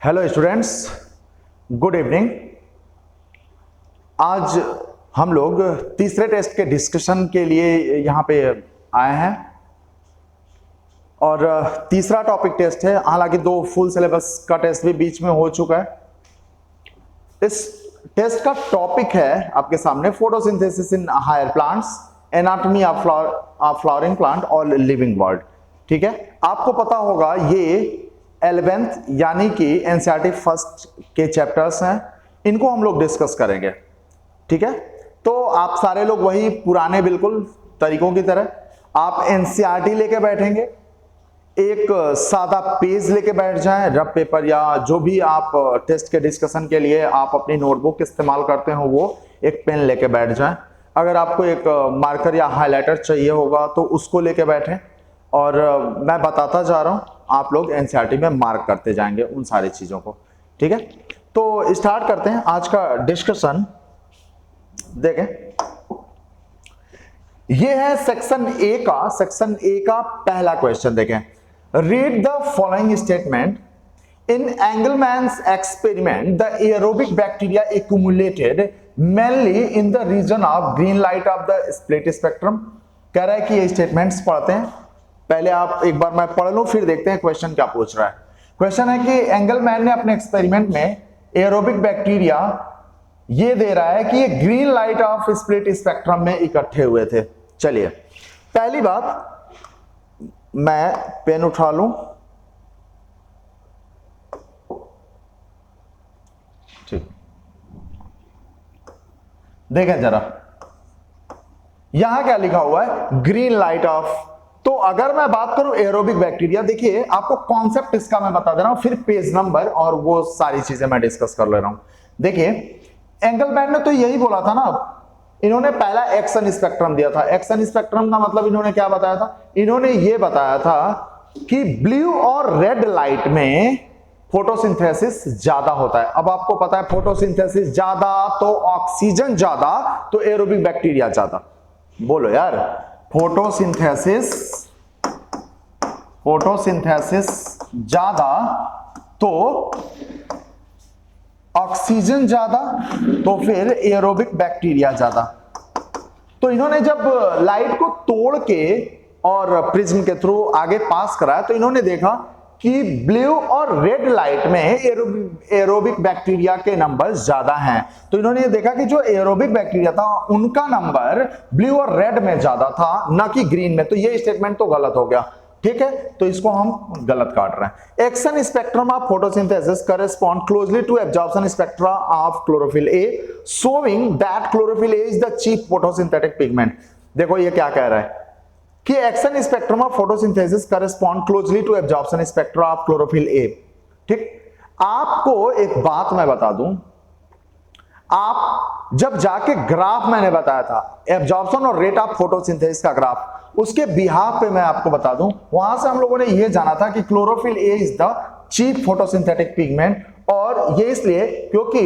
Hello students, good evening. आज हम लोग तीसरे टेस्ट के डिस्कशन के लिए यहाँ पे आए हैं और तीसरा टॉपिक टेस्ट है। हालांकि 2 फुल सिलेबस का टेस्ट भी बीच में हो चुका है। इस टेस्ट का टॉपिक है आपके सामने photosynthesis in higher plants, anatomy of flowering plant और लिविंग वर्ल्ड। ठीक है, आपको पता होगा ये 11th यानी कि एनसीईआरटी फर्स्ट के चैप्टर्स हैं, इनको हम लोग डिस्कस करेंगे। ठीक है, तो आप सारे लोग वही पुराने बिल्कुल तरीकों की तरह आप एनसीईआरटी लेके बैठेंगे, एक सादा पेज लेके बैठ जाएं, रफ पेपर या जो भी आप टेस्ट के डिस्कशन के लिए आप अपनी नोटबुक इस्तेमाल करते हो वो एक पेन लेके बैठ जाएं। अगर आपको एक मार्कर या हाइलाइटर चाहिए होगा तो उसको लेके बैठें और मैं बताता जा रहा हूं, आप लोग एनसीईआरटी में मार्क करते जाएंगे उन सारी चीजों को। ठीक है, तो स्टार्ट करते हैं आज का डिस्कशन। देखें, ये है सेक्शन ए का पहला क्वेश्चन। देखें, read the following statement. In Engelmann's experiment the aerobic bacteria accumulated mainly in the region of green light of the split spectrum. कह रहा है कि ये स्टेटमेंट्स पढ़ते हैं। पहले आप एक बार मैं पढ़ लूं, फिर देखते हैं क्वेश्चन क्या पूछ रहा है। क्वेश्चन है कि एंगलमैन ने अपने एक्सपेरिमेंट में एरोबिक बैक्टीरिया ये दे रहा है कि ये green light of split spectrum में इकट्ठे हुए थे। चलिए, पहली बात मैं पेन उठा लूं। ठीक, देखें जरा, यहां क्या लिखा हुआ है, ग्रीन लाइट ऑफ। तो अगर मैं बात करूं एरोबिक बैक्टीरिया, देखिए आपको कॉन्सेप्ट इसका मैं बता दे रहा हूं, फिर पेज नंबर और वो सारी चीजें मैं डिस्कस कर ले रहा हूं। देखिए, एंगलमैन ने तो यही बोला था ना, इन्होंने पहला एक्सन स्पेक्ट्रम दिया था। एक्सन स्पेक्ट्रम का मतलब इन्होंने क्या बताया था, इन्होंने ये बताया था कि ब्लू और रेड लाइट में फोटोसिंथेसिस ज्यादा होता है। अब आपको पता है फोटोसिंथेसिस ज्यादा तो ऑक्सीजन ज्यादा तो एरोबिक बैक्टीरिया ज्यादा। बोलो यार, फोटोसिंथेसिस ज्यादा तो ऑक्सीजन ज्यादा तो फिर एरोबिक बैक्टीरिया ज्यादा। तो इन्होंने जब लाइट को तोड़ के और प्रिज्म के थ्रू आगे पास कराया तो इन्होंने देखा कि ब्लू और रेड लाइट में एरोबिक बैक्टीरिया के नंबर ज्यादा हैं। तो इन्होंने ये देखा कि जो एरोबिक बैक्टीरिया था उनका नंबर ब्लू और रेड में ज्यादा था, ना कि ग्रीन में। तो ये स्टेटमेंट तो गलत हो गया। ठीक है, तो इसको हम गलत काट रहे हैं। Action spectrum of photosynthesis correspond closely to absorption spectra of chlorophyll a, showing that chlorophyll a is the chief photosynthetic pigment. देखो ये क्या कह रहा है कि action spectrum of photosynthesis correspond closely to absorption spectra of chlorophyll a. ठीक, आपको एक बात मैं बता दूं, आप जब जाके ग्राफ मैंने बताया था एब्जॉर्प्शन और रेट ऑफ फोटोसिंथेसिस का ग्राफ, उसके बिहाफ पे मैं आपको बता दूं, वहां से हम लोगों ने यह जाना था कि chlorophyll a is the chief photosynthetic pigment. और ये इसलिए क्योंकि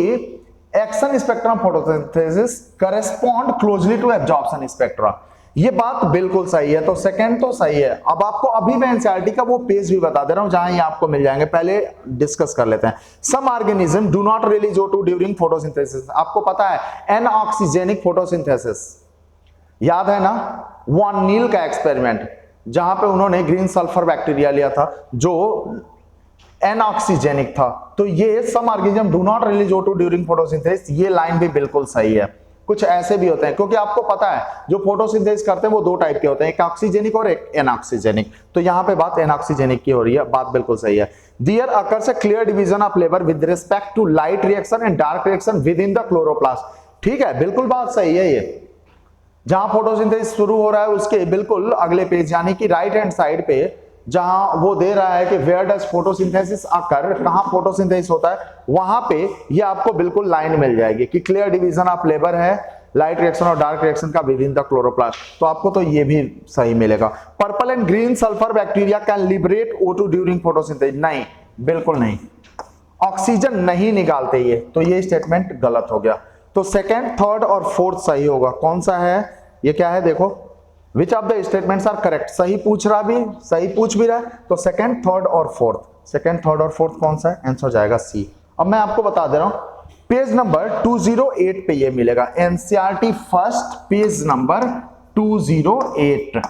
action spectrum photosynthesis correspond closely to absorption spectra. ये बात बिल्कुल सही है, तो सेकंड तो सही है। अब आपको अभी मैं एनसीईआरटी का वो पेज भी बता दे रहा हूं जहां ये आपको मिल जाएंगे। पहले डिस्कस कर लेते हैं। Some organism do not release O2 during photosynthesis. आपको पता है एनऑक्सीजेनिक फोटोसिंथेसिस, याद है ना, वॉन नील का एक्सपेरिमेंट जहां पे उन्होंने ग्रीन सल्फर बैक्टीरिया लिया था जो एनऑक्सीजेनिक था। तो ये some organism do not release O2 during photosynthesis, ये लाइन भी बिल्कुल सही है। कुछ ऐसे भी होते हैं, क्योंकि आपको पता है जो फोटोसिंथेसिस करते हैं वो 2 टाइप के होते हैं, एक ऑक्सीजेनिक और एक एनऑक्सीजेनिक। तो यहां पे बात एनऑक्सीजेनिक की हो रही है, बात बिल्कुल सही है। There occurs a clear division of labour with respect to light reaction and dark reaction within the chloroplast. ठीक है, बिल्कुल बात सही है। ये जहां फोटोसिंथेसिस शुरू हो रहा है उसके बिल्कुल अगले पेज यानी कि राइट हैंड साइड पे जहां वो दे रहा है कि वेयर डज फोटोसिंथेसिस अकर, कहां फोटोसिंथेसिस होता है, वहां पे ये आपको बिल्कुल लाइन मिल जाएगी कि क्लियर डिवीजन ऑफ लेबर है, लाइट रिएक्शन और डार्क रिएक्शन का विद इन द क्लोरोप्लास्ट। तो आपको तो ये भी सही मिलेगा। Purple and green sulphur bacteria can liberate O2 during photosynthesis. नहीं, बिल्कुल नहीं, ऑक्सीजन नहीं निकालते ये। तो ये स्टेटमेंट गलत हो गया। तो सेकंड, थर्ड और फोर्थ सही होगा। कौन सा है ये, क्या है देखो, which of the statements are correct, सही पूछ भी रहा है, तो सेकंड, थर्ड और फोर्थ कौन सा है? आंसर जाएगा सी। अब मैं आपको बता दे रहा हूं, पेज नंबर 208 पे ये मिलेगा, एनसीईआरटी फर्स्ट पेज नंबर 208,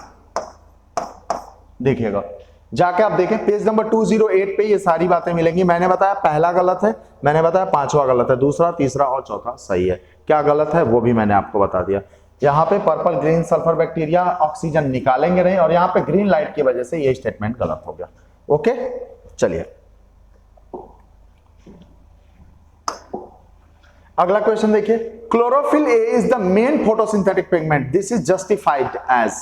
देखिएगा जाके आप देखें पेज नंबर 208 पे ये सारी बातें मिलेंगी। मैंने बताया पहला गलत है, मैंने बताया पांचवा गलत है, दूसरा, तीसरा और चौथा सही है। क्या गलत है वो भी मैंने आपको बता दिया। यहाँ पे purple green sulphur bacteria oxygen निकालेंगे नहीं, और यहाँ पे ग्रीन लाइट की वजह से ये स्टेटमेंट गलत हो गया। ओके, चलिए अगला क्वेश्चन देखिए। Chlorophyll a is the main photosynthetic pigment, this is justified as.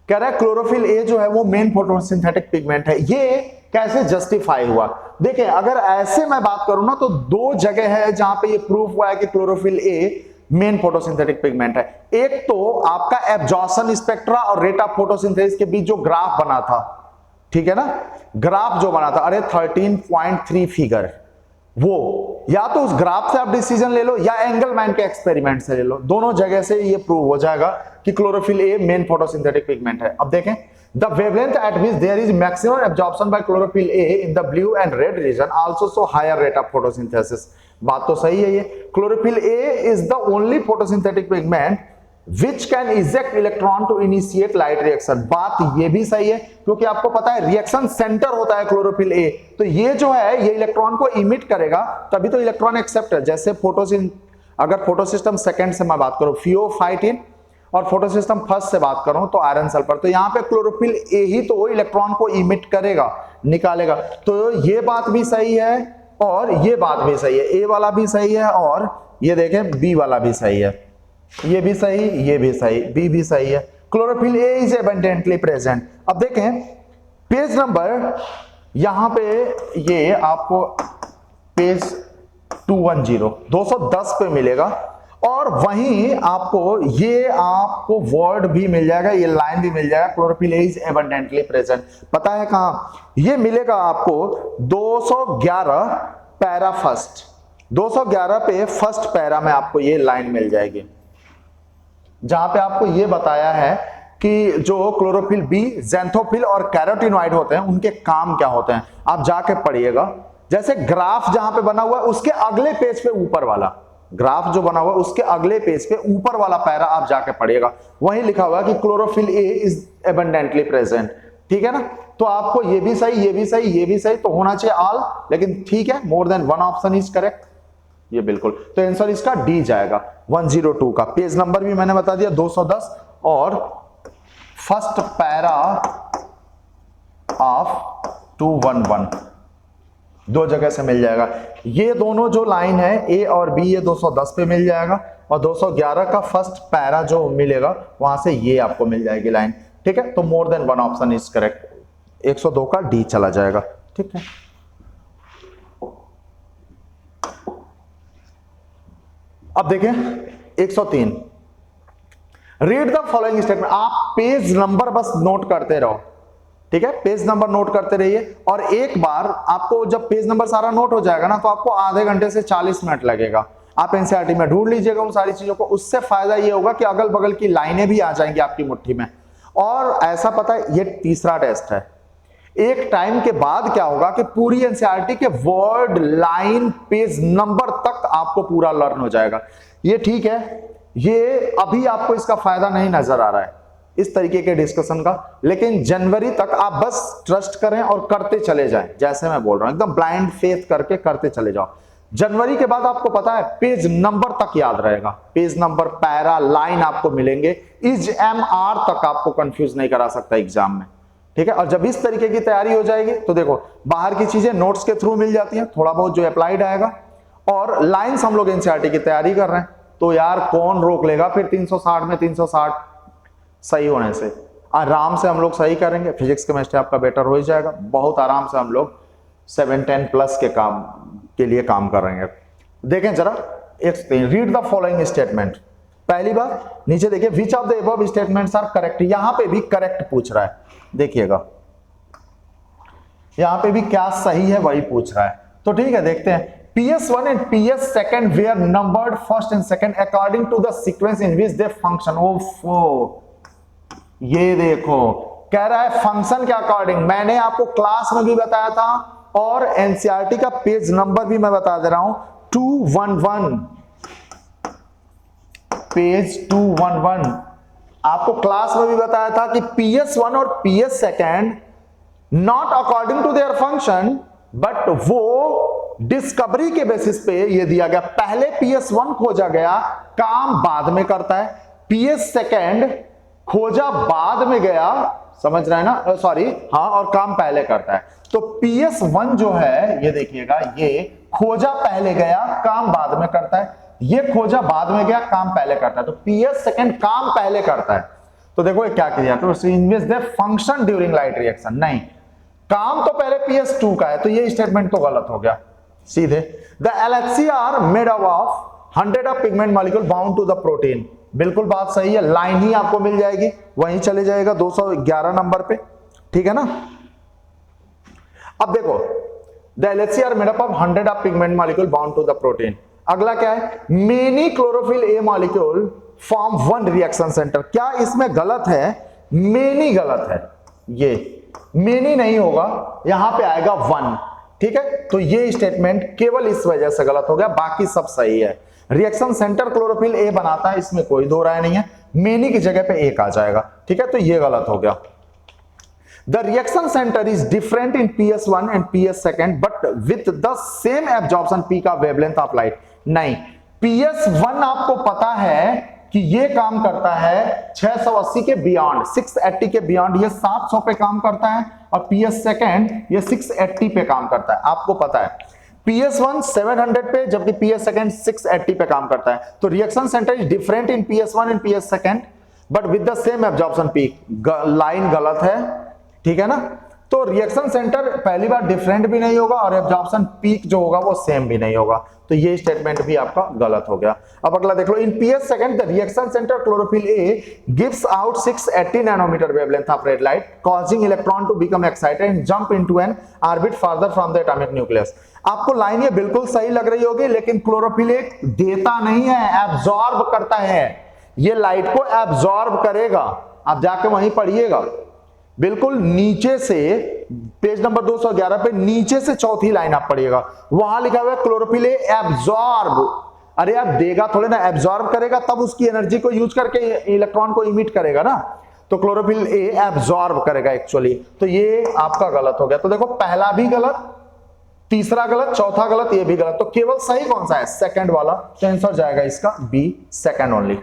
कह रहा है क्लोरोफिल ए जो है वो मेन फोटोसिंथेटिक पिगमेंट है, ये कैसे जस्टिफाई हुआ? देखिए अगर ऐसे मैं बात करूं ना तो दो जगह है जहां पे ये प्रूफ हुआ है कि chlorophyll a main photosynthetic pigment है। एक तो आपका एब्जॉर्प्शन स्पेक्ट्रा और रेट ऑफ फोटोसिंथेसिस के बीच जो ग्राफ बना था, ठीक है ना, ग्राफ जो बना था, अरे 13.3 फिगर, वो या तो उस ग्राफ से आप डिसीजन ले लो या एंगलमैन के एक्सपेरिमेंट से ले लो, दोनों जगह से ये प्रूव हो जाएगा कि chlorophyll a main photosynthetic pigment है। अब देखें, the wavelength at which there is maximum absorption by chlorophyll a in the blue and red region also show higher rate of photosynthesis. बात तो सही है ये, chlorophyll a is the only photosynthetic pigment which can eject electron to initiate light reaction। बात ये भी सही है क्योंकि आपको पता है रिएक्शन सेंटर होता है क्लोरोफिल ए, तो ये जो है ये इलेक्ट्रॉन को इमिट करेगा तभी तो इलेक्ट्रॉन एक्सेप्ट है। जैसे अगर फोटोसिस्टम सेकंड से मैं बात करूं फियोफाइटिन और फोटोसिस्टम फर्स्ट से बात करूं तो आयरन सल्फर, तो यहाँ पे क्लोरोफिल ए ही तो इलेक्ट्रॉन को इमिट करेगा, निकालेगा। तो ये बात भी सही है और ये बात भी सही है, ए वाला भी सही है और ये देखें बी वाला भी सही है, ये भी सही, ये भी सही, बी भी सही है। Chlorophyll a is abundantly present. अब देखें पेज नंबर यहां पे ये आपको पेज 210 पे मिलेगा और वहीं आपको वर्ड भी मिल जाएगा, ये लाइन भी मिल जाएगा, chlorophyll a is abundantly present. पता है कहां ये मिलेगा आपको? 211 पैरा फर्स्ट, 211 पे फर्स्ट पैरा में आपको ये लाइन मिल जाएगी जहां पे आपको ये बताया है कि जो क्लोरोफिल बी, ज़ैंथोफिल और कैरोटीनॉइड होते हैं उनके काम क्या होते हैं, आप जाके पढ़िएगा। जैसे ग्राफ जहां पे बना हुआ है उसके अगले पेज पे ऊपर वाला ग्राफ जो बना हुआ है उसके अगले पेज पे ऊपर वाला पैरा आप जाके पढ़िएगा, वहीं लिखा हुआ है कि chlorophyll a is abundantly present. ठीक है ना, तो आपको ये भी सही, ये भी सही, ये भी सही तो होना चाहिए ऑल, लेकिन ठीक है मोर than one option is correct, ये बिल्कुल। तो आंसर इसका डी जाएगा 102 का। पेज नंबर भी मैंने बता दिया 210 और फर्स्ट पैरा ऑफ 211 दो जगह से मिल जाएगा। ये दोनों जो लाइन है ए और बी ये 210 पे मिल जाएगा और 211 का फर्स्ट पैरा जो मिलेगा वहां से ये आपको मिल जाएगी लाइन। ठीक है, तो मोर than one option is correct, 102 का डी चला जाएगा। ठीक है, अब देखें 103, रीड द फॉलोइंग स्टेटमेंट। आप पेज नंबर बस नोट करते रहो, ठीक है, पेज नंबर नोट करते रहिए और एक बार आपको जब पेज नंबर सारा नोट हो जाएगा ना तो आपको आधे घंटे से 40 मिनट लगेगा। आप एनसीईआरटी में ढूंढ लीजिएगा उन सारी चीजों को, उससे फायदा ये होगा कि अगल बगल की लाइनें भी आ जाएंगी आपकी मुट्ठी में। और ऐसा पता है ये तीसरा टेस्ट है, एक टाइम के बाद क्या होगा कि पूरी एनसीईआरटी के वर्ड, लाइन, पेज नंबर तक आपको पूरा लर्न हो जाएगा। ये ठीक है, ये अभी आपको इसका फायदा नहीं नजर आ रहा है इस तरीके के डिस्कशन का, लेकिन जनवरी तक आप बस ट्रस्ट करें और करते चले जाएं, जैसे मैं बोल रहा हूं एकदम ब्लाइंड फेथ करके करते चले जाओ। जनवरी के बाद आपको पता है पेज नंबर तक याद रहेगा, पेज नंबर, पैरा, लाइन आपको मिलेंगे, इज एम आर तक आपको कंफ्यूज नहीं करा सकता एग्जाम में। ठीक है, और जब इस तरीके की तैयारी हो जाएगी तो देखो बाहर की चीजें नोट्स के थ्रू मिल जाती हैं, थोड़ा बहुत जो अप्लाइड आएगा, और लाइंस हम लोग एनसीईआरटी की तैयारी कर रहे हैं तो यार कौन रोक लेगा फिर 360 में 360 सही होने से। आराम से हम लोग सही करेंगे, फिजिक्स केमिस्ट्री आपका बेटर हो ही जाएगा, बहुत आराम से हम लोग 710 प्लस के काम के लिए काम करेंगे। देखें जरा, रीड द फॉलोइंग स्टेटमेंट। पहली बात नीचे देखिए, which of the above statements are correct. यहां पे भी करेक्ट पूछ रहा है, देखिएगा यहां पे भी क्या सही है वही पूछ रहा है, तो ठीक है देखते हैं। PS1 and PS2 were numbered first and second according to the sequence in which they function। ये देखो कह रहा है फंक्शन के अकॉर्डिंग, मैंने आपको क्लास में भी बताया था और एनसीईआरटी का पेज नंबर भी मैं बता दे रहा हूं, 211, पेज 211। आपको क्लास में भी बताया था कि PS1 और PS second not according to their function, but वो डिस्कवरी के बेसिस पे ये दिया गया, पहले PS1 खोजा गया, काम बाद में करता है, PS सेकेंड खोजा बाद में गया, समझ रहे हैं ना, सॉरी हाँ, और काम पहले करता है। तो PS1 जो है ये देखिएगा, ये खोजा पहले गया, काम बाद में करता है, ये खोजा बाद में गया, काम पहले करता है। तो PS सेकेंड काम पहले करता है। तो देखो ये क्या किया, तो invest the function during light reaction, नहीं, काम तो पहले PS2 का है, तो ये स्टेटमेंट तो गलत हो गया सीधे। The LHCr made up of 100 of pigment molecule bound to the protein, बिल्कुल बात सही है, लाइन ही आपको मिल जाएगी, वहीं चले जाएगा 211 नंबर पे, ठीक है ना। अब देखो the LHCr made up of 100 of pigment molecule bound to the protein. अगला क्या है, many chlorophyll a molecule form one reaction centre. क्या इसमें गलत है, मेनी गलत है, ये मेनी नहीं होगा, यहां पे आएगा वन, ठीक है। तो ये स्टेटमेंट केवल इस वजह से गलत हो गया, बाकी सब सही है। रिएक्शन सेंटर क्लोरोफिल ए बनाता है, इसमें कोई दो राय नहीं है, मेनी की जगह पे एक आ जाएगा, ठीक है, तो ये गलत हो गया। The reaction center is different in PS1 and PS second, but with the same absorption peak of wavelength of light. नहीं, PS1 आपको पता है कि ये काम करता है 680 के बियॉन्ड, 680 के बियॉन्ड, ये 700 पे काम करता है, और PS सेकेंड ये 680 पे काम करता है, आपको पता है। PS1 700 पे, जबकि PS सेकेंड 680 पे काम करता है। तो reaction centre is different in PS1 and PS second, but with the same absorption peak. Line गलत है, ठीक है ना। तो रिएक्शन सेंटर पहली बार डिफरेंट भी नहीं होगा और एब्जॉर्प्शन पीक जो होगा वो सेम भी नहीं होगा, तो ये स्टेटमेंट भी आपका गलत हो गया। अब अगला देख लो, in PS second the reaction centre chlorophyll a gives out 680 nanometre wavelength of red light, causing electron to become excited and jump into an orbit further from the atomic nucleus. आपको लाइन ये बिल्कुल सही लग रही होगी, लेकिन chlorophyll A देता नहीं है, एब्जॉर्ब करता है, ये लाइट को एब्जॉर्ब करेगा। आप जाके वहीं पढ़िएगा, बिल्कुल नीचे से पेज नंबर 211 पे नीचे से चौथी लाइन आप पढ़िएगा, वहां लिखा हुआ है क्लोरोफिल एब्जॉर्ब। अरे यार देगा थोड़े ना, एब्जॉर्ब करेगा तब उसकी एनर्जी को यूज करके इलेक्ट्रॉन को इमिट करेगा ना, तो क्लोरोफिल ए एब्जॉर्ब करेगा एक्चुअली। तो ये आपका गलत हो गया। तो देखो पहला भी गलत, तीसरा गलत, चौथा गलत, ये भी गलत, तो केवल सही कौन सा है, सेकंड वाला। तो आंसर जाएगा इसका बी, सेकंड ओनली,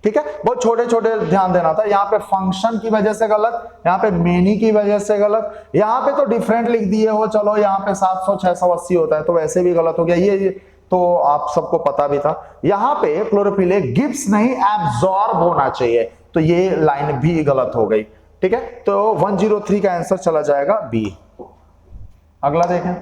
ठीक है। बहुत छोटे छोटे ध्यान देना था, यहाँ पे फंक्शन की वजह से गलत, यहाँ पे मेनी की वजह से गलत, यहाँ पे तो डिफरेंट लिख दिए हो, चलो यहाँ पे 700 680 होता है तो वैसे भी गलत हो गया, ये तो आप सबको पता भी था। यहाँ पे क्लोरोफिल ए गिव्स नहीं, एब्जॉर्ब होना चाहिए, तो ये लाइन भी गलत हो गई, ठीक है। तो 103 का आंसर चला जाएगा बी। अगला देखें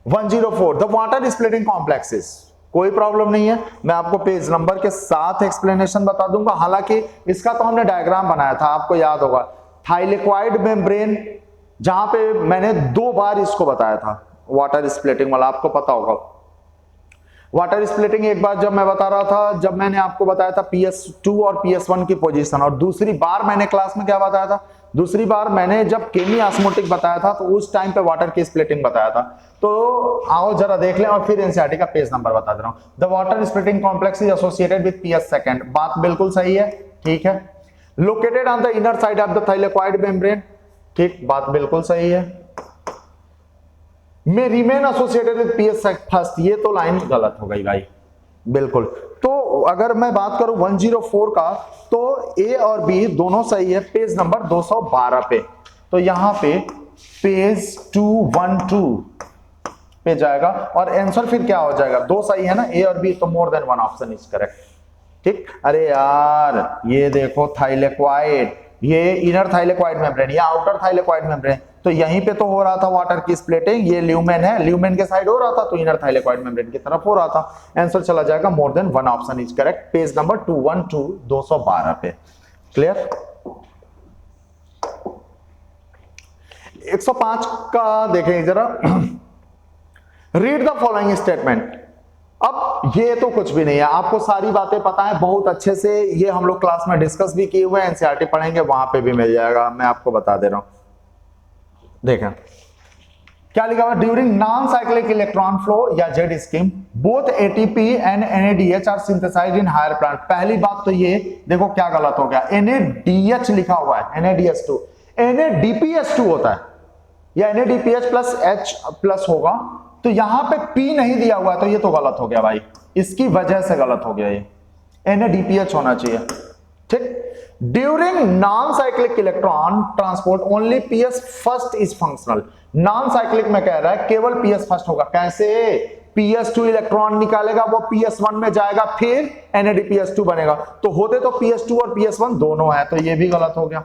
104, द वाटर स्प्लिटिंग कॉम्प्लेक्सेस। कोई प्रॉब्लम नहीं है, मैं आपको पेज नंबर के साथ एक्सप्लेनेशन बता दूंगा। हालांकि इसका तो हमने डायग्राम बनाया था, आपको याद होगा, थाइलेक्वाइड मेम्ब्रेन, जहां पे मैंने 2 बार इसको बताया था वाटर स्प्लिटिंग वाला, आपको पता होगा। वाटर स्प्लिटिंग एक बार जब मैं बता रहा था, जब मैंने आपको बताया था PS2 और PS1 की पोजीशन, और दूसरी बार मैंने क्लास में क्या बताया था, दूसरी बार मैंने जब केमी ऑस्मोटिक बताया था तो उस टाइम पे वाटर की स्प्लिटिंग बताया था। तो आओ जरा देख लें, और फिर एनसीईआरटी का पेज नंबर बता दे रहा हूं। The water splitting complex is associated with PS second, बात बिल्कुल सही है, ठीक है। Located on the inner side of the thylakoid membrane, ठीक, बात बिल्कुल सही है। में remain associated with PS first, ये तो लाइन गलत हो गई भाई, बिल्कुल। तो अगर मैं बात करूं 104 का, तो ए और बी दोनों सही है, पेज नंबर 212 पे। तो यहां पे पेज 212 पे जाएगा, और आंसर फिर क्या हो जाएगा, 2 सही है ना, ए और बी, तो more than 1 option is correct, ठीक। अरे यार ये देखो थाइलेक्वाइड, ये इनर थाइलेक्वाइड मेम्ब्रेन, ये आउटर थाइलेक्वाइड मेम्ब्रेन, तो यहीं पे तो हो रहा था वाटर की स्प्लिटिंग, ये ल्यूमेन है, ल्यूमेन के साइड हो रहा था, तो इनर थाइलेक्वाइड मेम्ब्रेन की तरफ हो रहा था। आंसर चला जाएगा more than 1 option is correct, page number 212 212 पे। क्लियर। 105 का देखें जरा, रीड द फॉलोइंग स्टेटमेंट। अब अब ये तो कुछ भी नहीं है, आपको सारी बातें पता है बहुत अच्छे से, ये हम लोग क्लास में डिस्कस भी किए हुए हैं, एनसीईआरटी पढ़ेंगे वहां पे भी मिल जाएगा, मैं आपको बता दे रहा हूं। देखें क्या लिखा हुआ, during non cyclic electron flow या Z scheme both ATP and NADH are synthesised in higher plant. पहली बात तो ये देखो क्या गलत हो गया, एनएडीएच लिखा हुआ है, NADH2 NADPH2 होता है या NADPH प्लस H प्लस होगा, तो यहां पे P नहीं दिया हुआ है, तो ये तो गलत हो गया भाई, इसकी वजह से गलत हो गया, ये NADPH होना चाहिए। ठीक, during non cyclic electron transport only PS first is functional. Non cyclic में कह रहा है केवल PS फर्स्ट होगा, कैसे, PS2 इलेक्ट्रॉन निकालेगा वो PS1 में जाएगा फिर NADPH2 बनेगा, तो होते तो PS2 और PS1 दोनों है, तो ये भी गलत हो गया।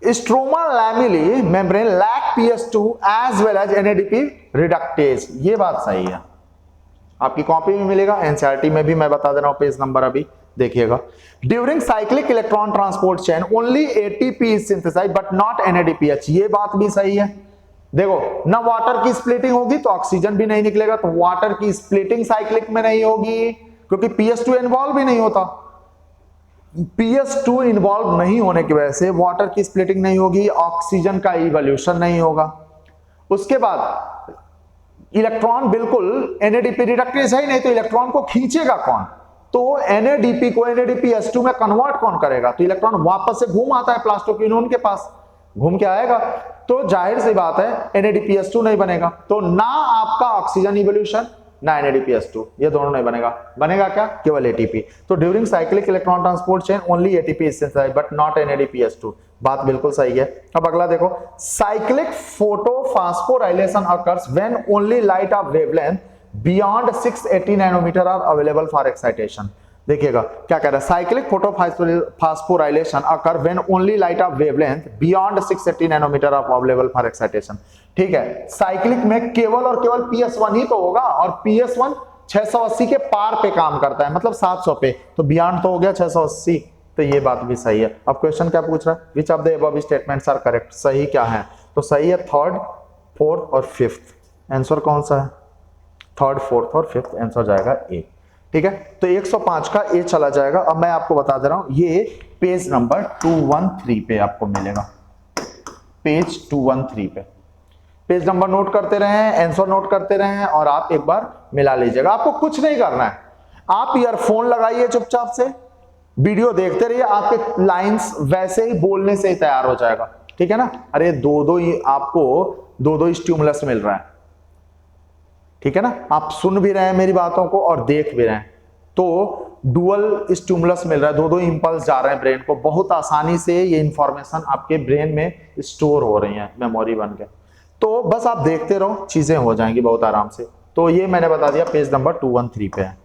Stroma lamellae membrane lack PS2 as well as NADP reductase, ये बात सही है, आपकी कॉपी में मिलेगा, एनसीईआरटी में भी मैं बता दे रहा हूं, पेज नंबर अभी देखिएगा। During cyclic electron transport chain only ATP is synthesised but not NADPH, ये बात भी सही है। देखो ना वाटर की स्प्लिटिंग होगी तो ऑक्सीजन भी नहीं निकलेगा, तो वाटर की स्प्लिटिंग साइक्लिक में नहीं होगी क्योंकि PS2 इन्वॉल्व भी नहीं होता, PS2 इन्वॉल्व नहीं होने की वजह से वाटर की स्प्लिटिंग नहीं होगी, ऑक्सीजन का इवोल्यूशन नहीं होगा। उसके बाद इलेक्ट्रॉन बिल्कुल NADP रिडक्टेज है ही नहीं, तो इलेक्ट्रॉन को खींचेगा कौन, तो NADP को NADPH2 में कन्वर्ट कौन करेगा, तो इलेक्ट्रॉन वापस से घूम आता है प्लास्टोक्विनोन के पास, घूम के आएगा, तो जाहिर सी बात है NADPH2 नहीं बनेगा, तो ना आपका ऑक्सीजन इवोल्यूशन ना NADPH2, ये दोनों नहीं बनेगा, बनेगा क्या, केवल ATP। तो during cyclic electron transport chain only ATP is synthesised but not NADPH2, बात बिल्कुल सही है। अब अगला देखो, cyclic photophosphorylation occurs when only light of wavelength beyond 680 nanometre are available for excitation. देखिएगा क्या कह रहा है, cyclic photophosphorylation occur when only light of wavelength beyond 680 nanometre of available for excitation. ठीक है, साइक्लिक में केवल और केवल PS1 ही तो होगा, और PS1 680 के पार पे काम करता है, मतलब 700 पे, तो बियॉन्ड तो हो गया 680, तो ये बात भी सही है। अब क्वेश्चन क्या पूछ रहा है, which of the above statements are correct, सही क्या है, तो सही है थर्ड, फोर्थ और फिफ्थ। आंसर कौन सा है, थर्ड, फोर्थ और फिफ्थ, आंसर जाएगा ए। ठीक है, तो 105 का ए चला जाएगा। अब मैं आपको बता दे रहा हूं, ये पेज नंबर 213 पे आपको मिलेगा, पेज 213 पे पेज नंबर नोट करते रहें, आंसर नोट करते रहें, और आप एक बार मिला लीजिएगा। आपको कुछ नहीं करना है, आप ईयरफोन लगाइए चुपचाप से, वीडियो देखते रहिए, आपके लाइंस वैसे ही बोलने से ही तैयार हो जाएगा। ठीक है ना, अरे आपको दो स्टिमुलस मिल रहा है, ठीक है ना, आप सुन भी रहे हैं मेरी बातों को और देख भी रहे हैं, तो डुअल स्टिमुलस मिल रहा है, दो इंपल्स जा रहे हैं ब्रेन को, बहुत आसानी से ये इंफॉर्मेशन आपके ब्रेन में स्टोर हो रही है मेमोरी बन के, तो बस आप देखते रहो, चीजें हो जाएंगी बहुत आराम से। तो ये मैंने बता दिया, पेज नंबर 213 पे है।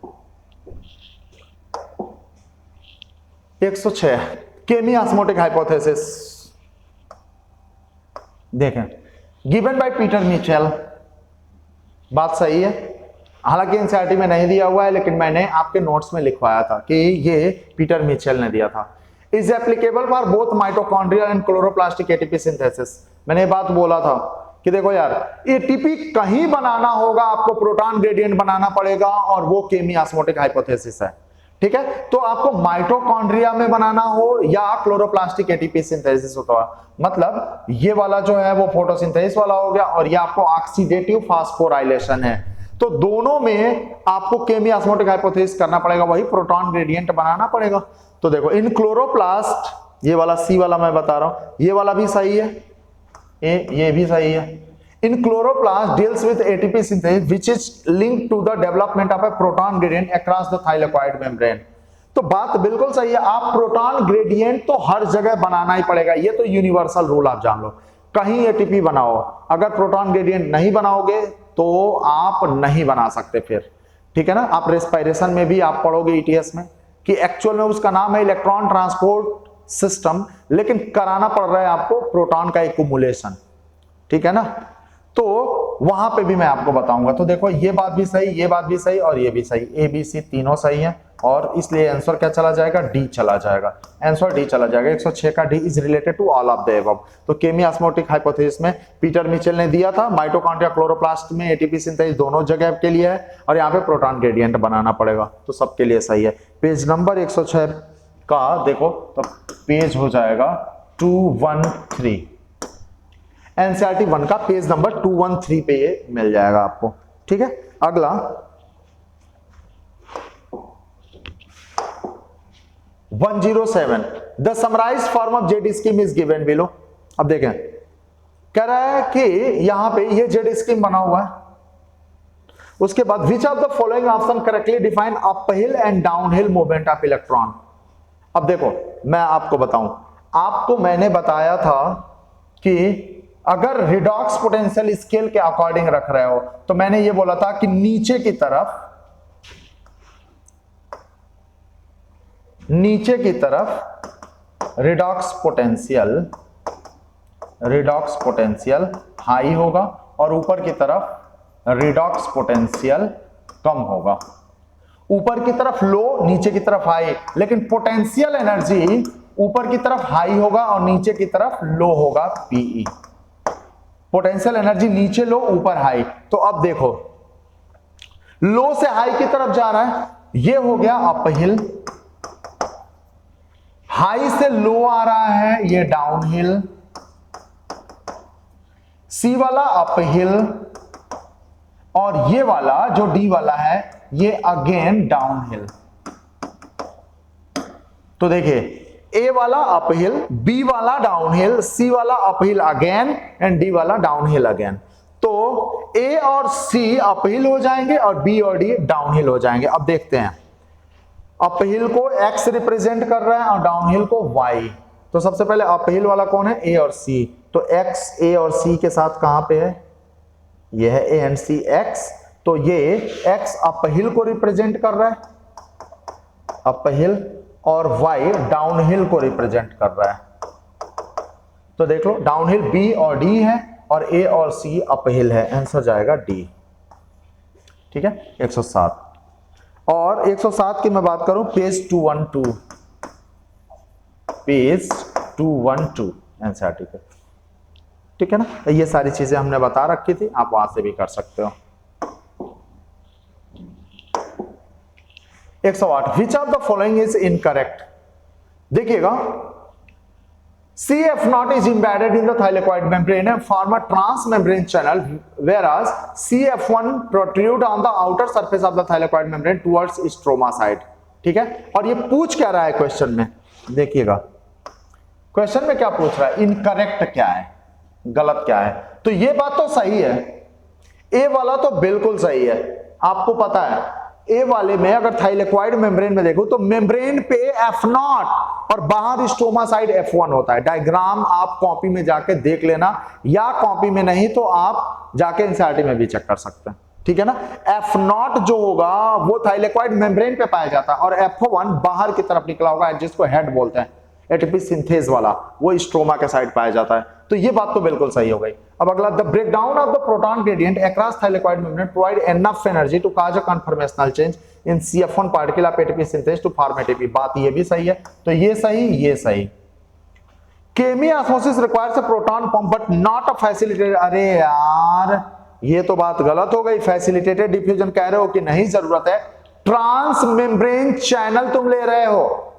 106 केमी ऑस्मोटिक हाइपोथेसिस, देखें, गिवन बाय पीटर मिचेल, बात सही है, हालांकि एनसीईआरटी में नहीं दिया हुआ है, लेकिन मैंने आपके नोट्स में लिखवाया था कि ये पीटर मिचेल ने दिया था। Is applicable for both mitochondrial and chloroplastic ATP synthesis. मैंने ये बात बोला था कि देखो यार, एटीपी कहीं बनाना होगा, आपको प्रोटॉन ग्रेडियंट बनाना पड़ेगा, और वो केमी ऑस्मोटिक हाइपोथेसिस है। ठीक है, तो आपको माइटोकॉन्ड्रिया में बनाना हो या क्लोरोप्लास्टिक एटीपी सिंथेसिस होता है, मतलब ये वाला जो है वो फोटोसिंथेसिस वाला हो गया, और ये आपको ऑक्सीडेटिव फास्फोराइलेशन है, तो दोनों में आपको केमी ऑस्मोटिक हाइपोथेसिस करना पड़ेगा, वही प्रोटॉन ग्रेडियंट बनाना पड़ेगा। तो देखो, इन क्लोरोप्लास्ट, ये वाला सी वाला मैं बता रहा हूं, ये वाला भी सही है, ये भी सही है। In chloroplast deals with ATP synthesis which is linked to the development of a proton gradient across the thylakoid membrane। तो बात बिल्कुल सही है, आप प्रोटॉन ग्रेडियंट तो हर जगह बनाना ही पड़ेगा, ये तो यूनिवर्सल रूल आप जान लो, कहीं एटीपी बनाओ, अगर प्रोटॉन ग्रेडियंट नहीं बनाओगे तो आप नहीं बना सकते फिर। ठीक है ना, आप रेस्पिरेशन में भी आप पढ़ोगे ETS में कि एक्चुअल में उसका नाम है इलेक्ट्रॉन ट्रांसपोर्ट सिस्टम, लेकिन कराना पड़ रहा है आपको प्रोटॉन का एक्युमुलेशन। ठीक है ना, तो वहां पे भी मैं आपको बताऊंगा। तो देखो, ये बात भी सही, ये बात भी सही, और ये भी सही, ABC तीनों सही है। और इसलिए आंसर क्या चला जाएगा, डी चला जाएगा, आंसर डी चला जाएगा। 106 का D is related to all of the above. तो केमी ऑस्मोटिक हाइपोथेसिस में पीटर मिचेल ने दिया था माइटोकॉन्ड्रिया क्लोरोप्लास्ट में एटीपी सिंथेसिस दोनों जगह के लिए है, और यहाँ पे प्रोटॉन ग्रेडियंट बनाना पड़ेगा, तो सबके लिए सही है। पेज नंबर 106 का देखो तो पेज हो जाएगा 213, एनसीईआरटी 1 का पेज नंबर 213 पे ये मिल जाएगा आपको, ठीक है। अगला 107, the summarised form of Z scheme is given below. अब देखें, कह रहा है कि यहां पे ये जेड स्कीम बना हुआ है, उसके बाद विच of the following option correctly define uphill and downhill movement of electron. अब देखो मैं आपको बताऊं, आपको मैंने बताया था कि अगर रिडॉक्स पोटेंशियल स्केल के अकॉर्डिंग रख रहे हो तो मैंने ये बोला था कि नीचे की तरफ रिडॉक्स पोटेंशियल हाई होगा और ऊपर की तरफ रिडॉक्स पोटेंशियल कम होगा। ऊपर की तरफ लो, नीचे की तरफ हाई, लेकिन पोटेंशियल एनर्जी ऊपर की तरफ हाई होगा और नीचे की तरफ लो होगा, पीई। पोटेंशियल एनर्जी नीचे लो ऊपर हाई। तो अब देखो लो से हाई की तरफ जा रहा है, ये हो गया अपहिल, हाई से लो आ रहा है ये डाउनहिल, सी वाला अपहिल, और ये वाला जो डी वाला है ये अगेन डाउनहिल। तो देखिए ए वाला अपहिल, बी वाला डाउनहिल, सी वाला अपहिल अगेन एंड डी वाला डाउनहिल अगेन। तो ए और सी अपहिल हो जाएंगे और बी और डी डाउनहिल हो जाएंगे। अब देखते हैं, अपहिल को एक्स रिप्रेजेंट कर रहा है और डाउनहिल को वाई। तो सबसे पहले अपहिल वाला कौन है, ए और सी। तो एक्स ए और सी के साथ कहां पे है, ये है ए एंड सी, एक्स। तो ये एक्स अपहिल को रिप्रेजेंट कर रहा है, अपहिल, और y डाउनहिल को रिप्रेजेंट कर रहा है। तो देख लो डाउनहिल B और D है और A और C अपहिल है, आंसर जाएगा D, ठीक है। 107 और 107 की मैं बात करूं पेज 212, पेज 212 एनसीईआरटी पे, ठीक है ना। ये सारी चीजें हमने बता रखी थी, आप वहां से भी कर सकते हो। 108, which of the following is incorrect। देखिएगा, CF0 is embedded in the thylakoid membrane and form a transmembrane channel, whereas CF1 protrude on the outer surface of the thylakoid membrane towards stroma side, ठीक है। और ये पूछ क्या रहा है question में, देखिएगा क्वेश्चन में क्या पूछ रहा है, इनकरेक्ट क्या है, गलत क्या है। तो ये बात तो सही है, ए वाला तो बिल्कुल सही है। आपको पता है ए वाले में अगर थाइलेक्वाइड मेम्ब्रेन में देखो तो मेम्ब्रेन पे F0 और बाहर स्टोमा साइड F1 होता है। डायग्राम आप कॉपी में जाके देख लेना, या कॉपी में नहीं तो आप जाके एनसीईआरटी में भी चेक कर सकते हैं, ठीक है ना। F0 जो होगा वो थाइलेक्वाइड मेम्ब्रेन पे पाया जाता है और F1 बाहर की तरफ निकला होगा, जिसको हेड बोलते हैं, एटीपी सिंथेज वाला, वो स्ट्रोमा के साइड पाया जाता है। तो ये बात तो बिल्कुल सही हो गई। अब अगला, the breakdown of the proton gradient across thylakoid membrane provide enough energy to cause a conformational change in CF1 particle of ATP synthase to form ATP. बात ये भी सही है, तो ये सही, ये सही। Chemiosmosis requires a proton pump but not a facilitated. अरे यार ये तो बात गलत हो गई, फैसिलिटेटेड डिफ्यूजन कह रहे हो कि नहीं जरूरत है, ट्रांस मेम्ब्रेन चैनल तुम ले रहे हो।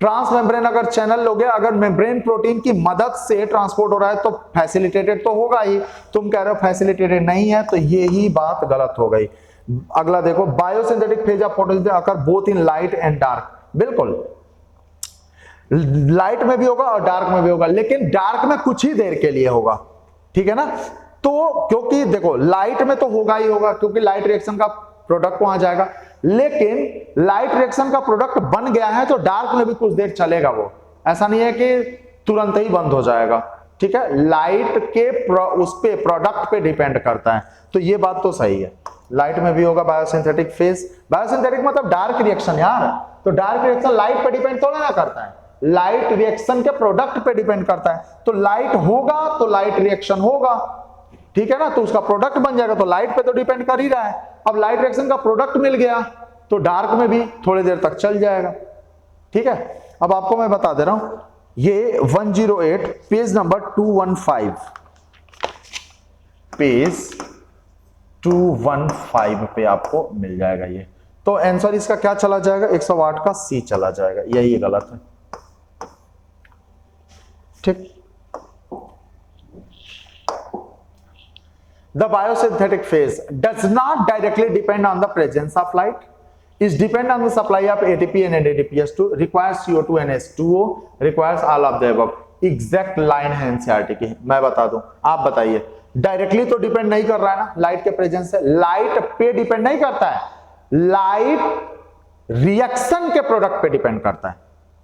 ट्रांस मेम्ब्रेन अगर चैनल लोगे, अगर मेम्ब्रेन प्रोटीन की मदद से ट्रांसपोर्ट हो रहा है तो फैसिलिटेटेड तो होगा ही, तुम कह रहे हो फैसिलिटेटेड नहीं है, तो ये ही बात गलत हो गई। अगला देखो, biosynthetic phase of photosynthesis occur both in light and dark. बिल्कुल लाइट में भी होगा और डार्क में भी होगा, लेकिन डार्क में कुछ ही देर के लिए होगा, ठीक है ना। तो क्योंकि देखो लाइट में तो होगा ही होगा, क्योंकि लाइट रिएक्शन का प्रोडक्ट वहां जाएगा, लेकिन लाइट रिएक्शन का प्रोडक्ट बन गया है तो डार्क में भी कुछ देर चलेगा वो, ऐसा नहीं है कि तुरंत ही बंद हो जाएगा, ठीक है। लाइट के उस पे प्रोडक्ट पे डिपेंड करता है, तो ये बात तो सही है। लाइट में भी होगा बायोसिंथेटिक फेज। बायोसिंथेटिक मतलब डार्क रिएक्शन यार, तो डार्क रिएक्शन लाइट पे डिपेंड थोड़ा ना करता है, लाइट रिएक्शन के प्रोडक्ट पे डिपेंड करता है। तो लाइट होगा तो लाइट रिएक्शन होगा, ठीक है ना, तो उसका प्रोडक्ट बन जाएगा, तो लाइट पे तो डिपेंड कर ही रहा है। अब लाइट रिएक्शन का प्रोडक्ट मिल गया तो डार्क में भी थोड़ी देर तक चल जाएगा। ठीक है, अब आपको मैं बता दे रहा हूं, ये 108 पेज नंबर 215, पेज 215 पे आपको मिल जाएगा ये। तो आंसर इसका क्या चला जाएगा, 108 का सी चला जाएगा, यही गलत है। ठीक, the biosynthetic phase does not directly depend on the presence of light, is depend on the supply of ATP and NADPH2, requires CO2 and H2O, requires all of the above। Exact line है NCERT की, मैं बता दूं, आप बताइए। Directly तो depend नहीं कर रहा है ना लाइट के प्रेजेंस से, लाइट पे डिपेंड नहीं करता है, लाइट रिएक्शन के प्रोडक्ट पे डिपेंड करता है,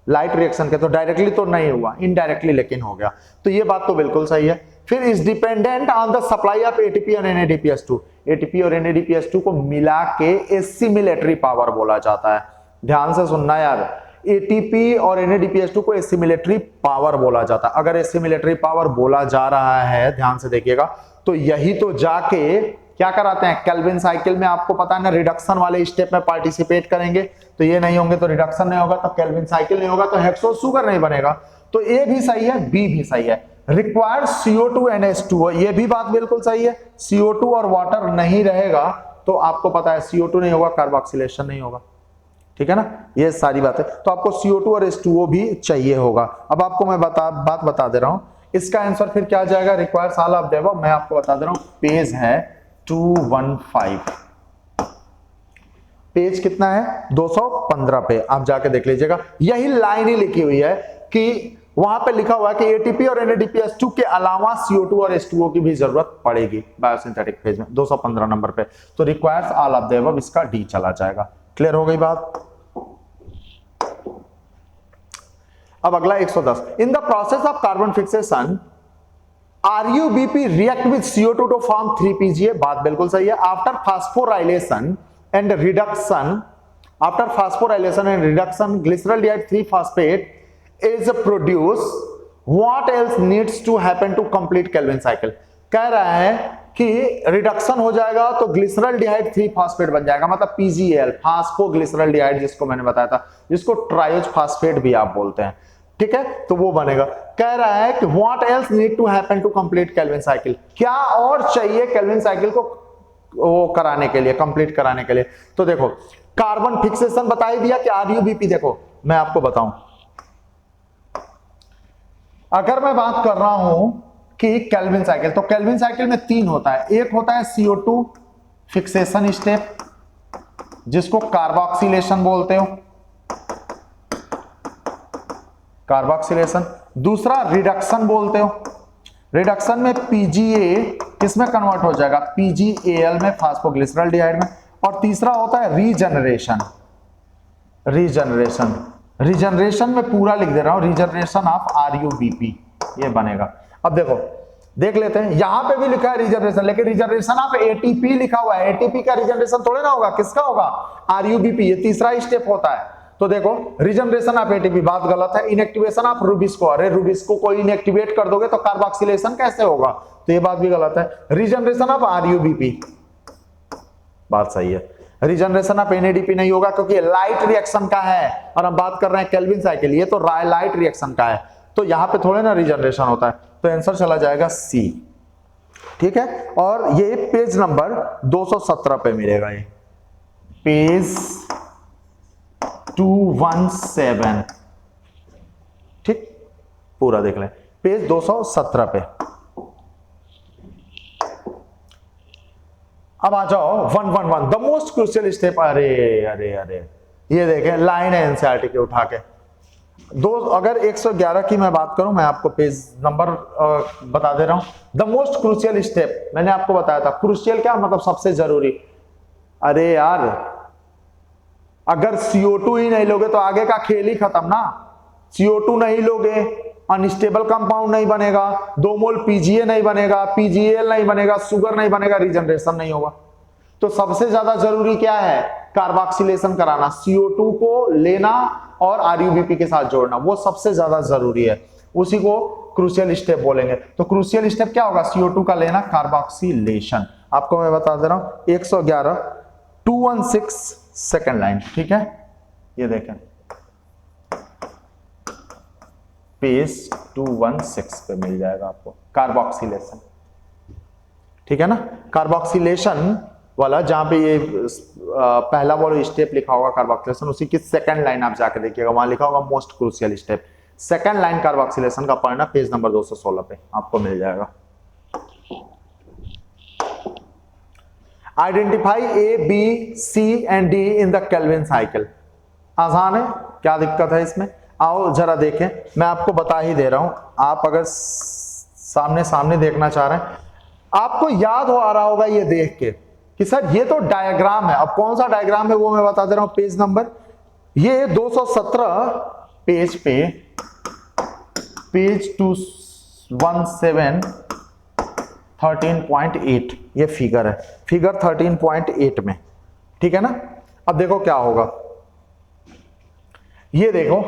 लाइट रिएक्शन के, तो डायरेक्टली तो नहीं हुआ, इनडायरेक्टली लेकिन हो गया, तो ये बात तो बिल्कुल सही है। फिर is dependent on the supply of ATP और एनएडीपीएस2, एटीपी और एनएडीपीएस2 को मिला के एसिमिलेटरी पावर बोला जाता है। ध्यान से सुनना यार, एटीपी और एनएडीपीएस2 को एसिमिलेटरी पावर बोला जाता है। अगर एसिमिलेटरी पावर बोला जा रहा है, ध्यान से देखिएगा, तो यही तो जाके क्या कराते हैं केल्विन साइकिल में, आपको पता है ना, रिडक्शन वाले स्टेप में पार्टिसिपेट करेंगे, तो ये नहीं होंगे तो रिडक्शन नहीं होगा, तो केल्विन साइकिल नहीं होगा, तो हेक्सोस सुगर नहीं बनेगा। तो ए भी सही है, बी भी सही है। रिक्वायर्ड CO2 and H2O, ये भी बात बिल्कुल सही है। CO2 और वाटर नहीं रहेगा तो आपको पता है CO2 नहीं होगा, कार्बोक्सिलेशन नहीं होगा, ठीक है ना, ये सारी बातें। तो आपको CO2 और H2O भी चाहिए होगा। अब आपको मैं बात बता दे रहा हूं, इसका आंसर फिर क्या जाएगा, requires all of the above. मैं आपको बता दे रहा हूं, पेज है 215, पेज कितना है 215 पे, आप जाके देख लीजिएगा, यही लाइन ही लिखी हुई है कि वहां पे लिखा हुआ है कि एटीपी और एनएडीपीएस2 के अलावा CO2 और H2O की भी जरूरत पड़ेगी बायोसिंथेटिक फेज में, 215 नंबर पे। तो requires all of the above, इसका डी चला जाएगा। क्लियर हो गई बात। अब अगला 110, in the process of carbon fixation RUBP react with CO2 to form 3PGA, बात बिल्कुल सही है। After phosphorylation and reduction, after phosphorylation and reduction glyceraldehyde three phosphate is produced, what else needs to happen to complete Kelvin cycle। कह रहा है कि reduction हो जाएगा तो ग्लिसरॉल्डिहाइड 3-फॉस्फेट बन जाएगा, मतलब PGAL, फास्फोग्लिसरॉल्डिहाइड, जिसको मैंने बताया था, जिसको ट्रायोज फॉस्फेट भी आप बोलते हैं, ठीक है, तो वो बनेगा। कह रहा है कि what else need to happen to complete Kelvin cycle, क्या और चाहिए केल्विन साइकिल को वो कराने के लिए, कंप्लीट कराने के लिए। तो देखो, कार्बन फिक्सेशन बता ही दिया कि RUBP, देखो मैं आपको बताऊं, अगर मैं बात कर रहा हूं कि केल्विन साइकिल, तो केल्विन साइकिल में 3 होता है। एक होता है CO2 फिक्सेशन स्टेप, जिसको कार्बोक्सिलेशन बोलते हो, कार्बोक्सिलेशन। दूसरा रिडक्शन बोलते हो, रिडक्शन में PGA किसमें कन्वर्ट हो जाएगा, PGAL में, फास्फोग्लिसरॉल्डिहाइड में। और तीसरा होता है रीजनरेशन, रीजनरेशन, रीजनरेशन में पूरा लिख दे रहा हूं, रीजनरेशन ऑफ RUBP, ये बनेगा। अब देखो, देख लेते हैं, यहां पे भी लिखा है रीजनरेशन, लेकिन रीजनरेशन ऑफ ATP लिखा हुआ है, ATP का रीजनरेशन थोड़े ना होगा, किसका होगा, RUBP, ये तीसरा स्टेप होता है। तो देखो, रीजनरेशन ऑफ ATP, बात गलत है। इनएक्टिवेशन ऑफ रूबिस्को, अरे रूबिस्को को इनएक्टिवेट कर दोगे तो कार्बोक्सिलेशन कैसे होगा, तो ये बात भी गलत है। रीजनरेशन ऑफ RUBP, बात सही है। रीजनरेशन ऑफ NADP नहीं होगा क्योंकि लाइट रिएक्शन का है, और हम बात कर रहे हैं केल्विन साइकिल, ये तो लाइट रिएक्शन का है, तो यहां पे थोड़े ना रीजनरेशन होता है, तो आंसर चला जाएगा C, ठीक है। और ये पेज नंबर 217 पे मिलेगा, ये पेज 217, ठीक, पूरा देख लें, पेज 217 पे। अब आ जाओ 111, द मोस्ट क्रूशियल स्टेप। अरे अरे अरे, ये देखें, लाइन है एनसीईआरटी के उठा के दो। अगर 111 की मैं बात करूं, मैं आपको पेज नंबर बता दे रहा हूं। द मोस्ट क्रूशियल स्टेप, मैंने आपको बताया था, क्रूशियल क्या मतलब सबसे जरूरी। अरे यार, अगर CO2 ही नहीं लोगे तो आगे का खेल ही खत्म ना। CO2 नहीं लोगे, अनस्टेबल कंपाउंड नहीं बनेगा, 2 मोल PGA नहीं बनेगा, PGAL नहीं बनेगा, शुगर नहीं बनेगा, रीजनरेशन नहीं होगा। तो सबसे ज्यादा जरूरी क्या है, कार्बोक्सिलेशन कराना, CO2 को लेना और RUBP के साथ जोड़ना, वो सबसे ज्यादा जरूरी है, उसी को क्रूशियल स्टेप बोलेंगे। तो क्रूशियल स्टेप क्या होगा, CO2 का लेना, कार्बोक्सिलेशन। आपको मैं बता दे रहा हूं, 111, 216 सेकंड लाइन, ठीक है, ये देखें पेज 216 पे मिल जाएगा आपको कार्बोक्सिलेशन, ठीक है ना। कार्बोक्सिलेशन वाला जहां पे ये पहला वाला स्टेप लिखा होगा कार्बोक्सिलेशन, उसी की सेकंड लाइन आप जाके देखिएगा, वहां लिखा होगा most crucial step. Second line carboxylation का पढ़ना पेज नंबर 216 पे आपको मिल जाएगा। Identify A B C and D in the Calvin cycle. आसान है, क्या दिक्कत है इसमें? आओ जरा देखें, मैं आपको बता ही दे रहा हूं, आप अगर सामने सामने देखना चाह रहे हैं, आपको याद हो आ रहा होगा ये देख के कि सर ये तो डायग्राम है। अब कौन सा डायग्राम है वो मैं बता दे रहा हूं, पेज नंबर ये 217 पेज पे, पेज 217 13.8 ये फिगर है, फिगर 13.8 में, ठीक है ना। अब देखो क्या होगा, ये देखो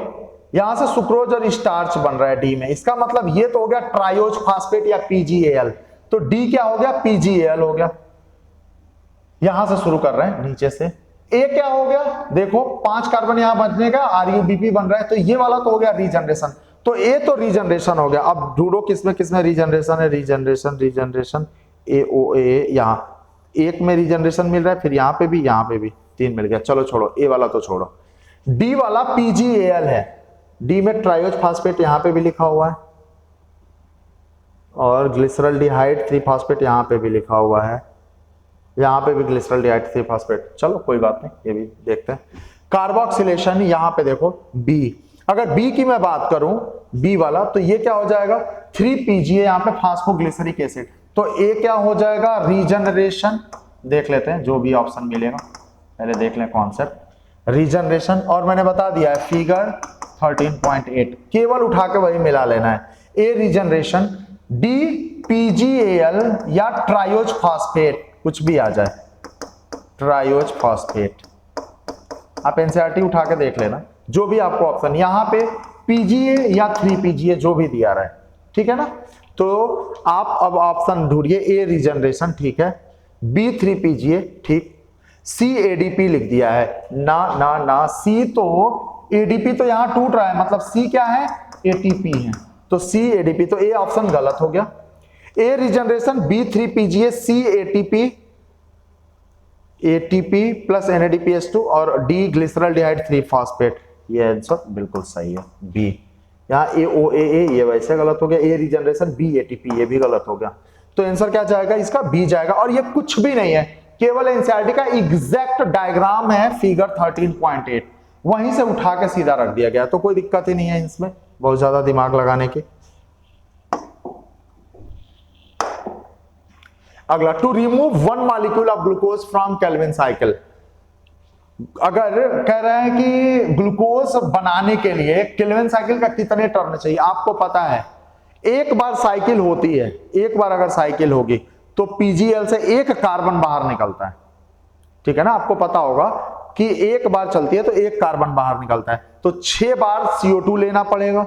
यहां से सुक्रोज और स्टार्च बन रहा है डी में, इसका मतलब ये तो हो गया ट्रायोज फास्फेट या पीजीएल, तो डी क्या हो गया? पीजीएल हो गया। यहां से शुरू कर रहे हैं नीचे से, ए क्या हो गया? देखो 5 कार्बन यहां बचने का, आरयूबीपी बन रहा है, तो ये वाला तो हो गया रीजनरेशन, तो ए तो रीजनरेशन हो गया। अब ढूंढो किसमें किसमें रीजनरेशन है, रीजनरेशन रीजनरेशन AOA, यहां एक में रीजनरेशन मिल रहा है, फिर यहां पे भी 3 मिल गया। चलो छोड़ो, ए वाला तो छोड़ो, डी वाला पीजीएल है, डी में ट्रायोज फास्फेट यहां पे भी लिखा हुआ है, और ग्लिसरल्डिहाइड 3 फास्फेट यहां पे भी लिखा हुआ है, यहां पे भी ग्लिसरल्डिहाइड 3 फास्फेट। चलो कोई बात नहीं, ये भी देखते हैं। कार्बोक्सिलेशन यहां पे देखो बी, अगर बी की मैं बात करूं, बी वाला, तो ये क्या हो जाएगा? 3PGA यहां पे फास्फोग्लिसरिक एसिड, तो ए क्या हो जाएगा? रीजनरेशन। देख लेते हैं जो भी ऑप्शन मिलेगा, पहले देख लें कॉन्सेप्ट रीजनरेशन, और मैंने बता दिया है फिगर 13.8, केवल उठा के वही मिला लेना है। ए रीजनरेशन, डी पीजीएल या ट्रायोज फास्फेट, कुछ भी आ जाए, ट्रायोज फास्फेट, आप एनसीईआरटी उठा के देख लेना, जो भी आपको ऑप्शन, यहां पे पीजीए या 3PGA जो भी दिया रहा है, ठीक है ना। तो आप अब ऑप्शन ढूंढिए, ए रीजनरेशन ठीक है, बी 3PGA ठीक, सी एडीपी लिख दिया है, ना ना ना, सी तो एडीपी तो यहां टूट रहा है, मतलब सी क्या है? एटीपी है, तो सी एडीपी, तो ए ऑप्शन गलत हो गया। ए रीजनरेशन, बी 3PGA, सी एटीपी प्लस NADPH2, और डी ग्लिसरल्डिहाइड 3 फास्फेट, ये आंसर बिल्कुल सही है बी। यहाँ AOAA ये वैसे गलत हो गया, ए रीजनरेशन, बी ATP ये भी गलत हो गया, तो आंसर क्या जाएगा? इसका बी जाएगा। और ये कुछ भी नहीं है, केवल एनसीईआरटी का एग्जैक्ट डायग्राम है फिगर 13.8, वहीं से उठा के सीधा रख दिया गया, तो कोई दिक्कत ही नहीं है इसमें बहुत ज्यादा दिमाग लगाने की। अगला, to remove 1 molecule of glucose from Calvin cycle. अगर कह रहे हैं कि ग्लूकोज बनाने के लिए केल्विन साइकिल का कितने टर्न चाहिए, आपको पता है एक बार साइकिल होती है, एक बार अगर साइकिल होगी तो पीजीएल से 1 कार्बन बाहर निकलता है, ठीक है ना। आपको पता होगा कि एक बार चलती है तो 1 कार्बन बाहर निकलता है, तो 6 बार CO2 लेना पड़ेगा,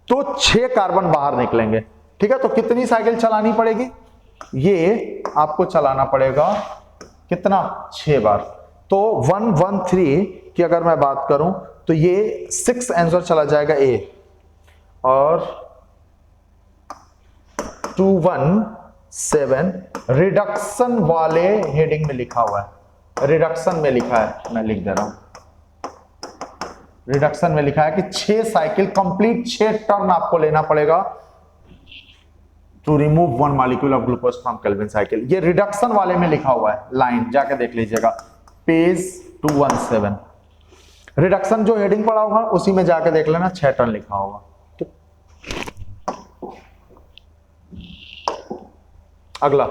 तो 6 कार्बन बाहर निकलेंगे, ठीक है। तो कितनी साइकिल चलानी पड़ेगी? ये आपको चलाना पड़ेगा कितना? 6 बार। तो 113 की अगर मैं बात करूं तो ये 6 आंसर चला जाएगा ए, और 217 रिडक्शन वाले हेडिंग में लिखा हुआ है, रिडक्शन में लिखा है, मैं लिख दे रहा हूं, रिडक्शन में लिखा है कि 6 साइकिल कंप्लीट, 6 टर्न आपको लेना पड़ेगा to remove 1 molecule of glucose from Calvin cycle. ये रिडक्शन वाले में लिखा हुआ है, लाइन जाके देख लीजिएगा, पेज 217, रिडक्शन जो हेडिंग पड़ा होगा उसी में जाके देख लेना, 6 टर्न लिखा होगा, ठीक। अगला,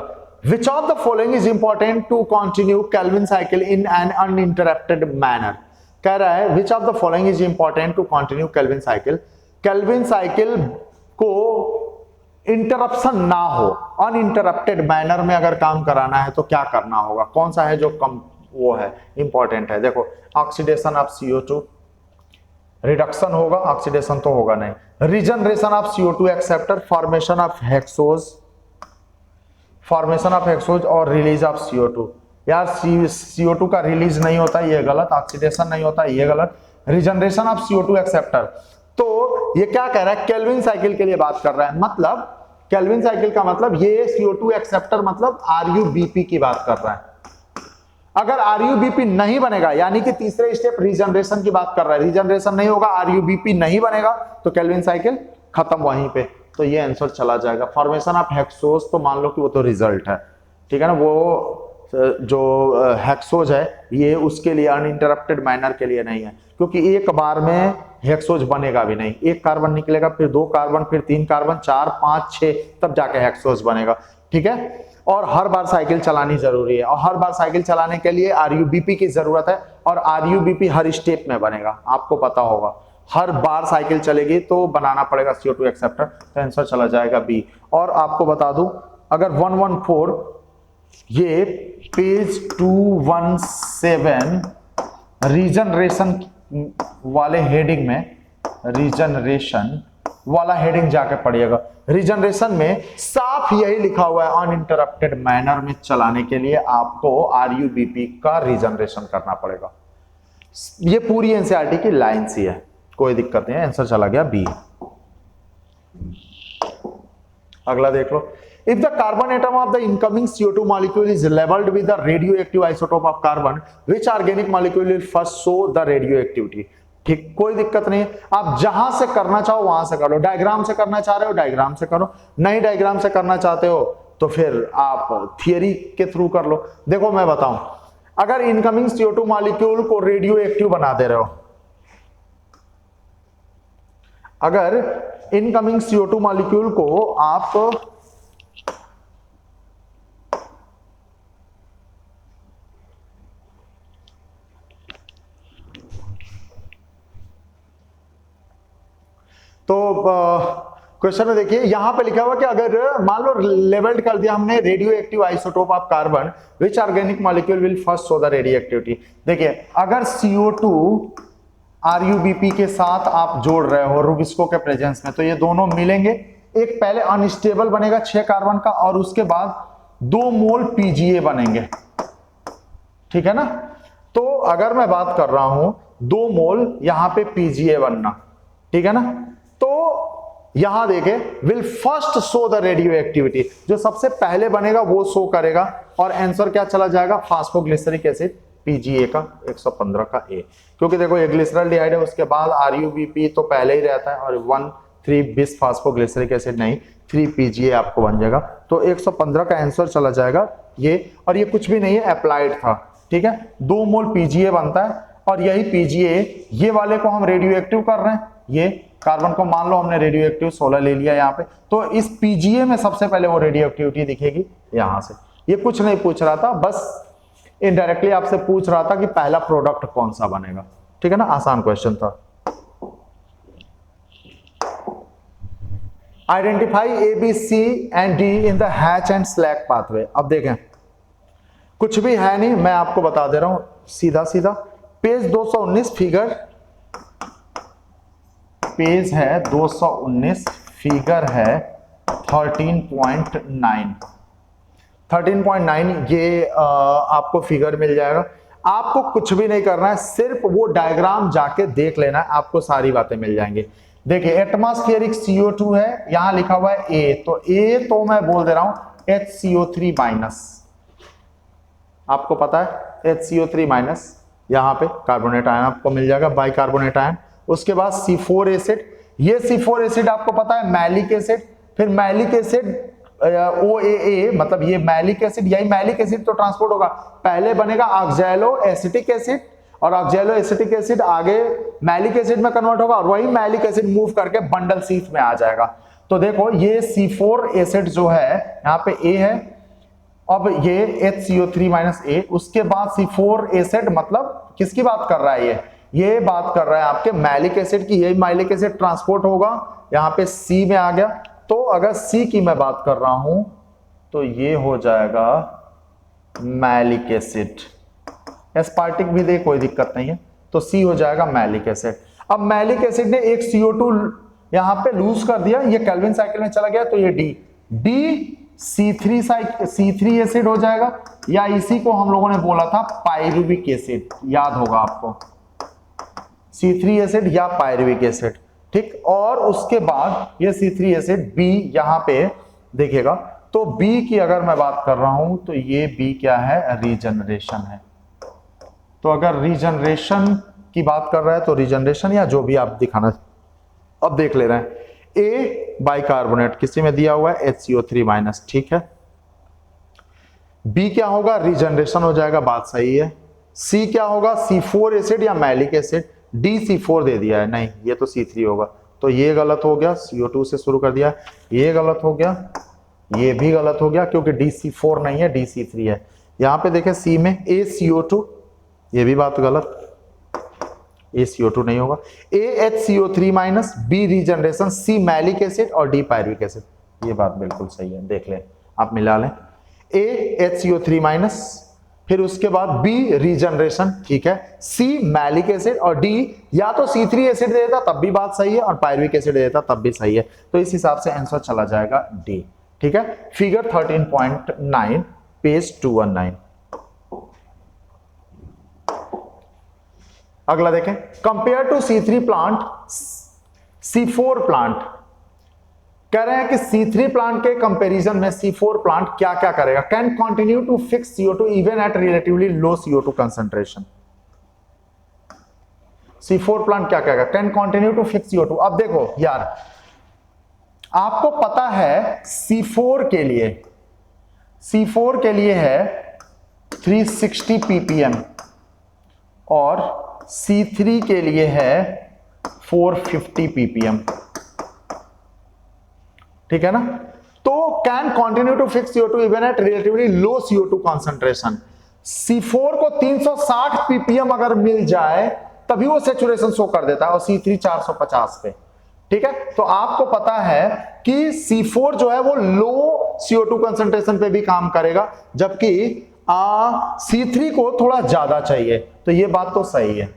which of the following is important to continue Calvin cycle in an uninterrupted manner. कह रहा है which of the following is important to continue Calvin cycle, Calvin cycle को इंटरप्शन ना हो, अनइंटरप्टेड मैनर में अगर काम कराना है तो क्या करना होगा, कौन सा है जो कम वो है इंपॉर्टेंट है। देखो, ऑक्सीडेशन ऑफ CO2, रिडक्शन होगा, ऑक्सीडेशन तो होगा नहीं, regeneration of CO2 acceptor, formation of hexose और रिलीज ऑफ CO2, यार CO2 का रिलीज नहीं होता, ये गलत। ऑक्सीडेशन नहीं होता, ये गलत। Regeneration of CO2 acceptor. तो ये क्या कह रहा है, केल्विन साइकिल के लिए बात कर रहा है। मतलब केल्विन साइकिल का मतलब ये CO2 एक्सेप्टर मतलब RUBP की बात कर रहा है। अगर RUBP नहीं बनेगा, यानी कि तीसरे स्टेप रीजनरेशन की बात कर रहा है, रीजनरेशन नहीं होगा, RUBP नहीं बनेगा, तो केल्विन साइकिल खत्म वहीं पे। तो ये आंसर चला जाएगा। फॉर्मेशन ऑफ हेक्सोज, तो मान लो कि वो तो रिजल्ट है, ठीक है ना, वो जो हेक्सोज है ये उसके लिए अनइंटरप्टेड मैनर के लिए नहीं है, क्योंकि एक बार में हेक्सोज बनेगा भी नहीं। एक कार्बन निकलेगा, फिर 2 कार्बन, फिर 3 कार्बन, 4, 5, 6, तब जाके हेक्सोज बनेगा, ठीक है। और हर बार साइकिल चलानी जरूरी है, और हर बार साइकिल चलाने के लिए RUBP की जरूरत है, और RUBP हर स्टेप में बनेगा, आपको पता होगा। हर बार साइकिल चलेगी तो बनाना पड़ेगा CO2 एक्सेप्टर, तो आंसर चला जाएगा बी। और आपको बता दूं, अगर 114 ये पेज 217 रीजनरेशन वाले हेडिंग में, रीजनरेशन वाला हेडिंग जाके पढ़िएगा। रीजनरेशन में साफ यही लिखा हुआ है, अनइंटरप्टेड मैनर में चलाने के लिए आपको RUBP का रीजनरेशन करना पड़ेगा। ये पूरी NCERT की लाइन सी है, कोई दिक्कत नहीं है। आंसर चला गया बी। अगला देख लो। If the carbon atom of the incoming CO2 molecule is labeled with the radioactive isotope of carbon, which organic molecule will first show the radioactivity? ठीक, कोई दिक्कत नहीं। आप जहां से करना चाहो वहां से करो। डायग्राम से करना चाह रहे हो डायग्राम से करो, नहीं डायग्राम से करना चाहते हो तो फिर आप थियरी के थ्रू कर लो। देखो मैं बताऊं, अगर इनकमिंग CO2 मॉलिक्यूल को रेडियो एक्टिव बना दे रहे हो, अगर इनकमिंग CO2 मॉलिक्यूल को आप तो क्वेश्चन में देखिए यहां पे लिखा हुआ कि अगर मान लो लेबल्ड कर दिया हमने radio active isotope of carbon, which organic molecule will first show the radio activity. देखिए अगर CO2 RUBP के साथ आप जोड़ रहे हो रुबिस्को के प्रेजेंस में, तो ये दोनों मिलेंगे। एक पहले अनस्टेबल बनेगा 6 कार्बन का, और उसके बाद 2 मोल PGA बनेंगे, ठीक है ना। तो अगर मैं बात कर रहा हूं 2 मोल यहां पे PGA बनना, ठीक है ना, तो यहां देखें will first show the radio activity, जो सबसे पहले बनेगा वो शो करेगा। और आंसर क्या चला जाएगा, फास्फोग्लिसरिक एसिड PGA का 115 का A, क्योंकि देखो ये ग्लिसरॉल्डिहाइड है, उसके बाद RUBP तो पहले ही रहता है, और 1,3 बिस फास्फोग्लिसरिक एसिड नहीं 3 PGA आपको बन जाएगा। तो 115 का आंसर चला जाएगा ये। और ये कुछ भी नहीं है, अप्लाइड था, ठीक है। 2 मोल PGA बनता है, और यही PGA ये वाले को हम रेडियो एक्टिव कर रहे हैं। ये कार्बन को मान लो हमने रेडियो एक्टिव 16 ले लिया यहाँ पे, तो इस PGA में सबसे पहले वो रेडियो एक्टिविटी दिखेगी यहां से। ये कुछ नहीं पूछ रहा था, बस इनडायरेक्टली आपसे पूछ रहा था कि पहला प्रोडक्ट कौन सा बनेगा, ठीक है ना। आसान क्वेश्चन था। Identify ABC and D in the hatch and slack pathway. अब देखें कुछ भी है नहीं, मैं आपको बता दे रहा हूं सीधा सीधा। पेज 219 फिगर, पेज है 219, फिगर है 13.9 ये आपको फिगर मिल जाएगा। आपको कुछ भी नहीं करना है, सिर्फ वो डायग्राम जाके देख लेना है, आपको सारी बातें मिल जाएंगी। देखिए एटमॉस्फेरिक CO2 है, यहां लिखा हुआ है A, तो A तो मैं बोल दे रहा हूं HCO3-, आपको पता है HCO3-, यहां पे कार्बोनेट आयन आपको मिल जाएगा, बाइकार्बोनेट आयन। उसके बाद C4 एसिड, ये C4 एसिड आपको पता है मैलिक एसिड, फिर मैलिक एसिड OAA, मतलब ये मैलिक एसिड, यही मैलिक एसिड तो ट्रांसपोर्ट होगा, पहले बनेगा ऑक्सैलो एसिटिक एसिड, और ऑक्सैलो एसिटिक एसिड आगे मैलिक एसिड में कन्वर्ट होगा, और वही मैलिक एसिड मूव करके बंडल शीट में आ जाएगा। तो देखो ये C4 एसिड जो है यहाँ पे A है, अब ये HCO3- A, उसके बाद C4 एसिड मतलब किसकी बात कर रहा है ये बात कर रहा है आपके मैलिक एसिड की। यही मैलिक एसिड ट्रांसपोर्ट होगा, यहाँ पे C में आ गया। तो अगर C की मैं बात कर रहा हूं तो ये हो जाएगा मैलिक एसिड। एस्पार्टिक भी दे, कोई दिक्कत नहीं है, तो C हो जाएगा मैलिक एसिड। अब मैलिक एसिड ने एक CO2 यहां पे लूज कर दिया, ये केल्विन साइकिल में चला गया, तो ये D C3 एसिड हो जाएगा, या इसी को हम लोगों ने बोला था पायरुविक एसिड, याद होगा आपको, C3 एसिड या पायरुविक एसिड, ठीक। और उसके बाद ये C3 एसिड B यहां पे देखिएगा, तो B की अगर मैं बात कर रहा हूं तो ये B क्या है, रीजनरेशन है। तो अगर रीजनरेशन की बात कर रहा है तो रीजनरेशन या जो भी आप दिखाना, अब देख ले रहे हैं, A बाइकार्बोनेट किसी में दिया हुआ है HCO3-, ठीक है। B क्या होगा, रीजनरेशन हो जाएगा, बात सही है। C क्या होगा, C4 एसिड या मैलिक एसिड, D C4 दे दिया है, नहीं ये तो C3 होगा, तो ये गलत हो गया, CO2 से शुरू कर दिया, ये गलत हो गया, ये भी गलत हो गया क्योंकि D C4 नहीं है, D C3 है। यहां पे देखें C में ACO2, ये भी बात गलत, ACO2 नहीं होगा, AHCO3-, B regeneration, C malic acid और D पायरुविक एसिड, ये बात बिल्कुल सही है, देख लें आप मिला लें, AHCO3-, फिर उसके बाद B रीजनरेशन, ठीक है, C मैलिक एसिड और D या तो C3 एसिड देता तब भी बात सही है और पायरुविक एसिड देता तब भी सही है, तो इस हिसाब से आंसर चला जाएगा D, ठीक है। Figure 13.9 page 219। अगला देखें, compare to C3 plant C4 plant, कह रहे हैं कि C3 प्लांट के कंपैरिजन में C4 प्लांट क्या क्या करेगा, can continue to fix CO2 even at relatively low CO2 concentration. C4 plant क्या करेगा, can continue to fix CO2। अब देखो यार, आपको पता है C4 के लिए है 360 ppm और C3 के लिए है 450 ppm, ठीक है ना। तो can continue to fix CO2 even at relatively low CO2 concentration. C4 को 360 ppm अगर मिल जाए तभी वो सैचुरेशन शो कर देता है और C3 450 पे, ठीक है। तो आपको पता है कि C4 जो है वो लो CO2 कंसंट्रेशन पे भी काम करेगा, जबकि C3 को थोड़ा ज्यादा चाहिए, तो ये बात तो सही है।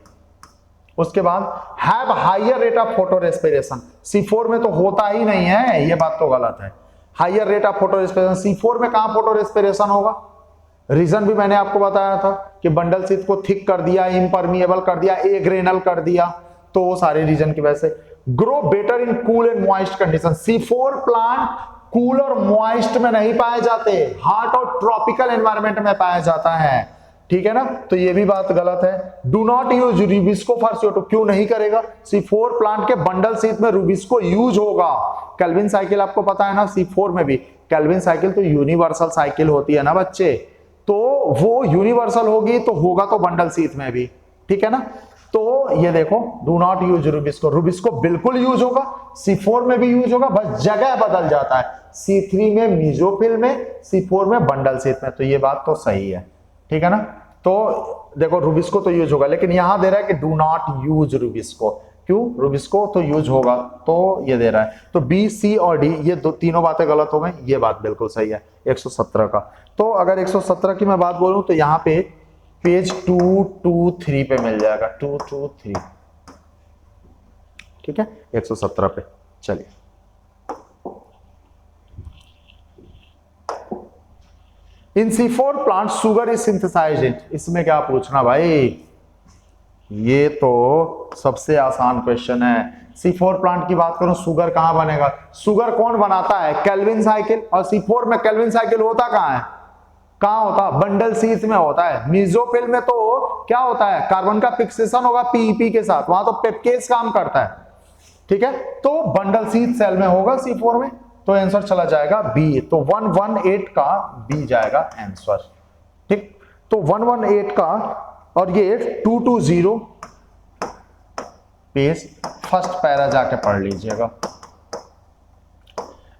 उसके बाद have higher rate of photorespiration, C4 में तो होता ही नहीं है, ये बात तो गलत है। Higher rate of photorespiration, C4 में कहां फोटो रेस्पिरेशन होगा, रीजन भी मैंने आपको बताया था कि बंडल शीथ को थिक कर दिया, इम्परमिएबल कर दिया, एग्रेनल कर दिया, तो वो सारे रीजन की वजह से। Grow better in cool and moist condition, C4 plant cool और मॉइस्ट में नहीं पाए जाते, हॉट और ट्रॉपिकल एनवायरनमेंट में पाया जाता है, ठीक है ना। तो ये भी बात गलत है। Do not use rubisco for CO2, क्यों नहीं करेगा, C4 प्लांट के बंडल शीथ में रूबिस्को यूज होगा। केल्विन साइकिल आपको पता है ना, C4 में भी केल्विन साइकिल तो यूनिवर्सल साइकिल होती है ना बच्चे, तो वो यूनिवर्सल होगी तो होगा तो बंडल शीथ में भी, ठीक है ना। तो ये देखो, do not use rubisco, rubisco बिल्कुल यूज होगा, C4 में भी यूज होगा, बस जगह बदल जाता है, C3 में मीजोफिल में, C4 में बंडल शीथ में, तो ये बात तो सही है, ठीक है ना। तो देखो रूबिस्को तो यूज होगा, लेकिन यहां दे रहा है कि डू नॉट यूज रूबिस्को, क्यों, रूबिस्को तो यूज होगा, तो ये दे रहा है। तो B, C और D ये तीनों बातें गलत हो गई, ये बात बिल्कुल सही है 117 का। तो अगर 117 की मैं बात बोलूं तो यहां पे पेज 223 पे मिल जाएगा, 223, ठीक है, 117 पे। चलिए in C4 plant sugar is synthesised in, इसमें क्या पूछना भाई, ये तो सबसे आसान क्वेश्चन है। C4 प्लांट की बात करूं, सुगर कहां बनेगा, सुगर कौन बनाता है, केल्विन साइकिल, और C4 में केल्विन साइकिल होता कहां है, कहां होता, बंडल शीथ में होता है। मीजोफिल में तो क्या होता है, कार्बन का फिक्सेशन होगा PEP के साथ, वहां तो पेप्केज काम करता है, ठीक है। तो बंडल शीथ सेल में होगा C4 में, तो आंसर चला जाएगा B, तो 118 का B जाएगा आंसर, ठीक। तो 118 का, और ये 220 पेज फर्स्ट पैरा जाके पढ़ लीजिएगा।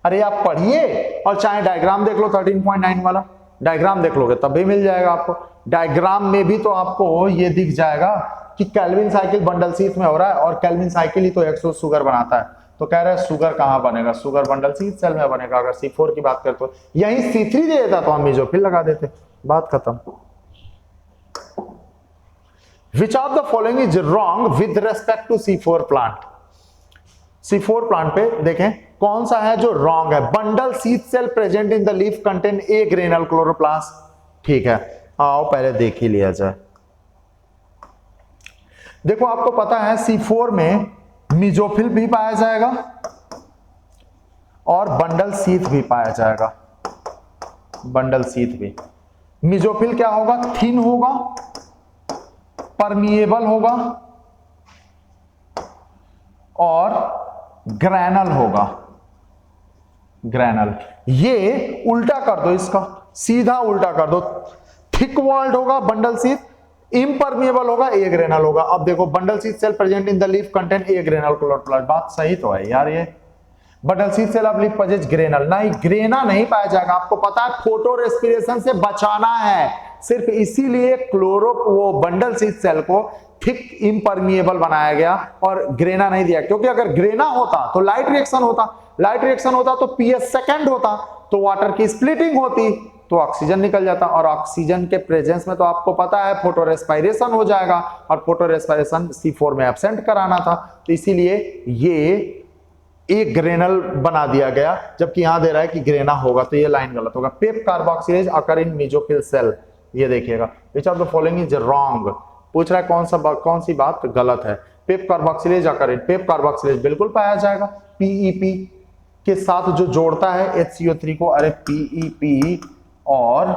अरे आप पढ़िए और चाहे डायग्राम देख लो, 13.9 वाला डायग्राम देख लोगे तब भी मिल जाएगा आपको। डायग्राम में भी तो आपको ये दिख जाएगा कि केल्विन साइकिल बंडल शीथ में हो रहा है, और केल्विन साइकिल ही तो 100 सुगर बनाता है, तो कह रहे हैं सुगर कहां बनेगा, सुगर बंडल शीथ सेल में बनेगा। अगर C4 की बात करते हो, यही C3 दे देता तो हम मीजोफिल लगा देते, बात खत्म। Which of the following is wrong with respect to C4 plant? C4 plant पे देखें कौन सा है जो रॉन्ग है। Bundle sheath cell present in the leaf contain a granal chloroplast. ठीक है, आओ पहले देख ही लिया जाए। देखो आपको पता है C4 में मीजोफिल भी पाया जाएगा और बंडल सीथ भी पाया जाएगा। बंडल सीथ भी। मीजोफिल क्या होगा? थिन होगा, परमिएबल होगा और ग्रैनल होगा। ग्रैनल। ये उल्टा कर दो, इसका सीधा उल्टा कर दो। थिक वॉल्ड होगा बंडल सीथ, इम्परमिएबल होगा, ए ग्रेनल होगा। अब देखो bundle sheath cell present in the leaf contain a granal chloroplast. बात सही तो है यार। ये bundle sheath cell of leaf possess granal, नहीं ग्रेना नहीं पाया जाएगा। आपको पता है फोटो रेस्पिरेशन से बचाना है, सिर्फ इसीलिए वो बंडल सीथ सेल को थिक इम्परमिएबल बनाया गया और ग्रेना नहीं दिया, क्योंकि अगर ग्रेना होता तो लाइट रिएक्शन होता, लाइट रिएक्शन होता तो पीएच सेकंड होता, तो वाटर की स्प्लिटिंग होती तो ऑक्सीजन निकल जाता, और ऑक्सीजन के प्रेजेंस में तो आपको पता है फोटो रेस्पिरेशन हो जाएगा, और फोटो रेस्पिरेशन C4 में एब्सेंट कराना था, तो इसीलिए ये एक ग्रेनल बना दिया गया, जबकि यहां दे रहा है कि ग्रेना होगा, तो ये लाइन गलत होगा। पेप कार्बोक्सिलेज अकर इन मेसोफिल सेल, ये देखिएगा विच of the following is wrong. पूछ रहा है कौन सी बात गलत है। पेप कार्बोक्सिलेज अकर इन, पेप कार्बोक्सिलेज बिल्कुल पाया जाएगा। पीईपी के साथ जो जोड़ता है HCO3 को, अरे पीईपी और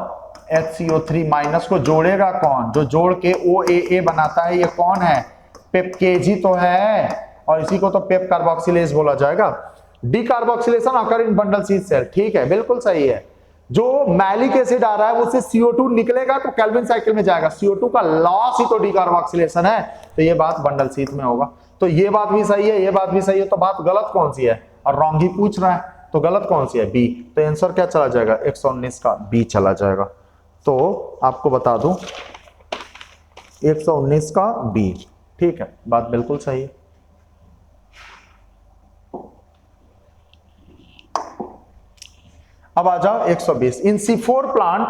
HCO3 माइनस को जोड़ेगा कौन? जो जोड़ के OAA बनाता है, ये कौन है? पेपकेजी तो है, और इसी को तो पेप कार्बोक्सिलेज बोला जाएगा। डीकार्बोक्सिलेशन अकर इन बंडल सीथ सेल, ठीक है बिल्कुल सही है। जो मैलिक एसिड आ रहा है उससे CO2 निकलेगा तो केल्विन साइकिल में जाएगा, CO2 का लॉस ही तो डीकार्बोक्सिलेशन है, तो ये बात बंडल सीथ में होगा। तो ये बात भी सही है, ये बात भी सही है, तो बात गलत कौन सी है? और रॉन्ग ही पूछ रहा है, तो गलत कौन सी है? बी। तो आंसर क्या चला जाएगा? 119 का बी चला जाएगा। तो आपको बता दूं 119 का बी, ठीक है, बात बिल्कुल सही है। अब आ जाओ 120। In C4 plant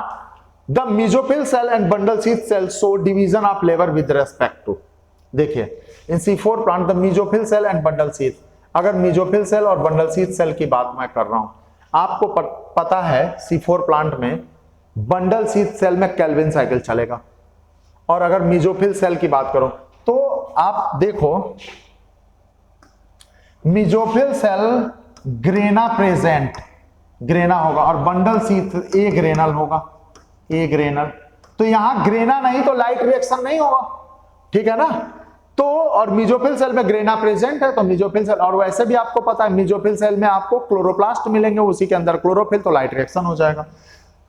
the mesophyll cell and bundle sheath cell show division of labour with respect to. देखिए in C4 plant the mesophyll cell and bundle sheath, अगर मेसोफिल सेल और बंडल सीथ सेल की बात मैं कर रहा हूं, आपको पता है C4 प्लांट में बंडल सीथ सेल में केल्विन साइकिल चलेगा, और अगर मेसोफिल सेल की बात करो तो आप देखो mesophyll cell grana present, grana होगा, और बंडल सीथ ए ग्रेनल होगा, ए ग्रेनल। तो यहां ग्रेना नहीं तो लाइट रिएक्शन नहीं होगा, ठीक है ना। तो और मेसोफिल सेल में ग्रेना प्रेजेंट है, तो मेसोफिल सेल, और वैसे भी आपको पता है मेसोफिल सेल में आपको क्लोरोप्लास्ट मिलेंगे, उसी के अंदर क्लोरोफिल, तो लाइट रिएक्शन हो जाएगा।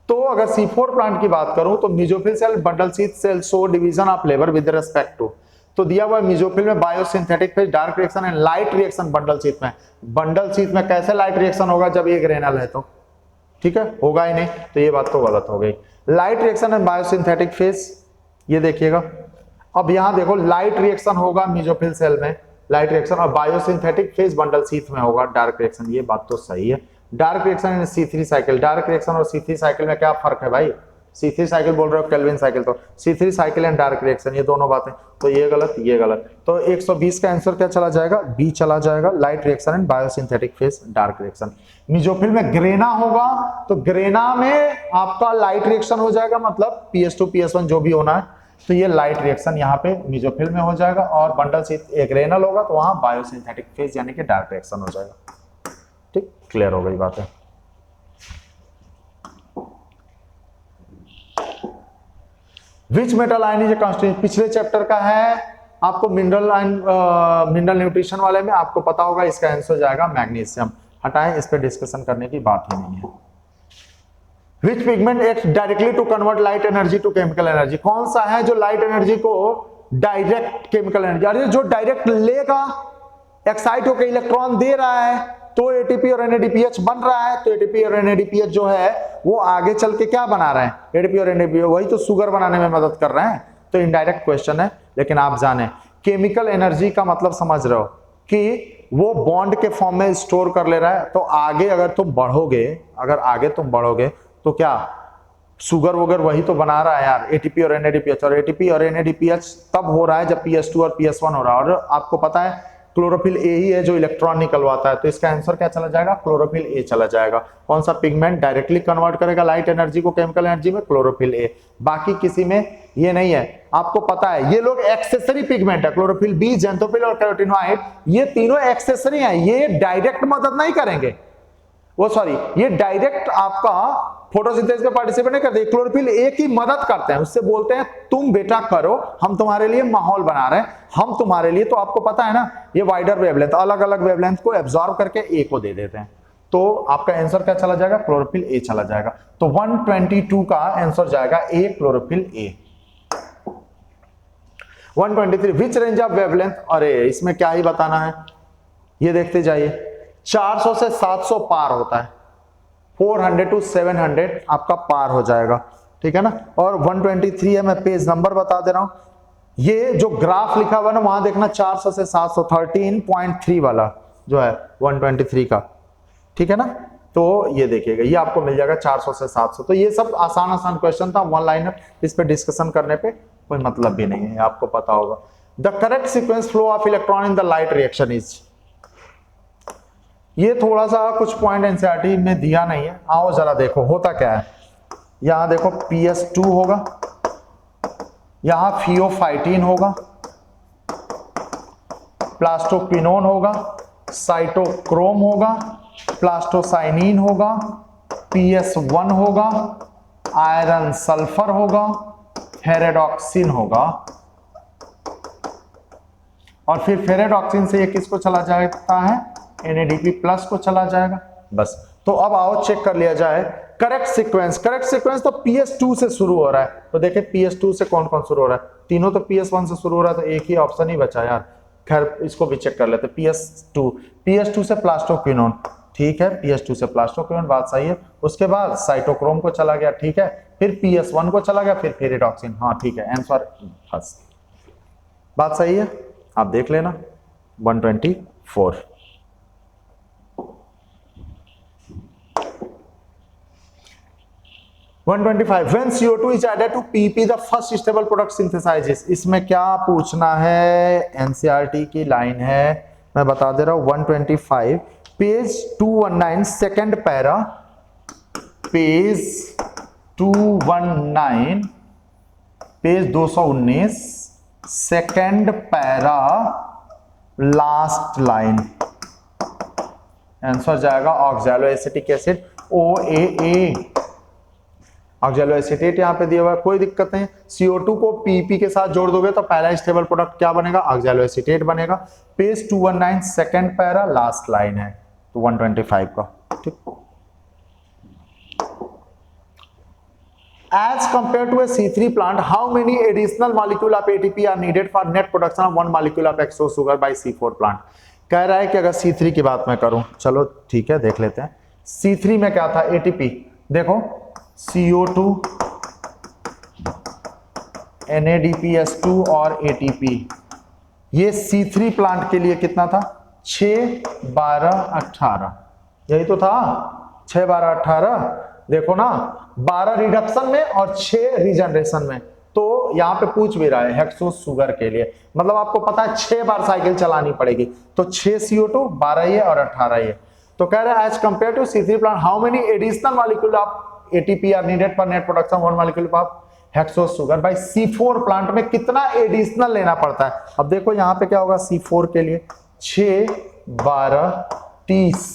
तो अगर C4 प्लांट की बात करूं तो mesophyll cell bundle sheath cell show division of labour with respect to, तो दिया हुआ मेसोफिल में biosynthetic phase, dark reaction and light reaction bundle sheath में। बंडल सीथ में कैसे लाइट रिएक्शन होगा जब ये ग्रेनल है तो, ठीक है, होगा ही नहीं, तो ये बात तो गलत हो गई। Light reaction and biosynthetic phase, ये देखिएगा। अब यहां देखो लाइट रिएक्शन होगा मेसोफिल सेल में, लाइट रिएक्शन, और बायोसिंथेटिक फेज बंडल सीथ में होगा डार्क रिएक्शन, ये बात तो सही है। Dark reaction and C3 cycle, dark reaction और C3 साइकिल में क्या फर्क है भाई? C3 साइकिल बोल रहे हो, केल्विन साइकिल, तो C3 cycle and dark reaction, ये दोनों बातें, तो ये गलत, ये गलत। तो 120 का आंसर क्या चला जाएगा? बी चला जाएगा, light reaction and biosynthetic phase dark reaction. Mesophyll में ग्रेना होगा, तो ग्रेना में आपका लाइट रिएक्शन हो जाएगा, मतलब PS2 PS1 जो भी होना है, तो ये लाइट रिएक्शन यहाँ पे मेसोफिल में हो जाएगा, और बंडल सीथ एक ग्रेनल होगा तो वहां बायोसिंथेटिक फेज यानी कि डार्क रिएक्शन हो जाएगा। ठीक, क्लियर हो गई बात है। Which metal ion is constituent, पिछले चैप्टर का है, आपको मिनरल न्यूट्रिशन वाले में आपको पता होगा, इसका आंसर जाएगा मैग्नीशियम। हटाएं, इस पे डिस्कशन करने की बात ही नहीं है। Which pigment act directly to convert light energy to chemical energy, कौन सा है जो लाइट एनर्जी को डायरेक्ट केमिकल एनर्जी, अरे जो डायरेक्ट लेगा, एक्साइट होकर इलेक्ट्रॉन दे रहा है तो ATP और NADPH बन रहा है, तो ATP और NADPH जो है वो आगे चल के क्या बना रहे हैं? ATP और NADPH वही तो शुगर बनाने में मदद कर रहे हैं, तो इनडायरेक्ट क्वेश्चन है। लेकिन आप जाने केमिकल एनर्जी का मतलब समझ रहे हो कि वो बॉन्ड के फॉर्म में स्टोर कर ले रहा है, तो आगे अगर तुम बढ़ोगे, अगर आगे तुम बढ़ोगे तो क्या शुगर वगैरह वही तो बना रहा है यार, ATP और NADPH, और ATP और NADPH तब हो रहा है जब PS2 और PS1 हो रहा है। और आपको पता है क्लोरोफिल ए ही है जो इलेक्ट्रॉन निकलवाता है, तो इसका आंसर क्या चला जाएगा, क्लोरोफिल ए चला जाएगा। कौन सा पिगमेंट डायरेक्टली कन्वर्ट करेगा लाइट एनर्जी को केमिकल एनर्जी में, क्लोरोफिल ए। बाकी किसी में ये नहीं है। आपको पता है ये लोग एक्सेसरी पिगमेंट है, क्लोरोफिल बी, ज़ैंथोफिल और कैरोटीनॉइड, ये तीनों एक्सेसरी हैं, ये डायरेक्ट मदद नहीं करेंगे, वो सॉरी ये डायरेक्ट आपका फोटोसिंथेसिस में पार्टिसिपेट नहीं करते, क्लोरोफिल ए की मदद करते हैं। उससे बोलते हैं तुम बेटा करो, हम तुम्हारे लिए माहौल बना रहे हैं, हम तुम्हारे लिए। तो आपको पता है ना ये वाइडर वेवलेंथ, अलग अलग वेवलेंथ को एब्जॉर्ब करके ए को दे देते हैं। तो आपका आंसर क्या चला जाएगा, क्लोरोफिल ए चला जाएगा। तो 122 का आंसर जाएगा A, chlorophyll a. 123 which range of wavelength, अरे इसमें क्या ही बताना है, ये देखते जाइए। 400 से 700 पार होता है, 400 to 700 आपका पार हो जाएगा, ठीक है ना। और 123 है, मैं पेज नंबर बता दे रहा हूं। ये जो ग्राफ लिखा हुआ है ना वहां देखना, 400 से 700 13.3 वाला जो है 123 का, ठीक है ना। तो ये देखिएगा, ये आपको मिल जाएगा 400 से 700। तो ये सब आसान आसान क्वेश्चन था, वन लाइनर, इस पे डिस्कशन करने पे कोई मतलब भी नहीं है, आपको पता होगा। The correct sequence flow of electron in the light reaction is, ये थोड़ा सा कुछ पॉइंट एनसीईआरटी में दिया नहीं है, आओ जरा देखो होता क्या है। यहां देखो PS2 होगा, यहां फियोफाइटिन होगा, प्लास्टोक्विनोन होगा, साइटोक्रोम होगा, प्लास्टोसाइनिन होगा, PS1 होगा, आयरन सल्फर होगा, फेरेडॉक्सिन होगा, और फिर फेरेडॉक्सिन से ये किसको चला जाता है, NADP प्लस को चला जाएगा, बस। तो अब आओ चेक कर लिया जाए करेक्ट सीक्वेंस। करेक्ट सीक्वेंस तो PS2 से शुरू हो रहा है, तो देखिए PS2 से कौन कौन शुरू हो रहा है, तीनों तो PS1 से शुरू हो रहा है, तो एक ही ऑप्शन ही बचा यार। खैर इसको भी चेक कर लेते, PS2 से प्लास्टोक्विनोन, ठीक है, PS2 से प्लास्टोक्विनोन, बात सही है। उसके बाद साइटोक्रोम को चला गया, ठीक है, फिर PS1 को चला गया, फिर फेरेडॉक्सिन, हाँ ठीक है, आंसर फर्स्ट, बात सही है, आप देख लेना। 124 125 when CO2 is added to PP the first stable product synthesizes, इसमें क्या पूछना है, एनसीईआरटी की लाइन है, मैं बता दे रहा हूं। 125 page 219 second para, page 219 page 219 second para last line, answer जाएगा oxaloacetic acid OAA, oxaloacetate यहां पे दिया हुआ है, कोई दिक्कत नहीं। CO2 को PP के साथ जोड़ दोगे तो पहला स्टेबल प्रोडक्ट क्या बनेगा, ऑक्सैलो एसीटेट बनेगा। Page 219 second para last line है, तो 125 का, ठीक। As compared to a C3 plant, how many additional molecule of ATP are needed for net production of 1 molecule of hexose sugar by C4 plant? कह रहा है कि अगर C3 की बात मैं करूं, चलो ठीक है देख लेते हैं। C3 में क्या था, ATP, देखो CO2, NADPS2 और ATP, ये C3 प्लांट के लिए कितना था, 6, 12, 18, यही तो था, 6, 12, 18। देखो ना, 12 रिडक्शन में और 6 रीजनरेशन में, तो यहां पे पूछ भी रहा है हेक्सोस सुगर के लिए, मतलब आपको पता है 6 बार साइकिल चलानी पड़ेगी, तो 6 CO2, 12 ये और 18 ये। तो कह रहा है as compare to C3 plant how many additional molecule of ATP are needed for net production of 1 molecule of hexose sugar by C4 plant में कितना एडिशनल लेना पड़ता है। अब देखो यहाँ पे क्या होगा, C4 के लिए 6, 12, 30,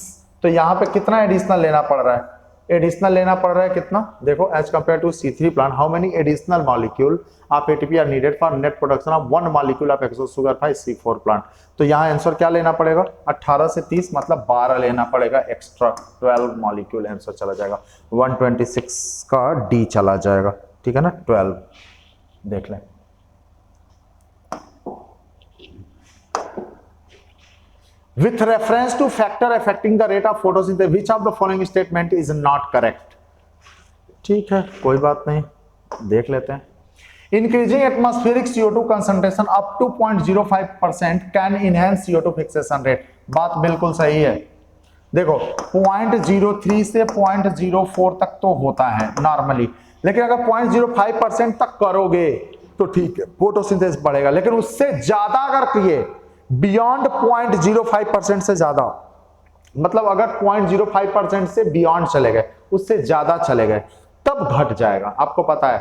तो यहाँ पे कितना एडिशनल लेना पड़ रहा है, एडिशनल लेना पड़ रहा है कितना, देखो as compare to C3 plant how many additional molecule of ATP are needed for net production of 1 molecule of hexose sugar by C4 plant. तो यहाँ आंसर क्या लेना पड़ेगा, 18 से 30 मतलब 12 लेना पड़ेगा एक्स्ट्रा, 12 मॉलिक्यूल आंसर चला जाएगा। 126 का D चला जाएगा, ठीक है ना, 12 देख लें। With reference to factor affecting the rate of photosynthesis, which of the following statement is not correct? ठीक है, कोई बात नहीं, देख लेते हैं। Increasing atmospheric CO2 concentration up to 0.05% can enhance CO2 fixation rate, बात बिल्कुल सही है। देखो 0.03 से 0.04 तक तो होता है नॉर्मली, लेकिन अगर 0.05% तक करोगे तो ठीक है, फोटोसिंथेसिस बढ़ेगा, लेकिन उससे ज्यादा अगर किए बियॉन्ड 0.05% से ज्यादा, मतलब अगर 0.05% से बियॉन्ड चले गए, उससे ज्यादा चले गए, तब घट जाएगा। आपको पता है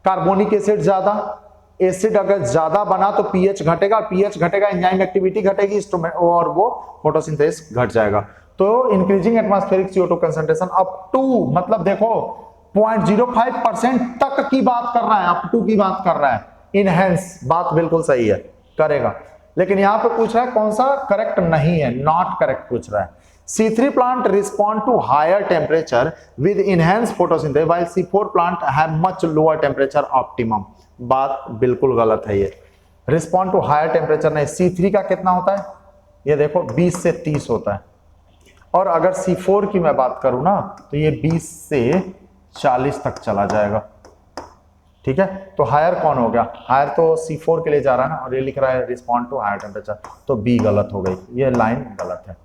कार्बोनिक एसिड ज्यादा, एसिड अगर ज्यादा बना तो पीएच घटेगा, पीएच घटेगा एंजाइम एक्टिविटी घटेगी और वो फोटोसिंथेसिस घट जाएगा। तो increasing atmospheric CO2 concentration up to, मतलब देखो 0.05% तक की बात कर रहा है, अप टू की बात कर रहा है। इनहेंस बात बिल्कुल सही है, करेगा, लेकिन यहां पे पूछ रहा है कौन सा करेक्ट नहीं है, नॉट करेक्ट पूछ रहा है। C3 plant respond to higher temperature with enhanced photosynthesis while C4 plant have much lower temperature optimum। बात बिल्कुल गलत है ये। रिस्पॉन्ड टू हायर टेम्परेचर नहीं, C3 का कितना होता है, ये देखो 20 से 30 होता है, और अगर C4 की मैं बात करूं ना तो ये 20 से 40 तक चला जाएगा। ठीक है, तो हायर कौन हो गया, हायर तो C4 के लिए जा रहा है ना, और ये लिख रहा है रिस्पॉन्ड टू हायर टेम्परेचर, तो बी गलत हो गई, ये लाइन गलत है।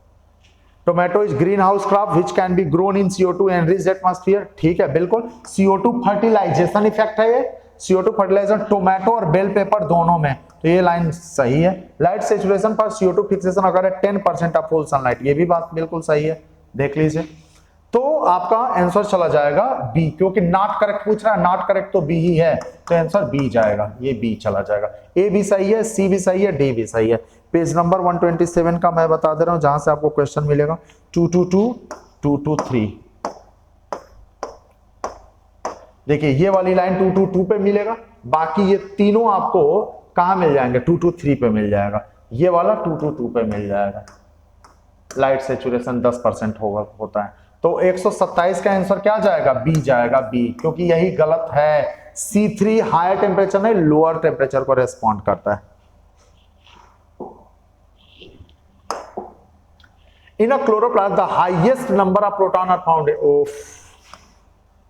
Tomato is green house crop which can be grown in CO2 enriched atmosphere. ठीक है, बिल्कुल CO2 फर्टिलाइजेशन इफेक्ट है ये, CO2 फर्टिलाइजेशन टोमेटो और बेल पेपर दोनों में, तो ये लाइन सही है। लाइट सैचुरेशन पर CO2 फिक्सेशन अगर है 10% ऑफ फुल सनलाइट, ये भी बात बिल्कुल सही है, देख लीजिए। तो आपका आंसर चला जाएगा बी, क्योंकि नॉट करेक्ट पूछ रहा है, नॉट करेक्ट तो बी ही है, तो आंसर बी जाएगा, ये बी चला जाएगा। ए भी सही है, सी भी सही है, डी भी सही है। पेज नंबर 127 का मैं बता दे रहा हूं, जहां से आपको क्वेश्चन मिलेगा 222, 223। देखिए ये वाली लाइन 222 पे मिलेगा, बाकी ये तीनों आपको कहां मिल जाएंगे, 223 पे मिल जाएगा, ये वाला 222 पे मिल जाएगा। लाइट सैचुरेशन 10% होता है, तो 127 का आंसर क्या जाएगा, बी जाएगा, बी, क्योंकि यही गलत है। C3 हायर टेम्परेचर नहीं, लोअर टेम्परेचर को रेस्पॉन्ड करता है। In a chloroplast the highest number of proton are found.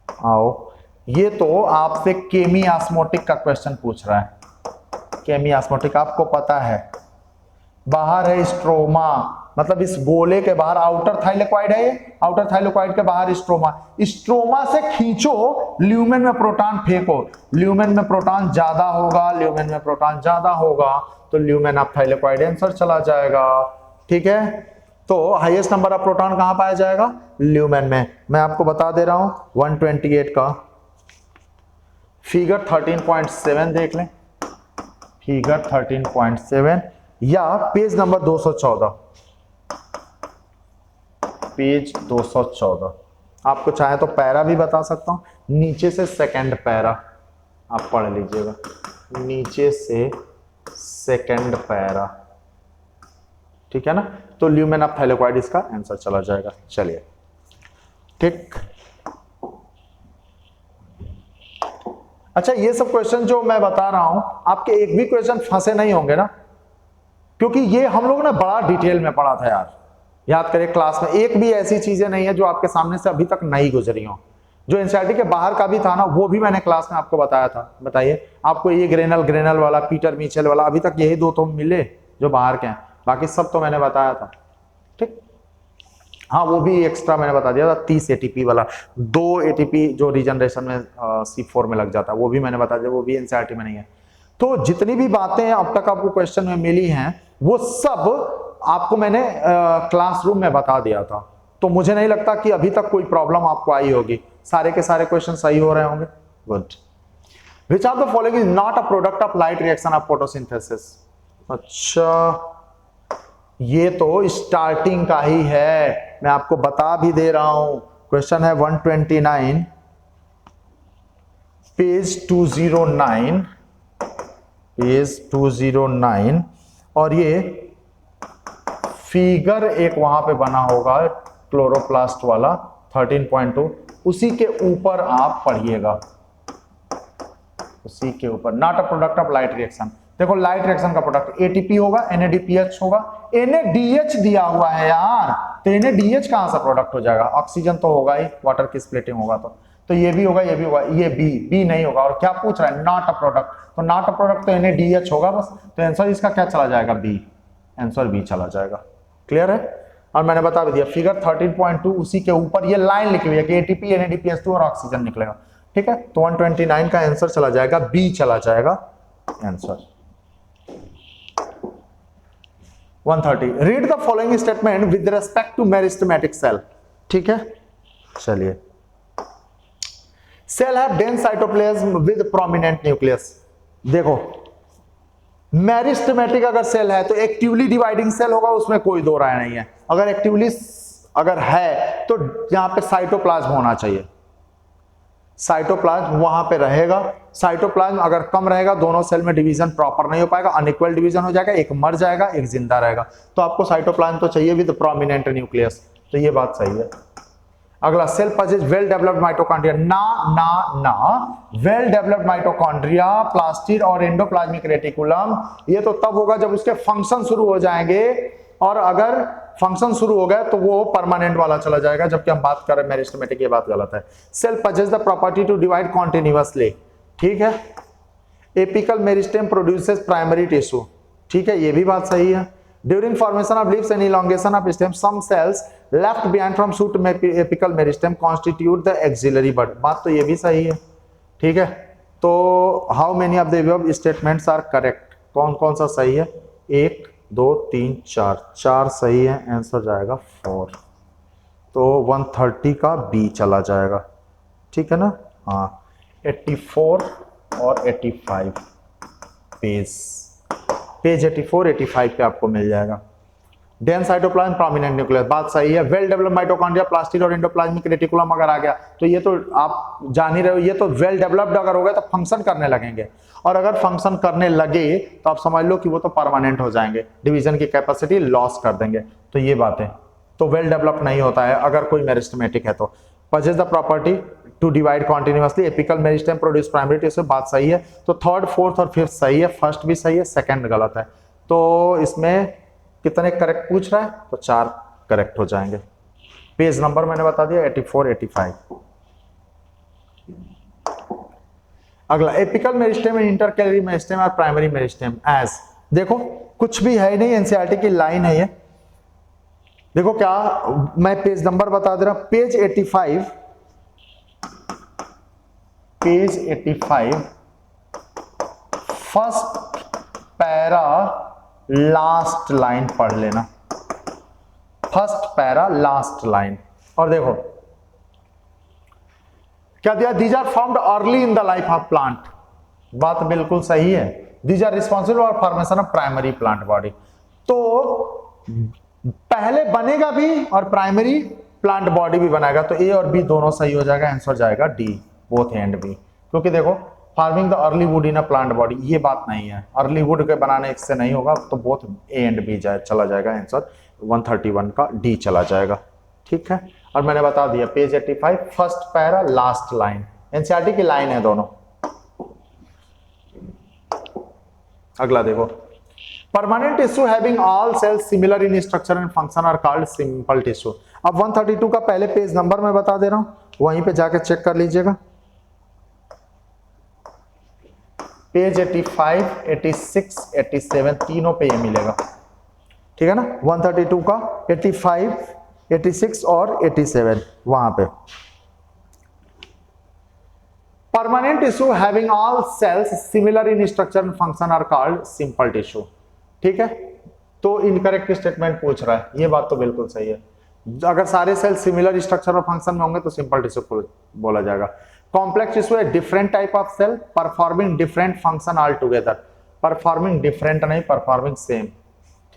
आओ, ये तो आपसे केमी ऑस्मोटिक का क्वेश्चन पूछ रहा है। केमी ऑस्मोटिक आपको पता है, बाहर है स्ट्रोमा, मतलब इस गोले के बाहर आउटर थाइलेक्वाइड है, ये आउटर थाइलेक्वाइड के बाहर स्ट्रोमा, स्ट्रोमा से खींचो, ल्यूमेन में प्रोटॉन फेंको, ल्यूमेन में प्रोटॉन ज्यादा होगा, ल्यूमेन में प्रोटॉन ज्यादा होगा, तो ल्यूमेन ऑफ थाइलेक्वाइड आंसर चला जाएगा। ठीक है, तो हाईएस्ट नंबर ऑफ प्रोटॉन कहां पाया जाएगा, ल्यूमेन में। मैं आपको बता दे रहा हूं 128 का फिगर 13.7 देख लें, फिगर 13.7 या पेज नंबर 214, पेज 214। आपको चाहे तो पैरा भी बता सकता हूं, नीचे से सेकंड पैरा आप पढ़ लीजिएगा, नीचे से सेकंड पैरा, ठीक है ना। तो ल्यूमेन ऑफ थाइलेक्वाइड इसका आंसर चला जाएगा। चलिए ठीक, अच्छा ये सब क्वेश्चन जो मैं बता रहा हूं, आपके एक भी क्वेश्चन फंसे नहीं होंगे ना, क्योंकि ये हम लोग ने बड़ा डिटेल में पढ़ा था यार। याद करें क्लास में एक भी ऐसी चीजें नहीं है जो आपके सामने से अभी तक नहीं गुजरी हो। जो एनसीईआरटी के बाहर का भी था ना, वो भी मैंने क्लास में आपको बताया था। बताइए आपको ये ग्रेनल वाला, पीटर मिचेल वाला, अभी तक यही दो तो मिले जो बाहर के हैं, बाकी सब तो मैंने बताया था। ठीक, हाँ वो भी एक्स्ट्रा मैंने बता दिया था, 30 ATP वाला, 2 ATP जो रीजनरेशन में C4 में लग जाता है, वो भी मैंने बता दिया, वो भी एनसीईआरटी में नहीं है। तो जितनी भी बातें अब तक आपको क्वेश्चन में मिली हैं, वो सब आपको मैंने क्लासरूम में बता दिया था। तो मुझे नहीं लगता कि अभी तक कोई प्रॉब्लम आपको आई होगी, सारे के सारे क्वेश्चन सही हो रहे होंगे। Good. Which of the following is not a product of light reaction of photosynthesis. अच्छा ये तो स्टार्टिंग का ही है, मैं आपको बता भी दे रहा हूं। क्वेश्चन है 129 पेज 209, पेज 209, और ये फिगर एक वहां पे बना होगा क्लोरोप्लास्ट वाला 13.2, उसी के ऊपर आप पढ़िएगा, उसी के ऊपर। Not a product of light reaction. देखो लाइट रिएक्शन का प्रोडक्ट ATP होगा, NADPH होगा, NADH दिया हुआ है यार, तो NADH कहां से प्रोडक्ट हो जाएगा, ऑक्सीजन तो होगा ही, वाटर की स्प्लिटिंग होगा, तो ये भी होगा, ये भी होगा, ये बी नहीं होगा। और क्या पूछ रहा है, नॉट अ प्रोडक्ट, तो नॉट अ प्रोडक्ट तो NADH होगा बस, तो आंसर इसका क्या चला जाएगा, बी, आंसर बी चला जाएगा। क्लियर है। और मैंने बता भी दिया फिगर 13.2, उसी के ऊपर ये लाइन लिखी हुई है कि ATP NADPH2 और ऑक्सीजन निकलेगा। ठीक है, तो 129 का आंसर चला जाएगा बी, चला जाएगा answer. 130. Read the following statement with respect to meristematic cell. ठीक है, चलिए. Cell have dense cytoplasm with prominent nucleus. देखो, मेरिस्टेमेटिक अगर सेल है तो एक्टिवली डिवाइडिंग सेल होगा, उसमें कोई दो राय नहीं है. अगर एक्टिवली अगर है तो यहां पे साइटोप्लाज्म होना चाहिए. साइटोप्लाज्म वहां पे रहेगा. साइटोप्लाज्म अगर कम रहेगा, दोनों सेल में डिवीजन प्रॉपर नहीं हो पाएगा, अनइक्वल डिवीजन हो जाएगा, एक मर जाएगा, एक जिंदा रहेगा. तो आपको साइटोप्लाज्म तो चाहिए विद प्रोमिनेंट न्यूक्लियस. तो ये बात सही है. अगला, cell possess well developed mitochondria. ना ना ना, वेल डेवलप्ड माइटोकॉन्ड्रिया, प्लास्टिड और एंडोप्लाज्मिक रेटिकुलम ये तो तब होगा जब उसके फंक्शन शुरू हो जाएंगे, और अगर फंक्शन शुरू हो गया तो वो परमानेंट वाला चला जाएगा. जबकि हम बात कर रहे हैं मेरिस्टेमेटिक, ये बात गलत है. Cell possess the property to divide continuously. ठीक है. Apical meristem produces primary tissue. ठीक है, ये भी बात सही है. During formation of leaves and elongation of stem, some cells left behind from shoot apical meristem constitute the axillary bud. बात तो ये भी सही है. ठीक है. तो how many of the above statements are correct? कौन कौन सा सही है? 1 2 3 4. 4 सही है. आंसर जाएगा 4. तो 130 का बी चला जाएगा. ठीक है ना. हाँ, 84 और 85 पेज 84 85 पे आपको मिल जाएगा. डेंस साइटोप्लाज्म, प्रोमिनेंट न्यूक्लियस, बात सही है. वेल डेवलप्ड माइटोकॉन्ड्रिया, प्लास्टिड और एंडोप्लाज्मिक रेटिकुलम अगर आ गया तो ये तो आप जान ही रहे हो, ये तो वेल डेवलप्ड अगर हो गया तो फंक्शन करने लगेंगे, और अगर फंक्शन करने लगे तो आप समझ लो कि वो तो परमानेंट हो जाएंगे, डिवीजन की कैपेसिटी लॉस कर देंगे. तो ये बातें तो वेल डेवलप नहीं होता है अगर कोई मेरिस्टेमेटिक है तो. Possess the property to divide continuously, apical meristem produce primary tissue, बात सही है. तो 3rd 4th और 5th सही है. फर्स्ट भी सही है, सेकंड गलत है. तो इसमें कितने करेक्ट पूछ रहा है? तो 4 करेक्ट हो जाएंगे. पेज नंबर मैंने बता दिया 84 85. अगला, apical meristem and intercalary meristem और प्राइमरी मेरिस्टेम एज. देखो, कुछ भी है नहीं, एनसीईआरटी की लाइन है ये. देखो क्या, मैं पेज नंबर बता दे रहा हूं. Page 85 first para last line पढ़ लेना. First para last line. और देखो क्या दिया? These are formed early in the life of plant. बात बिल्कुल सही है. These are responsible for formation of primary plant body. तो पहले बनेगा भी और प्राइमरी प्लांट बॉडी भी बनाएगा. तो ए और बी दोनों सही हो जाएगा. आंसर जाएगा D, both A and B. क्योंकि देखो, forming the early wood in a plant body, ये बात नहीं है. अर्ली वुड के बनाने से नहीं होगा, तो बोथ ए एंड बी चला जाएगा. आंसर 131 का डी चला जाएगा. ठीक है. और मैंने बता दिया page 85 first para last line, NCERT की लाइन है दोनों. अगला देखो, permanent tissue having all cells similar in structure and function are called simple tissue. अब 132 का पहले पेज नंबर मैं बता दे रहा हूं, वहीं पे जाके चेक कर लीजिएगा. पेज 85 86 87 तीनों पे ये मिलेगा. ठीक है ना. 132 का 85 86 और 87 वहां पे. Permanent tissue having all cells similar in structure and function are called simple tissue. ठीक है. तो इनकरेक्ट स्टेटमेंट पूछ रहा है, ये बात तो बिल्कुल सही है. अगर सारे सेल सिमिलर स्ट्रक्चर और फंक्शन में होंगे तो सिंपल टिश्यू बोला जाएगा. कॉम्प्लेक्स टिश्यू है different type of cell performing different function all together. Performing different नहीं, परफॉर्मिंग सेम.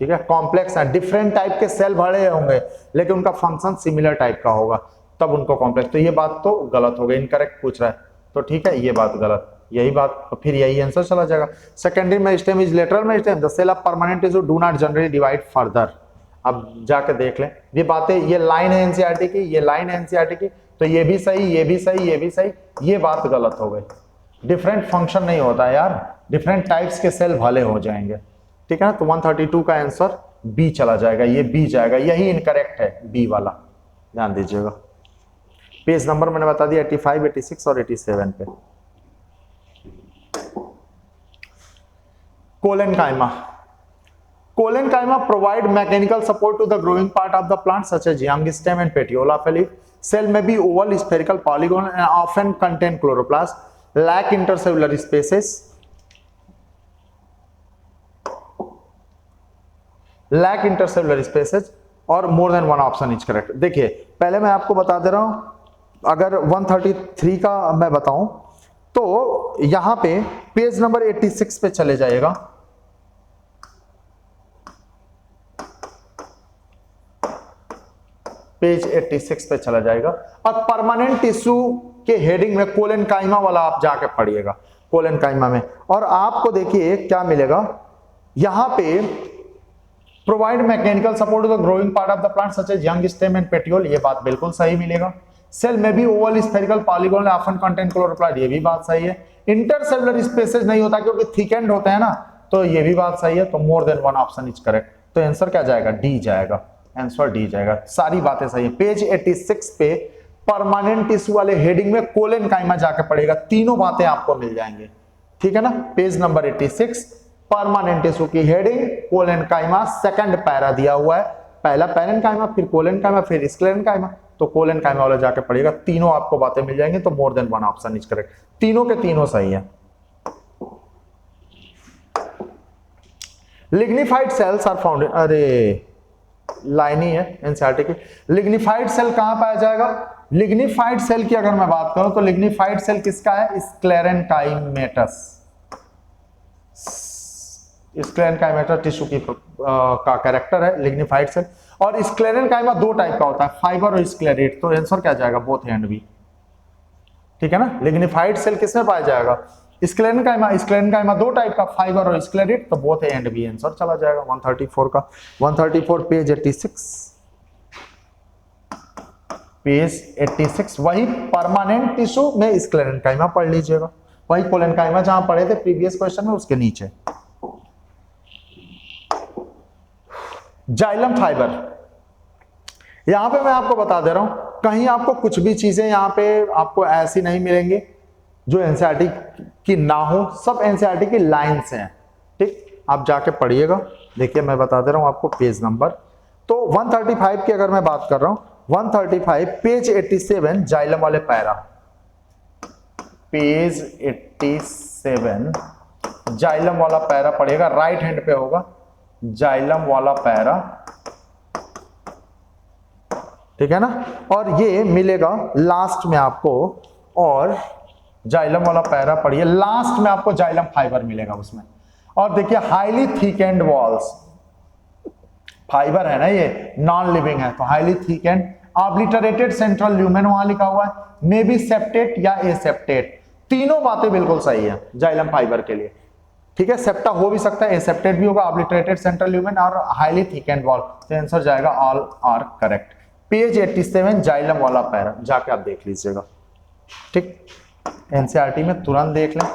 ठीक है. कॉम्प्लेक्स है, डिफरेंट टाइप के सेल भरे होंगे लेकिन उनका फंक्शन सिमिलर टाइप का होगा, तब उनको कॉम्प्लेक्स. तो ये बात तो गलत हो गई, इनकरेक्ट पूछ रहा है. तो ठीक है, ये बात गलत, यही बात, तो फिर यही आंसर चला जाएगा. Secondary meristem is lateral meristem. The cell of permanent tissue do not generally divide further. अब जाके देख लें ये बातें, ये लाइन है एनसीईआरटी की, ये लाइन है एनसीईआरटी की. तो ये भी सही, ये भी सही, ये भी सही, ये बात गलत हो गई. डिफरेंट फंक्शन नहीं होता यार, डिफरेंट टाइप्स के सेल भले हो जाएंगे. ठीक है ना. तो 132 का आंसर बी चला जाएगा, ये बी जाएगा, यही इनकरेक्ट है बी वाला, ध्यान दीजिएगा. पेज नंबर मैंने बता दिया 85 86 और 87 पे. Collenchyma. Collenchyma provide mechanical support to the growing part of the plant such as young stem and petiole of a leaf. Cell may be oval, spherical, polygonal and often contain chloroplast, lack intercellular spaces. Lack intercellular spaces और more than one option is correct. देखिए पहले मैं आपको बता दे रहा हूं, अगर 133 का मैं बताऊं तो यहां पे पेज नंबर 86 पे चले जाएगा। पेज 86 पे चला जाएगा और परमानेंट टिश्यू के हेडिंग में कोलेनकाइमा वाला आप जाके पढ़िएगा, कोलेनकाइमा में। और आपको देखिए क्या मिलेगा यहां पे, provide mechanical support to the growing part of the plant such as young stem and petiole, ये बात बिल्कुल सही मिलेगा। सेल में भी oval spherical polygonal often contain chloroplast, ये भी बात सही है। इंटरसेलुलर स्पेसेज नहीं होता क्योंकि थिकेंड होते हैं ना, तो ये भी बात सही है। तो मोर than one option is correct. तो आंसर क्या जाएगा? डी जाएगा, आंसर डी जाएगा। सारी बातें सही है। पेज 86 पे परमानेंट टिश्यू वाले हेडिंग में कोलेनकाइमा जाके पड़ेगा, तीनों बातें आपको मिल जाएंगे, ठीक है ना। पेज नंबर 86 परमानेंट टिश्यू की हेडिंग कोलेनकाइमा, सेकंड पैरा दिया हुआ है, पहला पैरेन्काइमा फिर कोलेनकाइमा फिर स्क्लेरेन्काइमा, तो कोलेनकाइमा वाला जाके पड़ेगा, तीनों आपको बातें मिल जाएंगे। तो मोर than one option is correct, तीनों के तीनों सही है। लिग्निफाइड सेल्स आर फाउंड, अरे लाइन ही है एनसीईआरटी की। लिग्निफाइड सेल कहां पाया जाएगा? लिग्निफाइड सेल की अगर मैं बात करूं तो लिग्निफाइड सेल किसका है? स्क्लेरेन्काइमेटस। स्क्लेरेन्काइमेटस टिश्यू की का कैरेक्टर है लिग्निफाइड सेल। और स्क्लेरेन्काइमा दो टाइप का होता है, फाइबर और स्क्लेरेट, तो आंसर क्या जाएगा? बोथ एंड बी, ठीक है ना। लिग्निफाइड सेल किसमें पाया जाएगा? स्क्लेरेन्काइमा। स्क्लेरेन्काइमा दो टाइप का, फाइबर और स्क्लेरेट, तो both A and B, answer चला जाएगा 134 का। 134 पेज 86, पेज 86 वही परमानेंट टिश्यू में स्क्लेरेन्काइमा पढ़ लीजिएगा, वही कोलेनकाइमा जहां पढ़े थे प्रीवियस क्वेश्चन में उसके नीचे। जाइलम फाइबर, यहां पे मैं आपको बता दे रहा हूं, कहीं आपको कुछ भी चीजें यहां पे आपको ऐसी नहीं मिलेंगी जो एनसीईआरटी की ना हो, सब एनसीईआरटी की लाइंस हैं, ठीक। आप जाके पढ़िएगा। देखिए मैं बता दे रहा हूं आपको पेज नंबर, तो 135 की अगर मैं बात कर रहा हूं, 135 पेज 87 जाइलम वाले पैरा, पेज 87 जाइलम वाला पैरा पढ़िएगा, राइट हैंड पे होगा जाइलम वाला पैरा, ठीक है ना। और ये मिलेगा लास्ट में आपको, और जाइलम वाला पैरा पढ़िए, लास्ट में आपको जाइलम फाइबर मिलेगा उसमें। और देखिए highly thick and walls, fibre है ना ये, नॉन लिविंग है, तो highly thick and obliterated central lumen वहां लिखा हुआ है, मे बी सेप्टेट या एसेप्टेट, तीनों बातें बिल्कुल सही है जाइलम फाइबर के लिए, ठीक है। सेप्टा हो भी सकता है, एसेप्टेट भी होगा, ऑब्लिटरेटेड सेंट्रल ल्यूमेन और हाईली थिक एंड वॉल, तो आंसर जाएगा all are correct. Page 87 xylem वाला पैरा, जाके आप देख लीजिएगा, ठीक। एनसीईआरटी में तुरंत देख लें।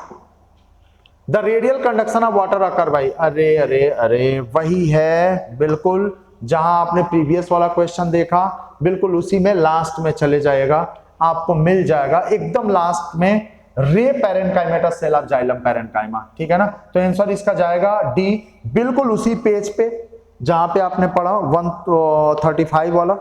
The radial conduction of water occur by, अरे अरे अरे वही है बिल्कुल जहां आपने प्रीवियस वाला क्वेश्चन देखा, बिल्कुल उसी में लास्ट में चले जाएगा, आपको मिल जाएगा एकदम लास्ट में, ray parenchymatous cell of xylem parenchyma, ठीक है ना। तो आंसर इसका जाएगा डी, बिल्कुल उसी पेज पे जहां पे आपने पढ़ा 135 वाला,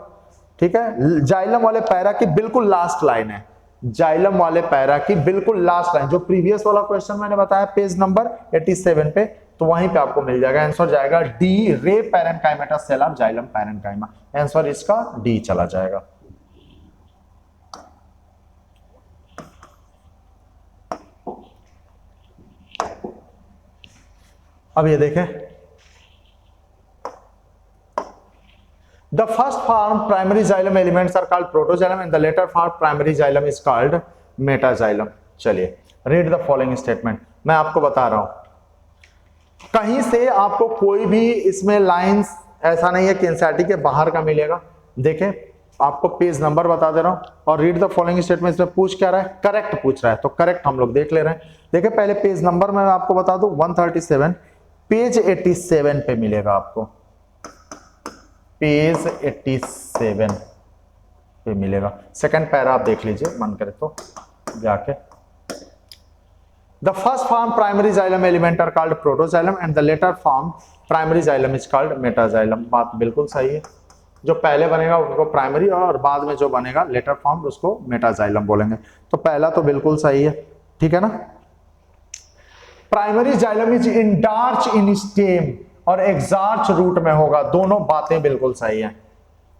ठीक है। जाइलम वाले पैरा की बिल्कुल लास्ट लाइन है, जाइलम वाले पैरा की बिल्कुल लास्ट लाइन, जो प्रीवियस वाला क्वेश्चन मैंने बताया पेज नंबर 87 पे, तो वहीं पे आपको मिल जाएगा। आंसर जाएगा D, ray parenchymatous cell of xylem parenchyma, answer इसका डी चला जाएगा। अब ये देखें, the first form primary xylem elements are called protoxylem and the later form primary xylem is called metaxylem। चलिए read the following statement, मैं आपको बता रहा हूं, कहीं से आपको कोई भी इसमें लाइंस ऐसा नहीं है कि एनसीईआरटी के बाहर का मिलेगा। देखें आपको पेज नंबर बता दे रहा हूं, और रीड द फॉलोइंग स्टेटमेंट में पूछ क्या रहा है? करेक्ट पूछ रहा है, तो करेक्ट हम लोग देख ले रहे हैं। देखिए पहले पेज नंबर मैं आपको बता दूं 137, पेज 87 पे मिलेगा आपको, पेज 87 पे मिलेगा, सेकंड पैरा आप देख लीजिए मन करे तो जाके। The first form primary xylem element are called protoxylem and the later form primary xylem is called metaxylem. बात बिल्कुल सही है, जो पहले बनेगा उसको प्राइमरी और बाद में जो बनेगा लेटर फॉर्म उसको मेटाजाइलम बोलेंगे। तो पहला तो बिल्कुल सही है, ठीक है ना। Primary xylem is endarch in stem, और एग्जार्च रूट में होगा। दोनों बातें बिल्कुल सही हैं,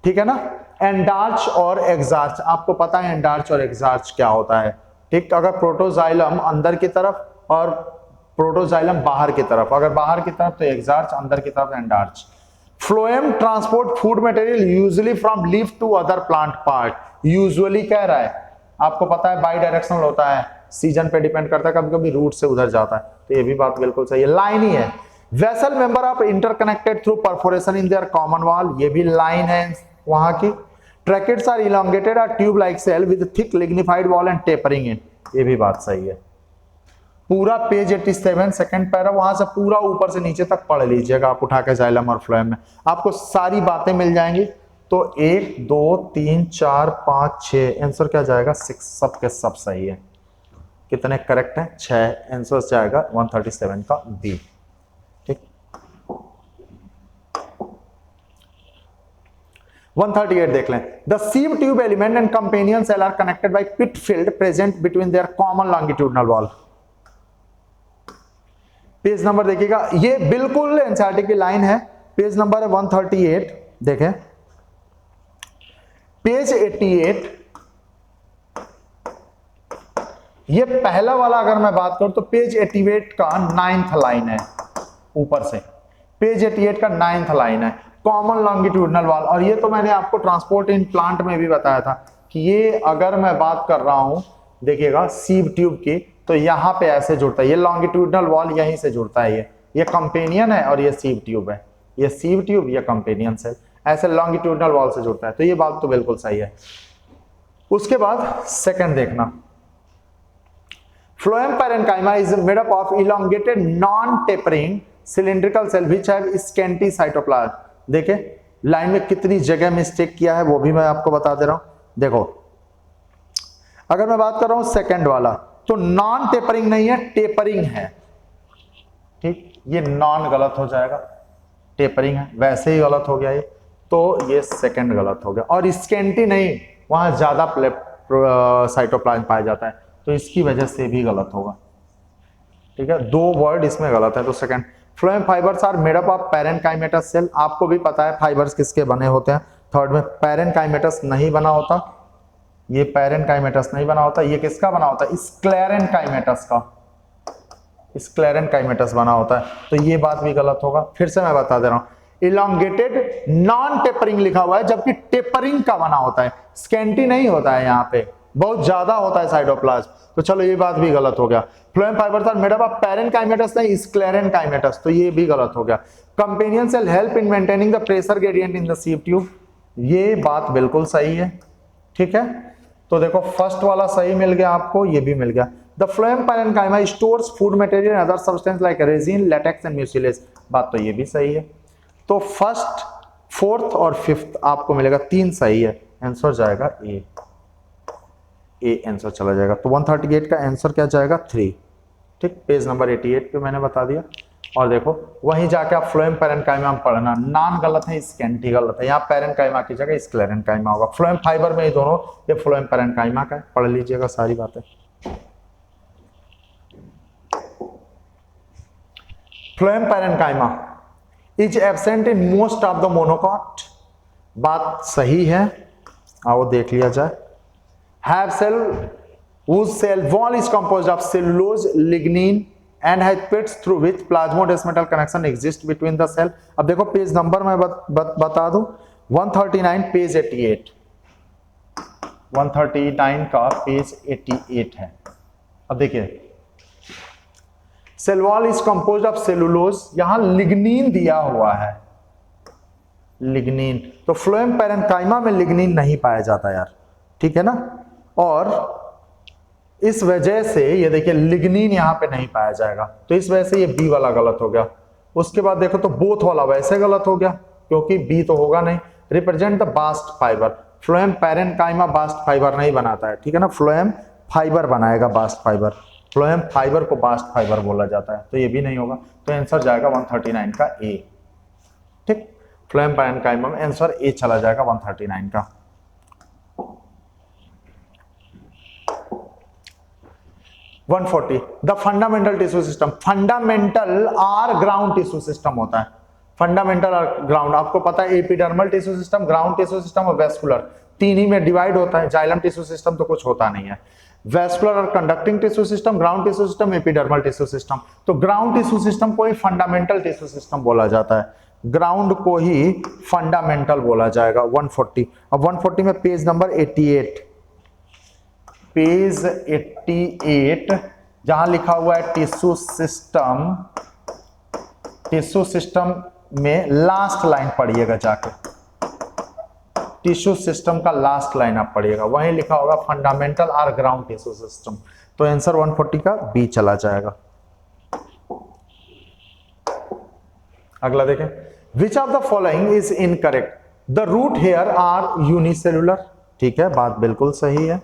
ठीक है ना। एंडार्च और एग्जार्च, आपको पता है एंडार्च और एग्जार्च क्या होता है, ठीक। अगर प्रोटोजाइलम अंदर की तरफ और प्रोटोजाइलम बाहर की तरफ, अगर बाहर की तरफ तो एग्जार्च, अंदर की तरफ endarch. Phloem transport food material usually from leaf to other plant part. Usually कह रहा है, आपको पता है बाई डायरेक्शनल होता है, सीजन पे डिपेंड करता है, कभी कभी रूट से उधर जाता है, तो ये भी बात बिल्कुल सही है, लाइन ही है। Vessel member of interconnected through perforation in their common wall, ये भी लाइन है वहां की। Tracheids are elongated or tube like cell with thick lignified wall and tapering in, ये भी बात सही है। पूरा पेज 87 सेकंड पैरा, वहां से पूरा ऊपर से नीचे तक पढ़ लीजिएगा आप उठा के जाइलम और फ्लोएम में, आपको सारी बातें मिल जाएंगी। तो 1 2 3 4 5 6 आंसर क्या जाएगा 6, सब के सब सही है। कितने करेक्ट हैं 6, आंसर जाएगा 137 का बी, ठीक। 138 देख लें। The sieve tube element and companion cell are connected by pit field present between their common longitudinal wall. Page number देखिएगा, ये बिल्कुल एनसीईआरटी की लाइन है, पेज नंबर है 138, देखें पेज 88, ये पहला वाला अगर मैं बात करूं तो पेज 88 का 9th लाइन है, ऊपर से पेज 88 का 9th लाइन है, कॉमन लॉन्गिट्यूडनल वॉल। और ये तो मैंने आपको ट्रांसपोर्ट इन प्लांट में भी बताया था कि ये अगर मैं बात कर रहा हूं, देखिएगा सीव ट्यूब की, तो यहां पे ऐसे जुड़ता है, ये लॉन्गिट्यूडनल वॉल यहीं से जुड़ता है, ये कंपेनियन है और ये सीव ट्यूब है, ये सीव ट्यूब, ये कंपेनियन सेल, ऐसे लॉन्गिट्यूडनल वॉल से जुड़ता है, तो ये बात तो बिल्कुल सही है। उसके बाद सेकंड देखना, phloem parenchyma is made up of elongated non tapering cylindrical cell which have scanty cytoplasm. देखे लाइन में कितनी जगह मिस्टेक किया है वो भी मैं आपको बता दे रहा हूं। देखो अगर मैं बात कर रहा हूं सेकंड वाला, तो नॉन टेपरिंग नहीं है, टेपरिंग है, ठीक। ये नॉन गलत हो जाएगा, टेपरिंग है, वैसे ही गलत हो गया ये, तो ये सेकंड गलत हो गया। और स्कैंटी नहीं, वहां ज्यादा साइटोप्लाज्म पाया जाता है, तो इसकी वजह से भी गलत होगा, ठीक है। 2 वर्ड इसमें गलत है, तो second. Phloem fibres are made up of parenchymatous cell, आपको भी पता है फाइबर्स किसके बने होते हैं। थर्ड में पैरेन्काइमेटस नहीं बना होता, ये पैरेन्काइमेटस नहीं बना होता, ये किसका बना होता है स्क्लेरेन्काइमेटस का, स्क्लेरेन्काइमेटस बना होता है, तो ये बात भी गलत होगा। फिर से मैं बता दे रहा हूं, इलोंगेटेड नॉन टेपरिंग लिखा हुआ है, जबकि टेपरिंग का बना होता है, स्कैंटी नहीं होता है, यहाँ पे बहुत ज्यादा होता है साइटोप्लाज्म, तो चलो ये बात भी गलत हो गया। Phloem fibres are made up of parenchymatous नहीं स्क्लेरेन्काइमेटस, तो ये भी गलत हो गया। Companion cell help in maintaining the pressure gradient in the sieve tube, ये बात बिल्कुल सही है, ठीक है। तो देखो फर्स्ट वाला सही मिल गया आपको, ये भी मिल गया। The phloem parenchyma stores food material and other substance like resin, latex and mucilage, बात तो ये भी सही है। तो फर्स्ट, फोर्थ और फिफ्थ आपको मिलेगा, 3 सही है, आंसर जाएगा ए आंसर चला जाएगा। तो 138 का आंसर क्या जाएगा 3, ठीक। पेज नंबर 88 पे मैंने बता दिया। और देखो वहीं जाके आप फ्लोएम पैरेन्काइमा पढ़ना, नॉन गलत है, स्कैंटी गलत है, यहाँ पैरेन्काइमा की जगह स्क्लेरेन्काइमा होगा। फ्लोएम फाइबर में ही दोनों, ये फ्लोएम पैरेन्काइमा का है, पढ़ लीजिएगा सारी बातें। Phloem parenchyma is absent in most of the monocot, बात सही है, आओ देख लिया जाए। Have cell whose cell wall is composed of cellulose, lignin and has pits through which plasmodesmatal connection exists between the cell। अब देखो पेज नंबर मैं बता दूं, 139 पेज 88, 139 का पेज 88 है। अब देखिए cell wall is composed of cellulose, यहां लिग्निन दिया हुआ है, लिग्निन, तो फ्लोएम पैरेन्काइमा में लिग्निन नहीं पाया जाता यार, ठीक है ना। और इस वजह से ये देखिए लिग्निन यहां पे नहीं पाया जाएगा, तो इस वजह से ये बी वाला गलत हो गया। उसके बाद देखो तो बोथ वाला वैसे गलत हो गया, क्योंकि बी तो होगा नहीं। Represent the bast fibre, phloem parenchyma bast fibre नहीं बनाता है, ठीक है ना, फ्लोएम फाइबर बनाएगा बास्ट फाइबर, फ्लोएम फाइबर को बास्ट फाइबर बोला जाता है, तो ये भी नहीं होगा। तो आंसर जाएगा 139 का ए, ठीक। फ्लोएम पैरेन्काइमा में आंसर ए चला जाएगा 139 का। 140 the fundamental tissue system, fundamental or ground tissue system होता है, फंडामेंटल और ग्राउंड, आपको पता है epidermal tissue system, ground tissue system और वेस्कुलर, तीन ही में डिवाइड होता है। जाइलम टिश्यू सिस्टम तो कुछ होता नहीं है। वेस्कुलर और conducting tissue system, ground tissue system, epidermal tissue system. तो ग्राउंड टिश्यू सिस्टम को ही फंडामेंटल टिश्यू सिस्टम बोला जाता है, ग्राउंड को ही फंडामेंटल बोला जाएगा। 140, अब 140 में पेज नंबर 88, पेज 88 जहां लिखा हुआ है टिश्यू सिस्टम, टिश्यू सिस्टम में लास्ट लाइन पढ़िएगा जाके, टिश्यू सिस्टम का लास्ट लाइन आप पढ़िएगा, वहीं लिखा होगा फंडामेंटल और ग्राउंड टिश्यू सिस्टम। तो आंसर 140 का बी चला जाएगा। अगला देखें, which of the following is incorrect, the root hair are unicellular, ठीक है, बात बिल्कुल सही है,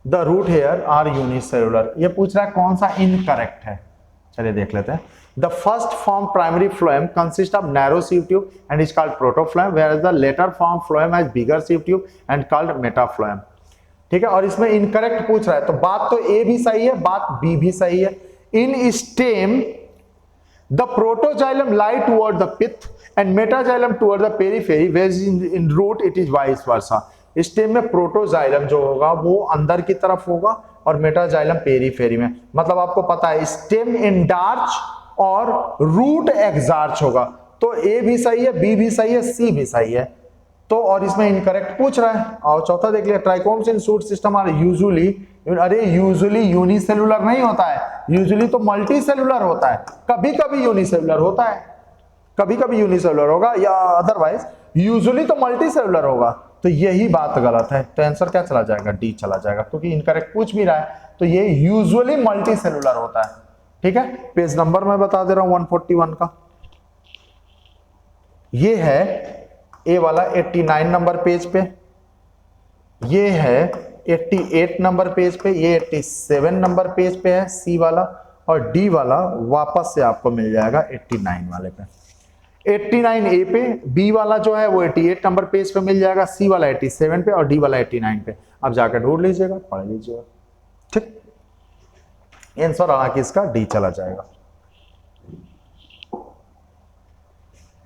the root hair are unicellular. ये पूछ रहा है कौन सा इनकरेक्ट है, चलिए देख लेते हैं। The first form primary phloem consists of narrow sieve tube and is called protophlem, whereas the later form phloem has bigger sieve tube and called metaphlem। ठीक है, और इसमें इनकरेक्ट पूछ रहा है, तो बात तो ए भी सही है, बात बी भी सही है। In stem the protoxylem lie toward the pith and metaxylem toward the periphery, whereas in root it is vice versa। Stem में प्रोटोजाइलम जो होगा वो अंदर की तरफ होगा और मेटाजाइलम पेरिफेरी में। मतलब आपको पता है स्टेम एंडार्च और रूट एक्सार्च होगा, तो ए भी सही है, बी भी सही है, सी भी सही है। तो और इसमें इनकरेक्ट पूछ रहा है। और चौथा देख लिया, trichomes in shoot system are usually, अरे यूजुअली यूनिसेलुलर नहीं होता है, यूजुअली तो मल्टी सेलुलर होता है, कभी कभी यूनिसेलुलर होता है, कभी कभी यूनिसेलुलर होगा या अदरवाइज यूजुअली तो मल्टी सेलुलर होगा। तो यही बात गलत है, तो आंसर क्या चला जाएगा, डी चला जाएगा, क्योंकि इनकरेक्ट पूछ भी रहा है, तो ये यूजुअली मल्टी सेलुलर होता है। ठीक है, पेज नंबर मैं बता दे रहा हूं 141 का, ये है ए वाला 89 नंबर पेज पे, ये है 88 नंबर पेज पे, ये 87 नंबर पेज पे है सी वाला, और डी वाला वापस से आपको मिल जाएगा 89 वाले पे। 89 ए पे, बी वाला जो है वो 88 नंबर पेज पे मिल जाएगा, सी वाला 87 पे और डी वाला 89 पे। अब जाकर ढूंढ लीजिएगा, पढ़ लीजिएगा। ठीक, आंसर हालांकि इसका डी चला जाएगा।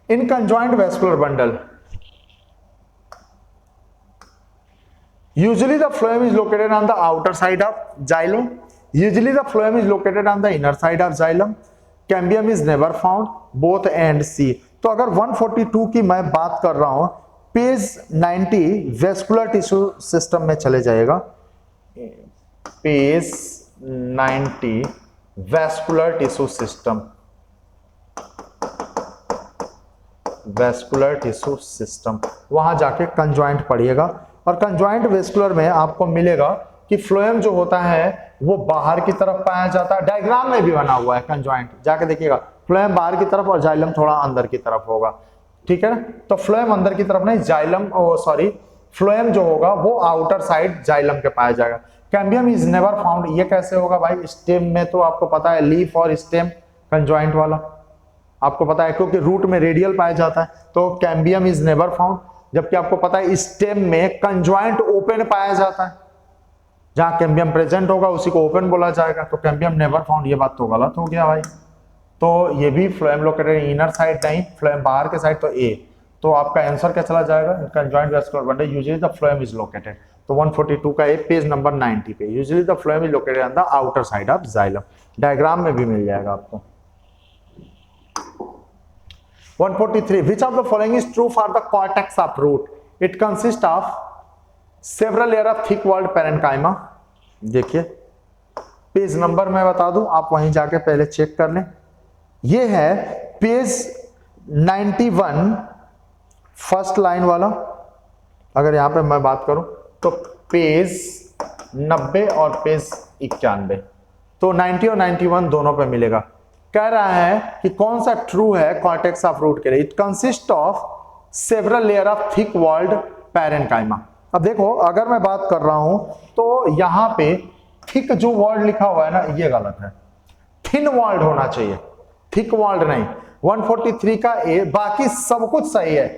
In conjoint vascular bundle usually the phloem is located on the outer side of xylem, usually the phloem is located on the inner side of xylem, cambium is never found, both and C। तो अगर 142 की मैं बात कर रहा हूं, page 90 vascular tissue system में चले जाएगा, page 90 vascular tissue system, vascular tissue system, वहां जाके कंजॉइंट पढ़िएगा। और कंजॉइंट वेस्कुलर में आपको मिलेगा कि फ्लोएम जो होता है वो बाहर की तरफ पाया जाता है, डायग्राम में भी बना हुआ है कंजॉइंट, जाके देखिएगा, फ्लोएम बाहर की तरफ और जाइलम थोड़ा अंदर की तरफ होगा। ठीक है ना, तो फ्लोएम अंदर की तरफ नहीं, जाइलम सॉरी फ्लोएम जो होगा वो आउटर साइड जाइलम के पाया जाएगा। कैम्बियम इज नेवर फाउंड, ये कैसे होगा भाई, स्टेम में तो आपको पता है लीफ और स्टेम कंजॉइंट वाला आपको पता है, क्योंकि रूट में रेडियल पाया जाता है, तो कैम्बियम इज नेवर फाउंड। जबकि आपको पता है स्टेम में कंजॉइंट ओपन पाया जाता है, जहां कैम्बियम प्रेजेंट होगा उसी को ओपन बोला जाएगा, तो कैम्बियम नेवर फाउंड, ये बात तो गलत हो गया भाई। तो ये भी फ्लोएम लोकेटेड इनर साइड नहीं, फ्लोएम बाहर के साइड, तो ए। तो आपका आंसर क्या चला जाएगा, conjoint vascular bundle usually the phloem is located. तो 142 का ए, पेज नंबर 90 पे, usually the phloem is located on the outer side of xylem, diagram में भी मिल जाएगा आपको। 143, which of the following is true for the cortex of root? It consists of several layer of thick walled parenchyma। देखिए page number मैं बता दूं, आप वहीं जाके पहले चेक कर लें। ये है पेज 91 फर्स्ट लाइन वाला, अगर यहां पे मैं बात करूं तो पेज 90 और पेज 91, तो 90 और 91 दोनों पे मिलेगा। कह रहा है कि कौन सा ट्रू है कॉर्टेक्स ऑफ रूट के लिए, it consist of several layer of thick walled parenchyma. अब देखो अगर मैं बात कर रहा हूं तो यहां पे थिक जो वर्ड लिखा हुआ है ना, ये गलत है, थिन वॉल्ड होना चाहिए, थिक वॉल्ड नहीं। 143 का ए, बाकी सब कुछ सही है,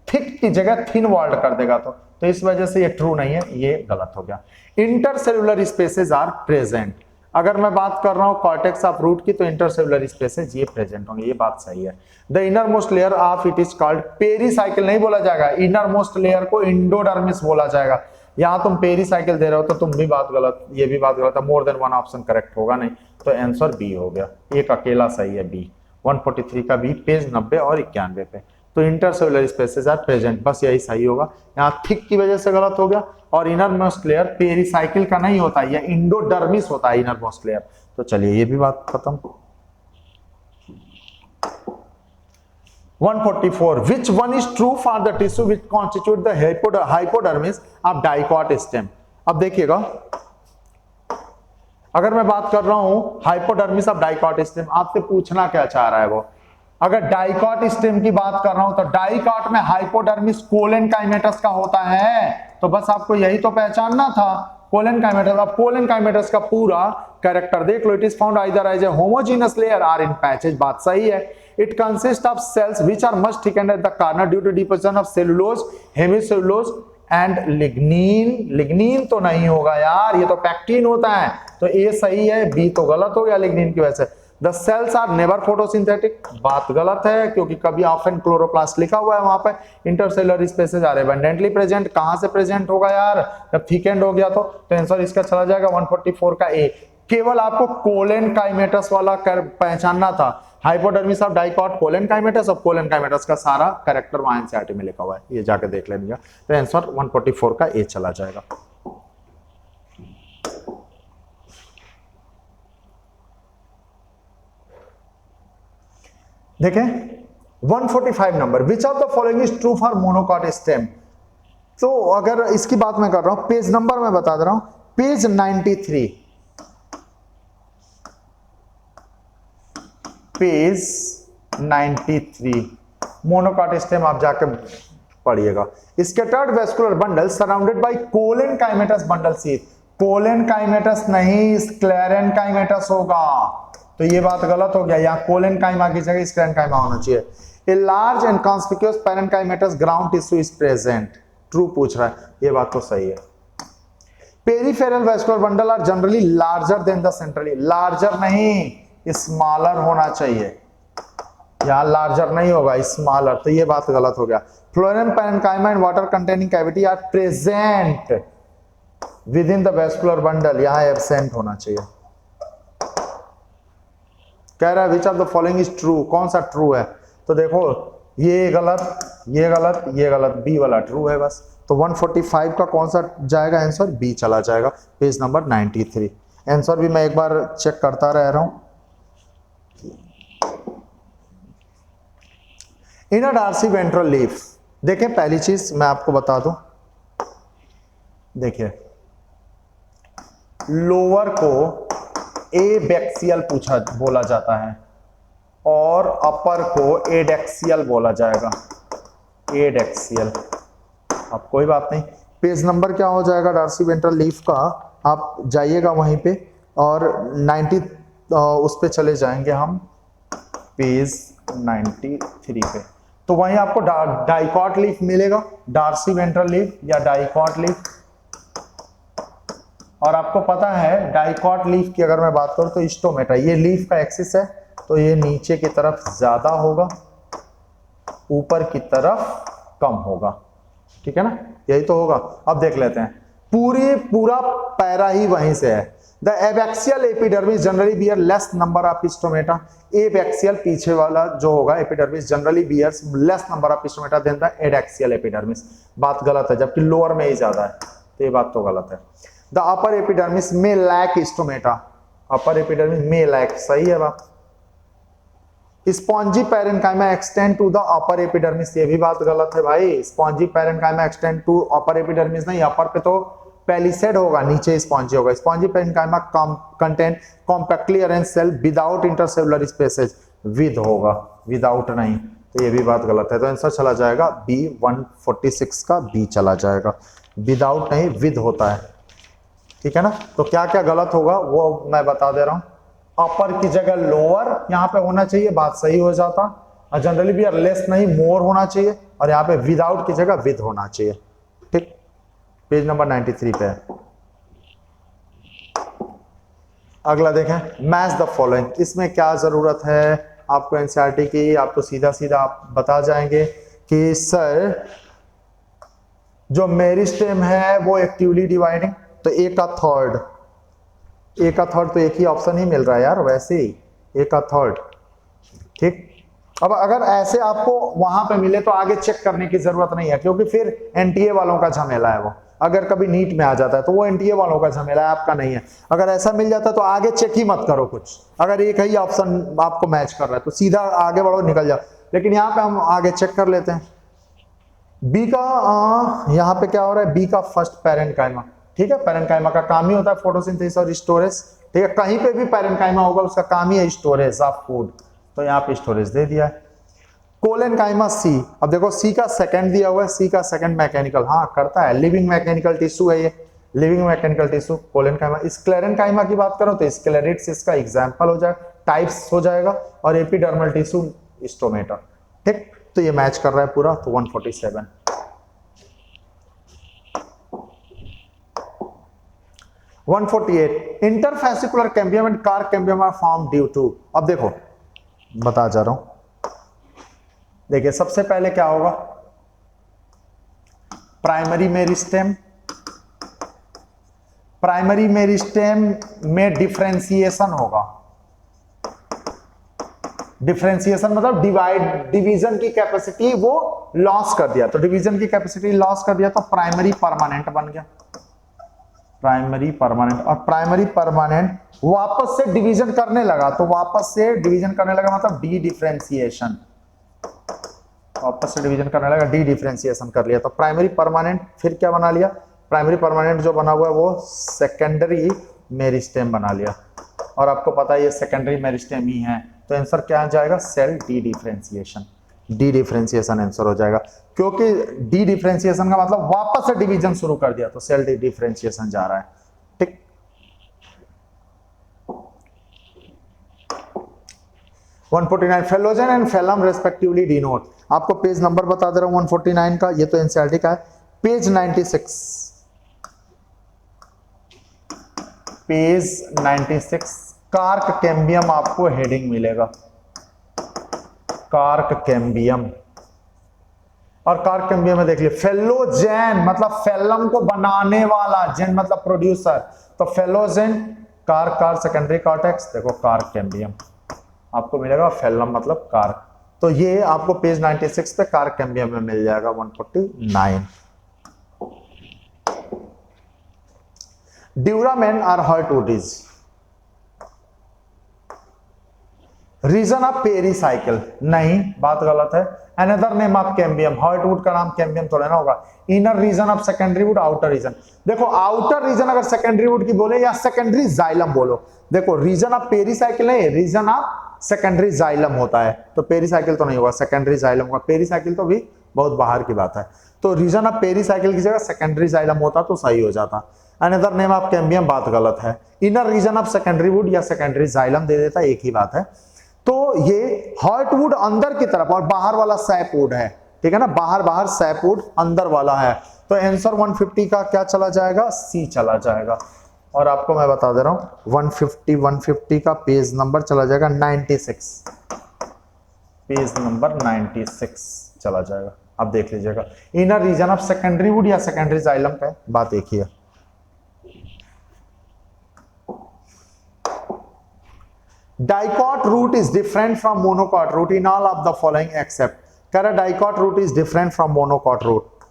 थिक की जगह थिन वॉल्ड कर देगा तो इस वजह से ये ट्रू नहीं है, ये गलत हो गया। इंटरसेलुलर स्पेसेस आर प्रेजेंट, अगर मैं बात कर रहा हूं कॉर्टेक्स ऑफ रूट की तो इंटरसेलुलर स्पेसेस ये प्रेजेंट होंगे, ये बात सही है। The inner most layer of it is called, pericycle नहीं बोला जाएगा, इनर मोस्ट लेयर को इंडोडर्मिस बोला जाएगा। यहां तुम पेरीसाइकिल दे रहे हो तो तुम भी बात गलत, ये भी बात गलत है, मोर देन वन ऑप्शन करेक्ट होगा नहीं, तो आंसर बी हो गया, एक अकेला सही है बी। 143 का बी, पेज 90 और 91 पे। तो इंटरसेलुलर स्पेसेस आर प्रेजेंट, बस यही सही होगा। यहाँ थिक की वजह से गलत हो गया, और इनर मोस्ट लेयर पेरीसाइकिल का नहीं होता, यह इंडोडर्मिस होता है इनर मोस्ट लेयर। तो चलिए ये भी बात खत्म। 144 which one is true for the tissue which constitute the hypodermis of dicot stem। अब देखिएगा, अगर मैं बात कर रहा हूं हाइपोडर्मिस ऑफ डाइकॉट स्टेम, आपसे पूछना क्या चाह रहा है वो, अगर डाइकॉट स्टेम की बात कर रहा हूं तो डाइकॉट में हाइपोडर्मिस कोलन काइमेटस का होता है, तो बस आपको यही तो पहचानना था, कोलन काइमेटस। अब कोलन काइमेटस का पूरा कैरेक्टर देख लो, it is found either as a homogenous layer और इन पैचेज, बात सही है। It consist of cells which are much thickened at the corner due to deposition of cellulose, hemicellulose and lignin. Lignin तो नहीं होगा यार, ये तो पैक्टिन होता है, तो ए सही है, बी तो गलत हो गया लिग्नीन की वजह से। The cells are never photosynthetic, बात गलत है क्योंकि कभी ऑफन क्लोरोप्लास्ट लिखा हुआ है वहां पे। Intercellular spaces are abundantly present, कहां से प्रेजेंट होगा यार, जब थिकेंड हो गया तो आंसर इसका चला जाएगा 144 का ए। केवल आपको कोलन काइमेटस वाला पहचानना था, हाइपोडर्मिस ऑफ डाइकॉट कोलन काइमेटस, और कोलन काइमेटस का सारा कैरेक्टर वहां एनसीईआरटी में लिखा हुआ है, ये जाके देख लेंगे। तो आंसर 144 का ए चला जाएगा। देखें 145 number, which of the following is true for monocot stem. तो अगर इसकी बात मैं कर रहा हूं, पेज नंबर मैं बता दे रहा हूं, पेज 93, पेज 93 मोनोकॉट स्टेम आप जाके पढ़िएगा। Scattered vascular bundle surrounded by collenchymatous bundle sheath, collenchymatous नहीं स्क्लेरेन काइमेटस होगा, तो ये बात गलत हो गया, यहाँ कोलन काइमा की जगह स्क्लेरेन काइमा होना चाहिए। A large and conspicuous parenchymatous ground tissue is present, true पूछ रहा है, ये बात तो सही है। Peripheral vascular bundle are generally larger than the centrally, larger नहीं स्मॉलर होना चाहिए, यहां लार्जर नहीं होगा स्मॉलर, तो ये बात गलत हो गया। Phloem parenchyma and water containing cavity are present within the vascular bundle, यहां एब्सेंट होना चाहिए। कह रहा है which of the following is true, कौन सा ट्रू है, तो देखो ये गलत, ये गलत, ये गलत, बी वाला ट्रू है बस। तो 145 का कौन सा जाएगा आंसर, बी चला जाएगा, पेज नंबर 93। आंसर भी मैं एक बार चेक करता रह रहा हूं। इनर डार्सी वेंट्रल लीफ, देखिए पहली चीज मैं आपको बता दूं, देखिए लोअर को एबैक्सियल पूछा बोला जाता है और अपर को एडेक्सियल बोला जाएगा, एडेक्सियल। अब कोई बात नहीं, पेज नंबर क्या हो जाएगा डार्सी वेंट्रल लीफ का, आप जाइएगा वहीं पे और 90 उस पे चले जाएंगे हम, पेज 93 पे, तो वहीं आपको डाइकॉट लीफ मिलेगा, डार्सी वेंट्रल लीफ या डाइकॉट लीफ। और आपको पता है डाइकॉट लीफ की अगर मैं बात करूं तो स्टोमेटा, ये लीफ का एक्सिस है, तो ये नीचे की तरफ ज्यादा होगा, ऊपर की तरफ कम होगा, ठीक है ना, यही तो होगा। अब देख लेते हैं, पूरा पैरा ही वहीं से है। The abaxial epidermis generally bear less number of stomata, abaxial पीछे वाला जो होगा epidermis generally bears less number of stomata than the adaxial epidermis, बात गलत है, जबकि लोअर में ही ज्यादा है, तो ये बात तो गलत है। The upper epidermis may lack stomata, upper epidermis may lack, सही है बात। Spongy parenchyma extend to the upper epidermis, ये भी बात गलत है भाई, spongy parenchyma extend to upper epidermis नहीं, अपर पे तो पैलिसेड होगा, नीचे स्पॉन्जी होगा। Spongy parenchyma contain compactly arrange cell without intercellular spaces, with होगा, विदाउट नहीं, तो ये भी बात गलत है, तो आंसर चला जाएगा बी, 146 का बी चला जाएगा, विदाउट नहीं विद होता है, ठीक है ना। तो क्या क्या गलत होगा वो मैं बता दे रहा हूं, अपर की जगह लोअर यहाँ पे होना चाहिए, बात सही हो जाता, और जनरली भी लेस नहीं मोर होना चाहिए, और यहाँ पे विदाउट की जगह विद होना चाहिए, ठीक। पेज नंबर 93 पे है। अगला देखें, मैच द फॉलोइंग। इसमें क्या जरूरत है आपको एनसीईआरटी की, आपको सीधा सीधा आप बता जाएंगे कि सर जो मेरिस्टेम है वो एक्टिवली डिवाइडिंग, तो ए का थर्ड तो एक ही ऑप्शन ही मिल रहा है यार, वैसे ही ए का थर्ड। ठीक, अब अगर ऐसे आपको वहां पे मिले तो आगे चेक करने की जरूरत नहीं है, क्योंकि फिर एनटीए वालों का झमेला है वो। अगर कभी नीट में आ जाता है तो वो एनटीए वालों का झमेला है, आपका नहीं है। अगर ऐसा मिल जाता है तो आगे चेक ही मत करो कुछ, अगर एक ही ऑप्शन आपको मैच कर रहा है तो सीधा आगे बढ़ो, निकल जाओ। लेकिन यहाँ पे हम आगे चेक कर लेते हैं। बी का यहाँ पे क्या हो रहा है, बी का फर्स्ट पैरेन्काइमा। ठीक है, पैरेन्काइमा का काम ही होता है फोटोसिंथेसिस और स्टोरेज। ठीक है, कहीं पे भी पैरेन्काइमा होगा उसका काम ही है स्टोरेज ऑफ फूड, तो यहाँ पे स्टोरेज दे दिया है। कोलेनकाइमा सी, अब देखो सी का सेकंड दिया हुआ है, सी का सेकंड मैकेनिकल, हाँ करता है, लिविंग मैकेनिकल टिश्यू है ये, living mechanical tissue collenchyma. Sclerenchyma की बात करो तो स्क्लेरिड्स इसका एग्जांपल हो जाएगा, टाइप्स हो जाएगा, और एपिडर्मल टिश्यू स्टोमेटा। ठीक, तो ये मैच कर रहा है पूरा, तो 147। Interfascicular cambium and cork cambium are form due to, अब देखो बता जा रहा हूं, देखिए सबसे पहले क्या होगा, प्राइमरी मेरिस्टेम में डिफरेंशिएशन होगा। डिफरेंशिएशन मतलब डिवीजन की कैपेसिटी वो लॉस कर दिया, तो डिवीजन की कैपेसिटी लॉस कर दिया तो प्राइमरी परमानेंट बन गया, प्राइमरी परमानेंट। और प्राइमरी परमानेंट वापस से डिवीजन करने लगा, तो वापस से डिवीजन करने लगा मतलब डी डिफरेंशिएशन, वापस से डिवीजन करने लगा, डी डिफरेंशिएशन कर लिया, तो प्राइमरी परमानेंट फिर क्या बना लिया, प्राइमरी परमानेंट जो बना हुआ है वो सेकेंडरी मेरिस्टेम बना लिया। और आपको पता है ये सेकेंडरी मेरिस्टेम ही है, तो आंसर क्या आ जाएगा, cell dedifferentiation. Dedifferentiation answer हो जाएगा, क्योंकि डी डिफरेंशिएशन का मतलब वापस से डिवीजन शुरू कर दिया, तो सेल डी डिफरेंशिएशन जा रहा है। ठीक, 149 phellogen and phellem respectively denote, आपको पेज नंबर बता दे रहा हूं 149 का, ये तो एनसीईआरटी का है, पेज 96 कार्क कैम्बियम आपको हेडिंग मिलेगा, कार्क कैम्बियम। और कार्क कैम्बियम में देख लिया, फेलोजेन मतलब फेलम को बनाने वाला, जेन मतलब प्रोड्यूसर, तो फेलोजेन कार्क सेकेंडरी कॉर्टेक्स, देखो कार्क कैम्बियम आपको मिलेगा, फेलम मतलब कार्क, तो ये आपको पेज 96 पे कार्क कैम्बियम में मिल जाएगा 149। Duramen or heartwood is, region of pericycle, नहीं बात गलत है, another name of cambium, heartwood का नाम कैम्बियम थोड़ा ना होगा। Inner region of secondary wood, outer region, देखो आउटर रीजन अगर सेकेंडरी वुड की बोले या सेकेंडरी जाइलम बोलो, देखो रीजन ऑफ पेरीसाइकिल नहीं, रीजन ऑफ सेकेंडरी जाइलम होता है, तो पेरीसाइकिल तो नहीं होगा, सेकेंडरी जाइलम का, पेरीसाइकिल तो भी बहुत बाहर की बात है, तो रीजन ऑफ पेरीसाइकिल की जगह सेकेंडरी जाइलम होता तो सही हो जाता। अनदर नेम ऑफ कैम्बियम बात गलत है, inner region of secondary wood या सेकेंडरी जाइलम दे देता, एक ही बात है। तो ये हर्टवुड अंदर की तरफ और बाहर वाला सैपवुड है, ठीक है ना, बाहर सैपवुड अंदर वाला है, तो आंसर 150 का क्या चला जाएगा, सी चला जाएगा। और आपको मैं बता दे रहा हूं 150 का पेज नंबर चला जाएगा 96, पेज नंबर 96 चला जाएगा, आप देख लीजिएगा। Inner region of secondary wood या सेकेंडरी जाइलम का बात एक ही है। Dicot root is different from monocot root in all of the following except, कह रहा dicot root is different from monocot root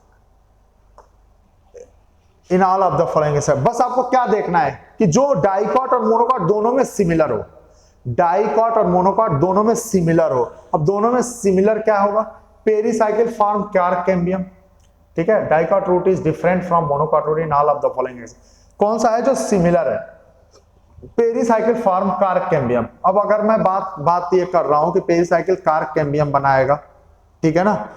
in all of the following except, बस आपको क्या देखना है कि जो डाइकॉट और मोनोकॉट दोनों में सिमिलर हो, डाइकॉट और मोनोकॉट दोनों में सिमिलर हो। अब दोनों में सिमिलर क्या होगा, पेरीसाइकिल फॉर्म कार्क कैम्बियम, ठीक है, dicot root is different from monocot root in all of the following except, कौन सा है जो सिमिलर है, पेरीसाइकिल फॉर्म कार्क कैम्बियम। अब अगर मैं बात ये कर रहा हूं कि पेरीसाइकिल कार्क कैम्बियम बनाएगा, ठीक है ना,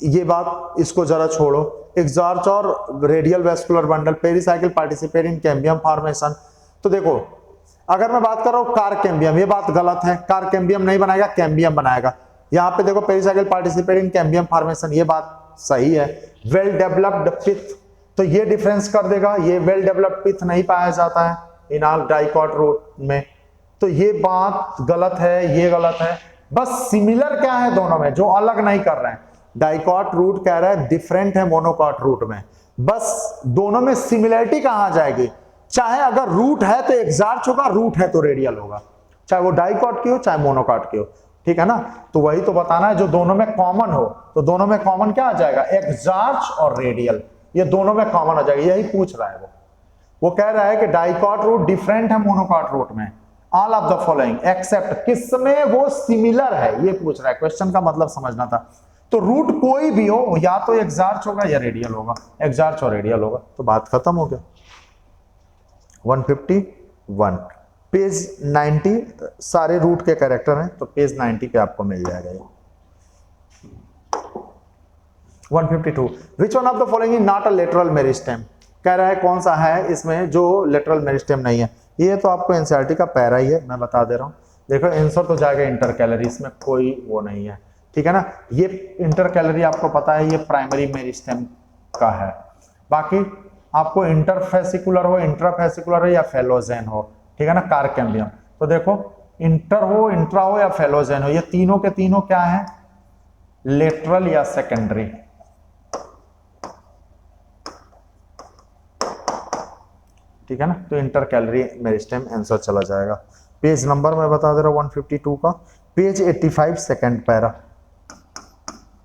ये बात इसको जरा छोड़ो, एक्सॉर्च और radial vascular bundle pericycle participate in cambium formation, तो देखो अगर मैं बात कर रहा हूं कार्क कैम्बियम, ये बात गलत है, कार्क कैम्बियम नहीं बनाएगा, कैम्बियम बनाएगा। यहां पे देखो pericycle participate in cambium formation, ये बात सही है। वेल डेवलप्ड पिथ, तो ये डिफरेंस कर देगा, ये वेल डेवलप्ड पिथ नहीं पाया जाता है, इन ऑल डाइकॉट रूट में। तो ये बात गलत है, ये गलत है। बस सिमिलर क्या है दोनों में, जो अलग नहीं कर रहे हैं। डाइकॉट रूट कह रहा है डिफरेंट है मोनोकॉट रूट में, बस दोनों में सिमिलरिटी कहां आ जाएगी, चाहे अगर रूट है तो एक्सार्च होगा, रूट है तो रेडियल होगा, चाहे वो डाइकॉट की हो चाहे मोनोकॉट की हो, ठीक है ना। तो वही तो बताना है, जो दोनों में कॉमन हो, तो दोनों में कॉमन क्या आ जाएगा, एक्सार्च और रेडियल, ये दोनों में कॉमन आ जाएगा, यही पूछ रहा है वो कह रहा है कि डाइकॉट रूट डिफरेंट है मोनोकॉट रूट में, all of the following accept, किसमें वो सिमिलर है, ये पूछ रहा है। क्वेश्चन का मतलब समझना था। तो रूट कोई भी हो, या तो एक्सार्च होगा या रेडियल होगा, एक्सार्च और रेडियल होगा, तो बात खत्म हो गया। 151 पेज 90 सारे रूट के कैरेक्टर हैं, तो पेज 90 पे आपको मिल जाएगा ये। 152 which one of the following is not a lateral meristem, कह रहा है कौन सा है इसमें जो लेटरल मेरिस्टेम नहीं है। ये तो आपको एनसीईआरटी का पैरा ही है, मैं बता दे रहा हूं। देखो आंसर तो जाएगा इंटर कैलरी, इसमें कोई वो नहीं है, ठीक है ना। ये इंटर कैलरी आपको पता है, ये प्राइमरी मेरिस्टेम का है। बाकी आपको इंटरफेसिकुलर हो, इंट्राफेसिकुलर हो या फेलोजेन हो, ठीक है ना, कार्केम्बियम। तो देखो इंटर हो, इंट्रा हो या फेलोजेन हो, ये तीनों के तीनों क्या है, लेटरल या सेकेंडरी, ठीक है ना। तो इंटर कैलरी मेरिस्टेम आंसर चला जाएगा। पेज नंबर मैं बता दे रहा हूं 152 का, page 85 second para,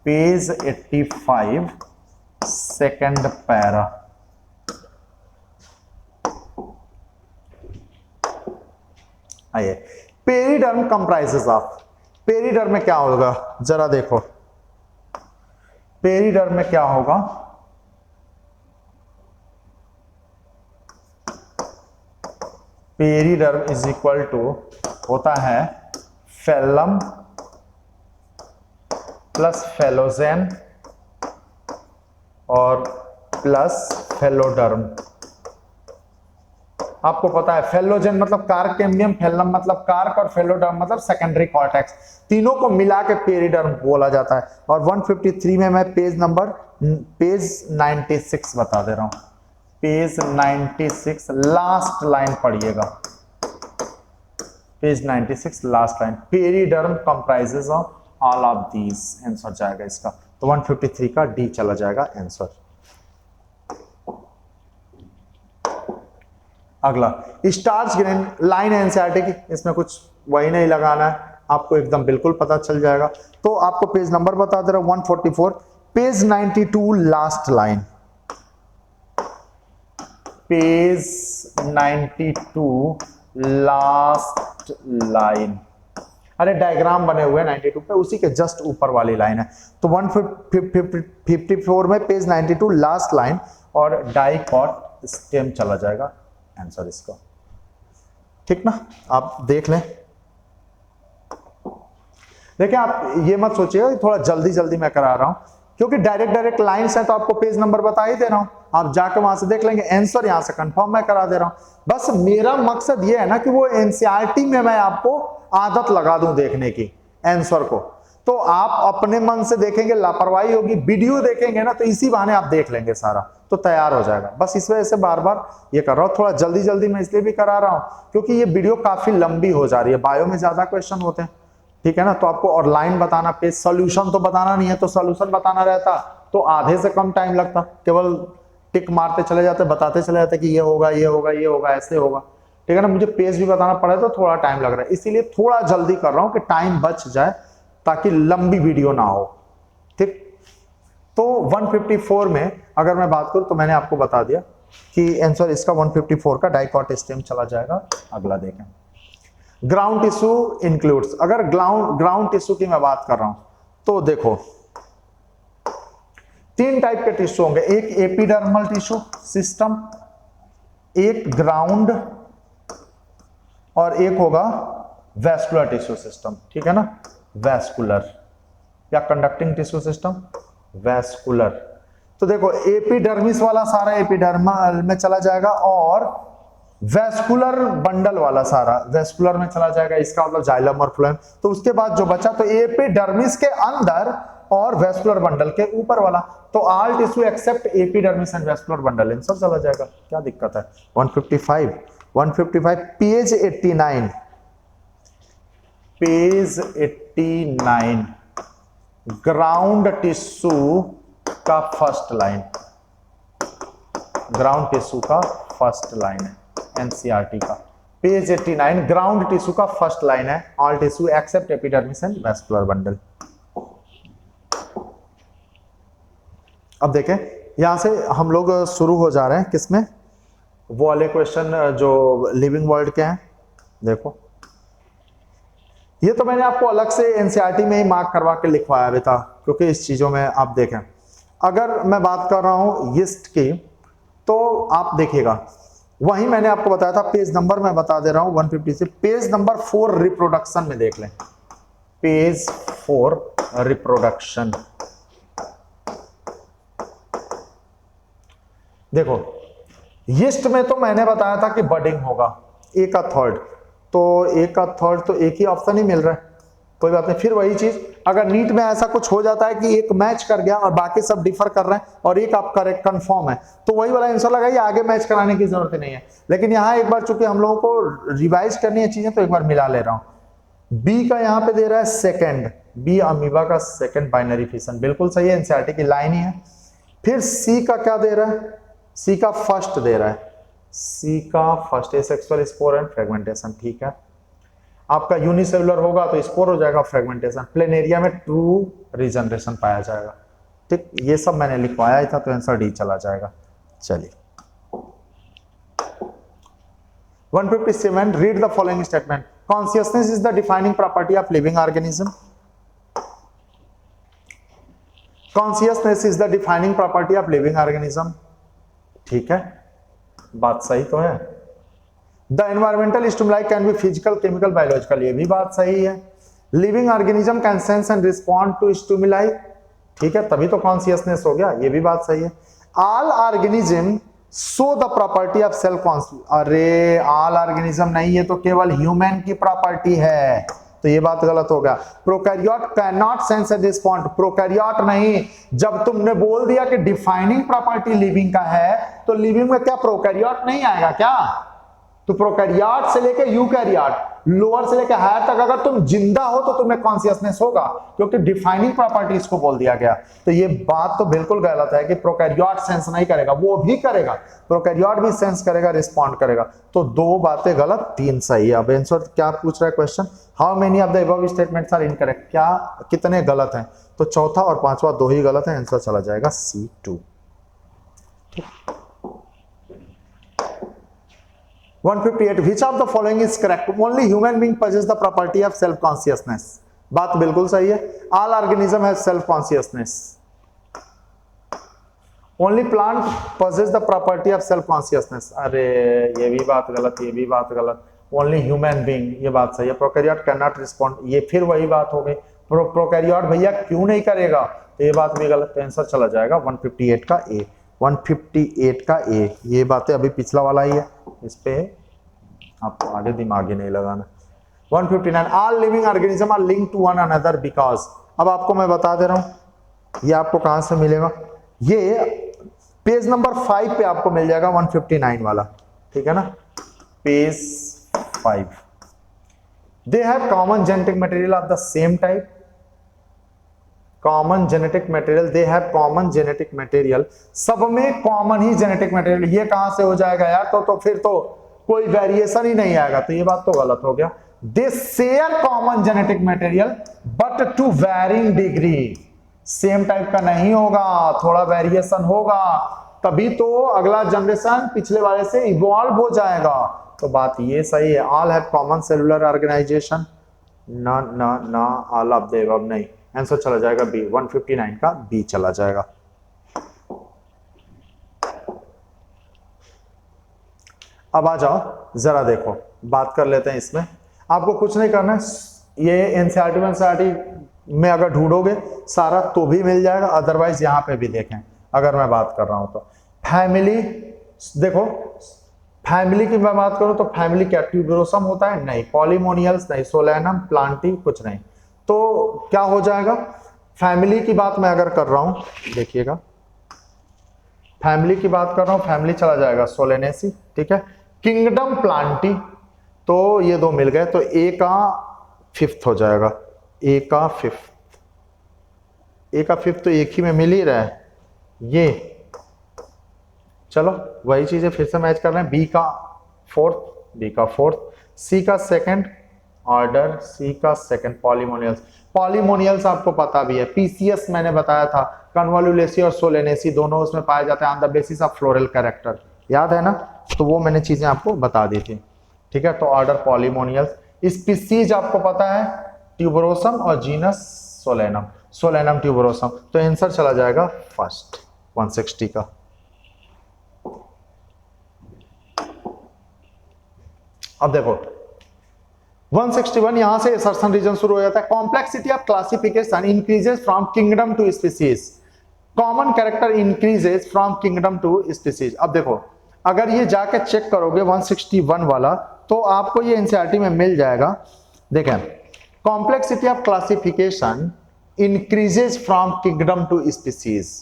page 85 second para. आइए, पेरिडर्म कंप्राइजेस ऑफ, पेरिडर्म में क्या होगा जरा देखो, पेरिडर्म में क्या होगा, पेरिडर्म इज इक्वल टू होता है फेलम प्लस फेलोजेन और प्लस फेलोडर्म। आपको पता है फेलोजेन मतलब कार्केम्बियम, फेलम मतलब कार्क और फेलोडर्म मतलब सेकेंडरी कॉर्टेक्स, तीनों को मिला के पेरिडर्म बोला जाता है। और 153 में मैं पेज नंबर पेज 96 बता दे रहा हूं, पेज 96 लास्ट लाइन पढ़िएगा, page 96 last line, periderm comprises of all of these, answer जाएगा इसका। तो 153 का डी चला जाएगा आंसर। अगला स्टार्च ग्रेन लाइन एनसीईआरटी की, इसमें कुछ वही नहीं लगाना है, आपको एकदम बिल्कुल पता चल जाएगा। तो आपको पेज नंबर बता दे रहा हूं 144, page 92 last line, page 92 last line, अरे डायग्राम बने हुए हैं 92 पे, उसी के जस्ट ऊपर वाली लाइन है। तो 154 में पेज 92 लास्ट लाइन और डाइकॉट स्टेम चला जाएगा आंसर इसका, ठीक ना। आप देख लें, देखिए आप ये मत सोचिएगा थोड़ा जल्दी जल्दी मैं करा रहा हूं, क्योंकि डायरेक्ट लाइंस है तो आपको पेज नंबर बता ही दे रहा हूं, आप जाके वहां से देख लेंगे, आंसर यहां से कंफर्म मैं करा दे रहा हूं। बस मेरा मकसद ये है ना कि वो एनसीईआरटी में मैं आपको आदत लगा दूं देखने की आंसर को, तो आप अपने मन से देखेंगे लापरवाही होगी, वीडियो देखेंगे ना तो इसी बहाने आप देख लेंगे सारा, तो तैयार हो जाएगा। बस इस वजह से बार बार ये कर रहा हूं, थोड़ा जल्दी जल्दी मैं इसलिए भी करा रहा हूं क्योंकि ये वीडियो काफी लंबी हो जा रही है, बायो में ज्यादा क्वेश्चन होते हैं, ठीक है ना। तो आपको और लाइन बताना, पेज सोल्यूशन तो बताना नहीं है, तो सोल्यूशन बताना रहता तो आधे से कम टाइम लगता, केवल टिक मारते चले जाते, बताते चले जाते कि ये होगा ये होगा ये होगा ऐसे होगा, ठीक है ना। मुझे पेज भी बताना पड़े तो थोड़ा टाइम लग रहा है, इसीलिए थोड़ा जल्दी कर रहा हूं कि टाइम बच जाए ताकि लंबी वीडियो ना हो, ठीक। तो 154 में अगर मैं बात करूं तो मैंने आपको बता दिया कि आंसर इसका 154 का डाइकॉट स्टेम चला जाएगा। अगला देखें, ग्राउंड टिश्यू इंक्लूड्स, अगर ग्राउंड टिश्यू की मैं बात कर रहा हूं तो देखो 3 टाइप के टिश्यू होंगे, एक एपिडर्मल टिश्यू सिस्टम, एक ग्राउंड और एक होगा वैस्कुलर टिश्यू सिस्टम, ठीक है ना, वैस्कुलर या कंडक्टिंग टिश्यू सिस्टम, वैस्कुलर। तो देखो एपिडर्मिस वाला सारा एपिडर्मल में चला जाएगा और वैस्कुलर बंडल वाला सारा वैस्कुलर में चला जाएगा, इसका मतलब जाइलम और फ्लोएम। तो उसके बाद जो बचा तो एपिडर्मिस के अंदर और वैस्कुलर बंडल के ऊपर वाला, तो all tissue except epidermis and vascular bundle answer चला जाएगा, क्या दिक्कत है। 155 155 पेज 89, पेज 89 ग्राउंड टिश्यू का फर्स्ट लाइन, ग्राउंड टिश्यू का फर्स्ट लाइन है एनसीईआरटी का, पेज 89 ग्राउंड टिश्यू का फर्स्ट लाइन है, all tissue except epidermis and vascular bundle. अब देखें यहां से हम लोग शुरू हो जा रहे हैं किसमें, वो वाले क्वेश्चन जो लिविंग वर्ल्ड के हैं। देखो ये तो मैंने आपको अलग से एनसीईआरटी में ही मार्क करवा के लिखवाया भी था, क्योंकि इस चीजों में आप देखें, अगर मैं बात कर रहा हूं यीस्ट की तो आप देखिएगा वहीं मैंने आपको बताया था, पेज नंबर मैं बता दे रहा हूं 150 से, पेज नंबर 4 रिप्रोडक्शन में देख लें, पेज 4 रिप्रोडक्शन। देखो यीस्ट में तो मैंने बताया था कि बडिंग होगा, ए का थर्ड, तो ए का थर्ड तो एक ही ऑप्शन ही मिल रहा है, कोई बात नहीं। फिर वही चीज अगर नीट में ऐसा कुछ हो जाता है कि एक मैच कर गया और बाकी सब डिफर कर रहे हैं और एक आप करेक्ट कंफर्म है, तो वही वाला आंसर लगाइए, आगे मैच कराने की जरूरत नहीं है। लेकिन यहाँ एक बार चूंकि हम लोगों को रिवाइज करनी है चीजें, तो एक बार मिला ले रहा हूं। बी का यहाँ पे दे रहा है सेकेंड, बी अमीबा का सेकेंड बाइनरी फिशन, बिल्कुल सही है, एनसीईआरटी की लाइन ही है। फिर सी का क्या दे रहा है, सी का फर्स्ट दे रहा है, सी का first asexual spore and fragmentation, ठीक है। आपका यूनिसेलुलर होगा तो स्पोर हो जाएगा, फ्रेगमेंटेशन, प्लेनेरिया में ट्रू रीजनरेशन पाया जाएगा, ठीक। ये सब मैंने लिखवाया ही था, तो आंसर डी चला जाएगा। चलिए 157 read the following statement, consciousness is the defining property of living organism, consciousness is the defining property of living organism, ठीक है, बात सही तो है। The environmental stimuli can be physical, chemical, biological, ये भी बात सही है। Living organism can sense and respond to stimuli, ठीक है, तभी तो कॉन्शियसनेस हो गया, ये भी बात सही है। All organism show the property of self conscious, अरे ऑल ऑर्गेनिज्म नहीं, ये तो केवल ह्यूमन की प्रॉपर्टी है, तो ये बात गलत हो गया। Prokaryote can not sense and respond, prokaryote नहीं, जब तुमने बोल दिया कि डिफाइनिंग प्रॉपर्टी लिविंग का है, तो लिविंग में क्या प्रोकैरियोट नहीं आएगा क्या? तो प्रोकैरियोट से लेके यूकैरियोट, लोअर से लेके हायर तक अगर तुम जिंदा हो तो तुम्हें कॉन्शियसनेस होगा, क्योंकि डिफाइनिंग प्रॉपर्टी इसको बोल दिया गया। तो ये बात तो बिल्कुल गलत है कि प्रोकैरियोट सेंस नहीं करेगा, वो भी करेगा, प्रोकैरियोट भी सेंस करेगा, रिस्पॉन्ड करेगा। तो दो बातें गलत, तीन सही है। अब आंसर क्या पूछ रहा है question, how many of the above statements are incorrect, क्या कितने गलत हैं? तो चौथा और पांचवा दो ही गलत है, आंसर चला जाएगा C2। 158 which of the following is correct, only human being possess the property of self consciousness, बात बिल्कुल सही है। all organism has self consciousness, only plant possess the property of self consciousness, अरे ये भी बात गलत, ये भी बात गलत, only human being, ये बात सही है। प्रोकैरियोट cannot respond, ये फिर वही बात हो गई, प्रोकैरियोट भैया क्यों नहीं करेगा, तो ये बात भी गलत, तो आंसर चला जाएगा 158 का ए, 158 का ए। ये बातें अभी पिछला वाला ही है, इस पे आपको आगे दिमाग ही नहीं लगाना। 159 all living organism are linked to one another because, अब आपको मैं बता दे रहा हूं, ये आपको कहां से मिलेगा, ये पेज नंबर 5 पे आपको मिल जाएगा 159 वाला, ठीक है ना, page 5। They have common genetic material of the same type, common genetic material, they have common genetic material, सब में कॉमन ही जेनेटिक मटेरियल, ये कहां से हो जाएगा यार, तो फिर तो कोई वेरिएशन ही नहीं आएगा, तो ये बात तो गलत हो गया। They share common genetic material but to varying degree, same type का नहीं होगा, थोड़ा वेरिएशन होगा, तभी तो अगला जनरेशन पिछले वाले से इवॉल्व हो जाएगा, तो बात ये सही है। All have common cellular organisation, ना ना ना, ऑल ऑफ द अबव नहीं, आंसर चला जाएगा बी, 159 का बी चला जाएगा। अब आ जाओ जरा देखो, बात कर लेते हैं इसमें, आपको कुछ नहीं करना है, ये एनसीईआरटी में अगर ढूंढोगे सारा तो भी मिल जाएगा, अदरवाइज यहां पे भी देखें, अगर मैं बात कर रहा हूं तो फैमिली, देखो फैमिली की मैं बात करूं तो फैमिली क्या ट्यूबरोसम होता है, नहीं, पॉलीमोनियल्स नहीं, सोलैनम, प्लांटी कुछ नहीं, तो क्या हो जाएगा, फैमिली की बात मैं अगर कर रहा हूं, देखिएगा फैमिली की बात कर रहा हूं, फैमिली चला जाएगा सोलेनेसी, ठीक है। किंगडम प्लांटी, तो ये दो मिल गए, तो ए का फिफ्थ हो जाएगा, ए का फिफ्थ, ए का फिफ्थ तो एक ही में मिल ही रहा है ये, चलो वही चीजें फिर से मैच कर रहे हैं। बी का फोर्थ, बी का फोर्थ, सी का सेकंड ऑर्डर, सी का सेकंड पॉलीमोनियल्स। पॉलीमोनियल्स आपको पता भी है, पीसीएस मैंने बताया था, कन्वोल्यूलेसी और सोलेनेसी दोनों उसमें पाए जाते हैं on the basis of floral character, याद है ना, तो वो मैंने चीजें आपको बता दी थी, ठीक है। तो ऑर्डर पॉलीमोनियल्स, स्पीसीज आपको पता है ट्यूबरोसम और जीनस सोलेनम, सोलेनम ट्यूबरोसम, तो आंसर चला जाएगा फर्स्ट 160 का। अब देखो 161 यहां से असर्शन रीजन शुरू हो जाता है। Complexity of classification increases from kingdom to species, common character increases from kingdom to species. अब देखो अगर ये जाके चेक करोगे 161 वाला, तो आपको ये एनसीईआरटी में मिल जाएगा। देखें, complexity of classification increases from kingdom to species.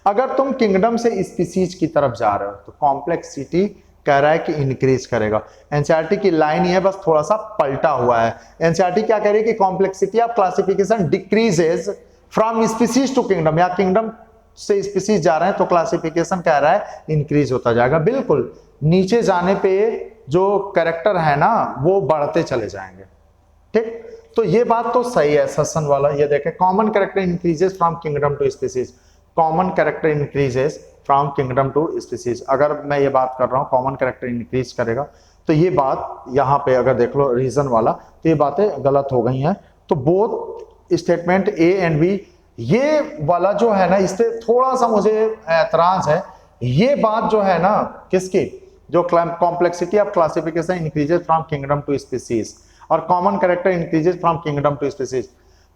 अगर तुम किंगडम से स्पीसीज की तरफ जा रहे हो तो कॉम्प्लेक्सिटी कह रहा है कि इंक्रीज करेगा। एनसीईआरटी की लाइन ये बस थोड़ा सा पलटा हुआ है। एनसीईआरटी क्या कह रही है कि complexity of classification decreases from species to kingdom, या किंगडम से स्पीसीज जा रहे हैं तो क्लासिफिकेशन कह रहा है इंक्रीज होता जाएगा। बिल्कुल नीचे जाने पे जो कैरेक्टर है ना वो बढ़ते चले जाएंगे, ठीक। तो ये बात तो सही है ससन वाला। ये देखें, common character increases from kingdom to species, common character increases from kingdom to species. अगर मैं ये बात कर रहा हूं कॉमन कैरेक्टर इंक्रीज करेगा, तो ये बात यहाँ पे अगर देख लो रीजन वाला, तो ये बातें गलत हो गई हैं। तो both statement A and B, ये वाला जो है ना इससे थोड़ा सा मुझे एतराज है। ये बात जो है ना किसकी, जो complexity of classification increases from kingdom to species और common character increases from kingdom to species,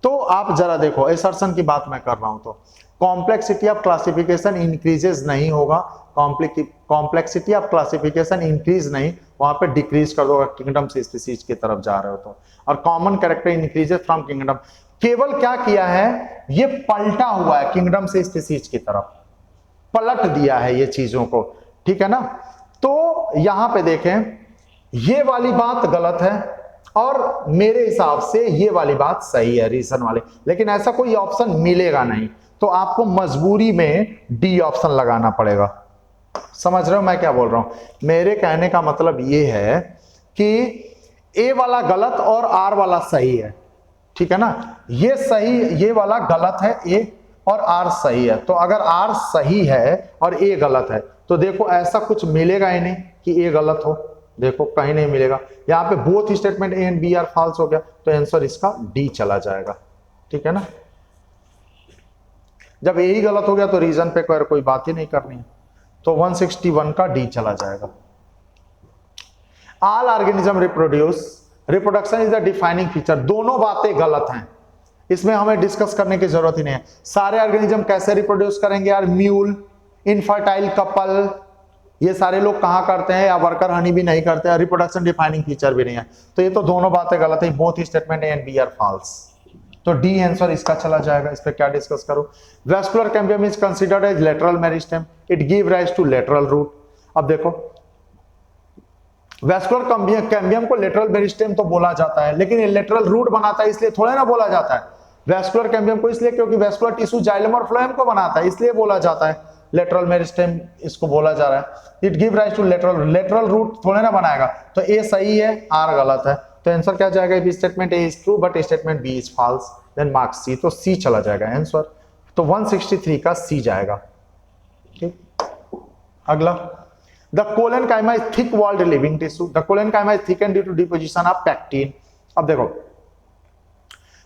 तो आप जरा देखो असर्शन की बात मैं कर रहा हूं, तो कॉम्प्लेक्सिटी ऑफ क्लासिफिकेशन इंक्रीजेस नहीं होगा, कॉम्प्लेक्सिटी ऑफ क्लासिफिकेशन इंक्रीज नहीं, वहां पे डिक्रीज कर दो किंगडम से स्पीसीज की तरफ जा रहे हो तो। और common character increases from kingdom, केवल क्या किया है, ये पलटा हुआ है किंगडम से स्पीसीज की तरफ, पलट दिया है ये चीजों को, ठीक है ना। तो यहां पे देखें ये वाली बात गलत है और मेरे हिसाब से ये वाली बात सही है रीजन वाले, लेकिन ऐसा कोई ऑप्शन मिलेगा नहीं, तो आपको मजबूरी में डी ऑप्शन लगाना पड़ेगा। समझ रहे हो मैं क्या बोल रहा हूं? मेरे कहने का मतलब ये है कि ए वाला गलत और आर वाला सही है, ठीक है ना। ये सही, ये वाला गलत है ए और आर सही है। तो अगर आर सही है और ए गलत है तो देखो ऐसा कुछ मिलेगा ही नहीं कि ए गलत हो, देखो कहीं नहीं मिलेगा। यहाँ पे both statement A and B are false हो गया, तो आंसर इसका डी चला जाएगा, ठीक है ना। जब ए ही गलत हो गया तो रीजन पे कोई बात ही नहीं करनी है, तो 161 का डी चला जाएगा। All organism reproduce, reproduction is the defining feature, दोनों बातें गलत हैं, इसमें हमें डिस्कस करने की जरूरत ही नहीं है। सारे ऑर्गेनिज्म कैसे रिप्रोड्यूस करेंगे यार, म्यूल, इनफर्टाइल कपल, ये सारे लोग कहां करते हैं, या वर्कर हनी भी नहीं करते हैं, रिप्रोडक्शन डिफाइनिंग फीचर भी नहीं है, तो ये तो दोनों बातें गलत है। Both statement A and B are false, तो डी आंसर इसका चला जाएगा। इस पे क्या डिस्कस करूं, vascular cambium is considered as lateral meristem, it give rise to lateral root. अब देखो वेस्कुलर कैम्बियम को लेटरल मेरिस्टेम तो बोला जाता है, लेकिन ये लेटरल रूट बनाता है इसलिए थोड़ा ना बोला जाता है। वेस्कुलर कैम्बियम को इसलिए क्योंकि वेस्कुलर टिश्यू जाइलम और फ्लोएम को बनाता है, इसलिए बोला जाता है लेटरल मेरिस्टेम, इसको बोला जा रहा है। It give rise to lateral, lateral root थोड़े ना बनाएगा, तो ए सही है आर गलत है, तो आंसर क्या जाएगा, if statement A is true but statement B is false then mark C, तो सी चला जाएगा आंसर। तो 163 का सी जाएगा, ठीक। अगला, the collenchyma is thick walled living tissue, the collenchyma is thicken due to deposition of pectin. अब देखो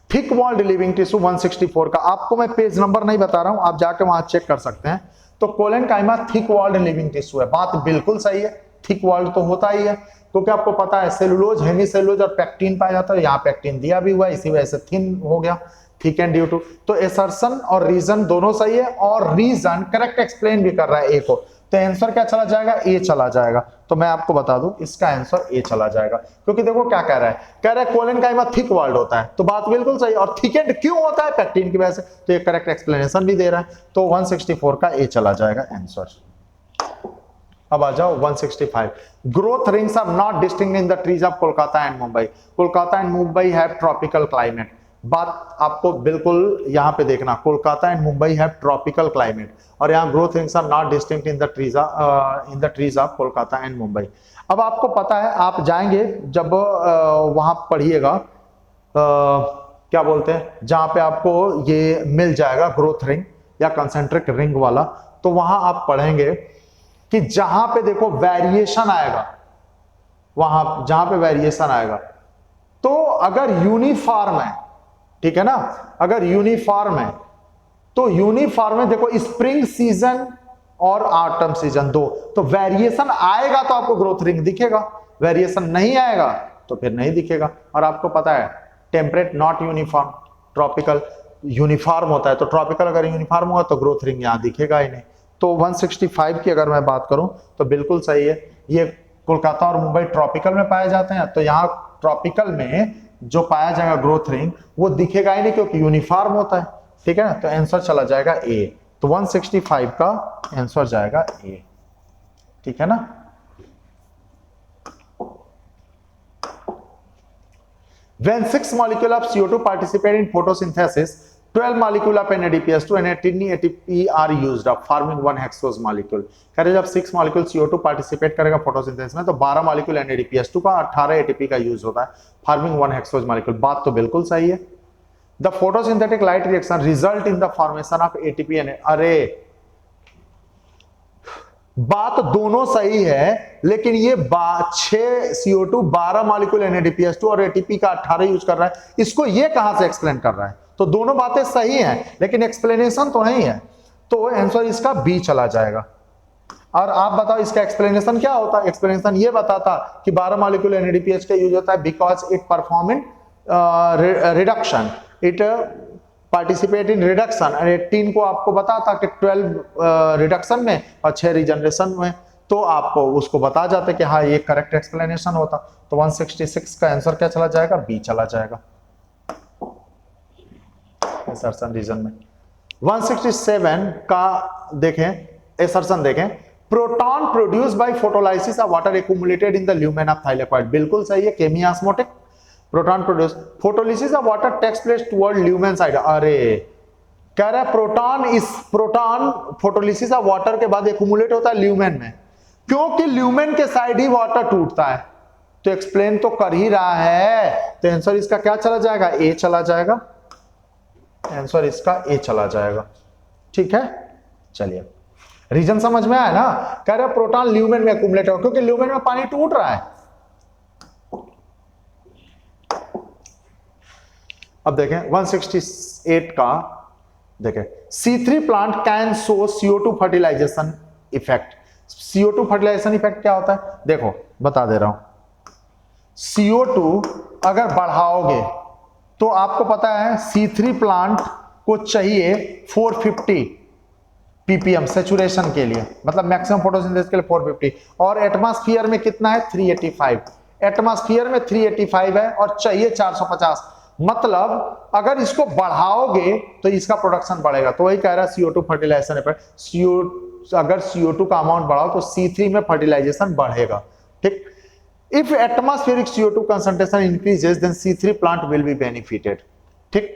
थिक वॉल्ड लिविंग टिश्यू 164 का, आपको मैं पेज नंबर नहीं बता रहा हूं, आप जाके वहां चेक कर सकते हैं। तो collenchyma thick walled living tissue है, बात बिल्कुल सही है, थिक वॉल्ड तो होता ही है, क्योंकि आपको पता है सेलुलोज, हेमीसेलुलोज और पैक्टिन पाया जाता है, यहाँ पैक्टिन दिया भी हुआ है, इसी वजह से थिन हो गया, थिक एंड ड्यू टू। तो एसर्शन और रीजन दोनों सही है, और रीजन करेक्ट एक्सप्लेन भी कर रहा है ए को, तो आंसर क्या चला जाएगा, ए चला जाएगा। तो मैं आपको बता दूं इसका आंसर ए चला जाएगा, क्योंकि देखो क्या कह रहा है, कह रहा है कोलेनकाइमा थिक वॉल्ड होता है, तो बात बिल्कुल सही, और थिकेंड क्यों होता है, पैक्टिन की वजह से, तो ये करेक्ट एक्सप्लेनेशन भी दे रहा है, तो 164 का ए चला जाएगा आंसर। अब आ जाओ 165. Growth rings are not distinct in the trees of Kolkata and Mumbai. Kolkata and Mumbai have tropical climate. बात आपको बिल्कुल यहाँ पे देखना, Kolkata and Mumbai have tropical climate, और यहाँ growth rings are not distinct in the trees of Kolkata and Mumbai. अब आपको पता है, आप जाएंगे जब वहां पढ़िएगा क्या बोलते हैं, जहां पे आपको ये मिल जाएगा ग्रोथ रिंग या कंसेंट्रिक रिंग वाला, तो वहां आप पढ़ेंगे कि जहां पे देखो वेरिएशन आएगा, वहां जहां पे वेरिएशन आएगा, तो अगर यूनिफॉर्म है, ठीक है ना, अगर यूनिफॉर्म है तो यूनिफॉर्म में देखो स्प्रिंग सीजन और ऑटम सीजन दो, तो वेरिएशन आएगा तो आपको ग्रोथ रिंग दिखेगा, वेरिएशन नहीं आएगा तो फिर नहीं दिखेगा. और आपको पता है temperate not uniform, tropical uniform होता है, तो ट्रॉपिकल अगर यूनिफॉर्म होगा तो ग्रोथ रिंग यहां दिखेगा ही नहीं. तो 165 की अगर मैं बात करूं तो बिल्कुल सही है. ये कोलकाता और मुंबई ट्रॉपिकल में पाए जाते हैं, तो यहाँ ट्रॉपिकल में जो पाया जाएगा ग्रोथ रिंग वो दिखेगा ही नहीं क्योंकि यूनिफॉर्म होता है. ठीक है ना, तो आंसर चला जाएगा ए. तो 165 का आंसर जाएगा ए. ठीक है ना. When 6 molecule of CO2 participate in photosynthesis, 12 molecule of NADPH2 and 18 ATP are used up, forming one hexose molecule. कह रहे जब 6 molecule CO2 participate करेगा photosynthesis में तो 12 molecule NADPH2 का 18 ATP का यूज होता है, forming one hexose molecule. बात तो बिल्कुल सही है. The photosynthetic light reaction result in the formation of ATP and अरे बात दोनों सही है, लेकिन ये 6 CO2 12 मॉलिक्यूल NADPH2 और ATP का 18 यूज कर रहा है, इसको ये कहां से एक्सप्लेन कर रहा है. तो दोनों बातें सही हैं लेकिन एक्सप्लेनेशन तो नहीं है, तो आंसर इसका बी चला जाएगा. और आप बताओ इसका एक्सप्लेनेशन क्या होता है. एक्सप्लेनेशन ये बताता कि 12 मॉलिक्यूल NADPH का यूज होता है because it perform in reduction, it participate in reduction. 18 को आपको बताता कि 12 रिडक्शन में और 6 रिजनरेशन में, तो आपको उसको बता जाते कि हाँ ये करेक्ट एक्सप्लेनेशन होता. तो 166 का आंसर क्या चला जाएगा, बी चला जाएगा एसर्शन रीजन में. 167 का देखें, एसर्शन देखें, proton produce by photolysis of water accumulated in the lumen of thylakoid. बिल्कुल सही है, chemiosmotic. Proton produce, photolysis of water takes place toward lumen side. अरे कह रहा है प्रोटॉन फोटोलिसिस ऑफ वाटर के बाद एक्यूमुलेट होता है ल्यूमेन में, क्योंकि ल्यूमेन के साइड ही वाटर टूटता है. तो एक्सप्लेन तो कर ही रहा है, तो आंसर इसका क्या चला जाएगा, ए चला जाएगा. आंसर इसका ए चला जाएगा. ठीक है, चलिए रीजन समझ में आया ना. कह रहा है प्रोटॉन ल्यूमेन में एक्यूमुलेट हो क्योंकि ल्यूमेन में पानी टूट रहा है. अब देखें 168 का देखें, C3 plant can show CO2 fertilisation effect. CO2 fertilisation effect क्या होता है, देखो बता दे रहा हूं. CO2 अगर बढ़ाओगे तो आपको पता है C3 प्लांट को चाहिए 450 ppm सेचुरेशन के लिए, मतलब मैक्सिमम फोटोसिंथेसिस के लिए 450, और एटमॉस्फेयर में कितना है 385. एटमॉस्फेयर में 385 है और चाहिए 450. मतलब अगर इसको बढ़ाओगे तो इसका प्रोडक्शन बढ़ेगा. तो वही कह रहा है CO2 फर्टिलाइजेशन इफेक्ट. अगर CO2 का अमाउंट बढ़ाओ तो C3 में फर्टिलाइजेशन बढ़ेगा. ठीक. If atmospheric CO2 concentration increases then C3 plant will be benefited. ठीक.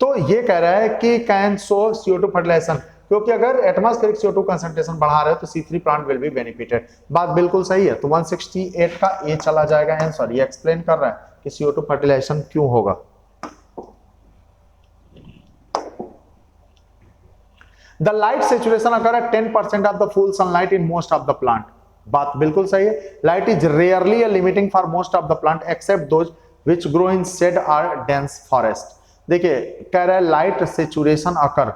तो ये कह रहा है कि कैन शो CO2 फर्टिलाइजेशन, क्योंकि अगर एटमॉस्फेरिक CO2 कंसंट्रेशन बढ़ा रहे हो तो C3 plant will be benefited. बात बिल्कुल सही है. तो 168 का ए चला जाएगा आंसर. ये एक्सप्लेन कर रहा है कि CO2 फर्टिलाइजेशन क्यों होगा. The light saturation occur at 10% of the full sunlight in most of the plant. बात बिल्कुल सही है. Light is rarely a limiting for most of the plant except those which grow in shade or dense forest. देखिए कह रहा है light saturation अकर,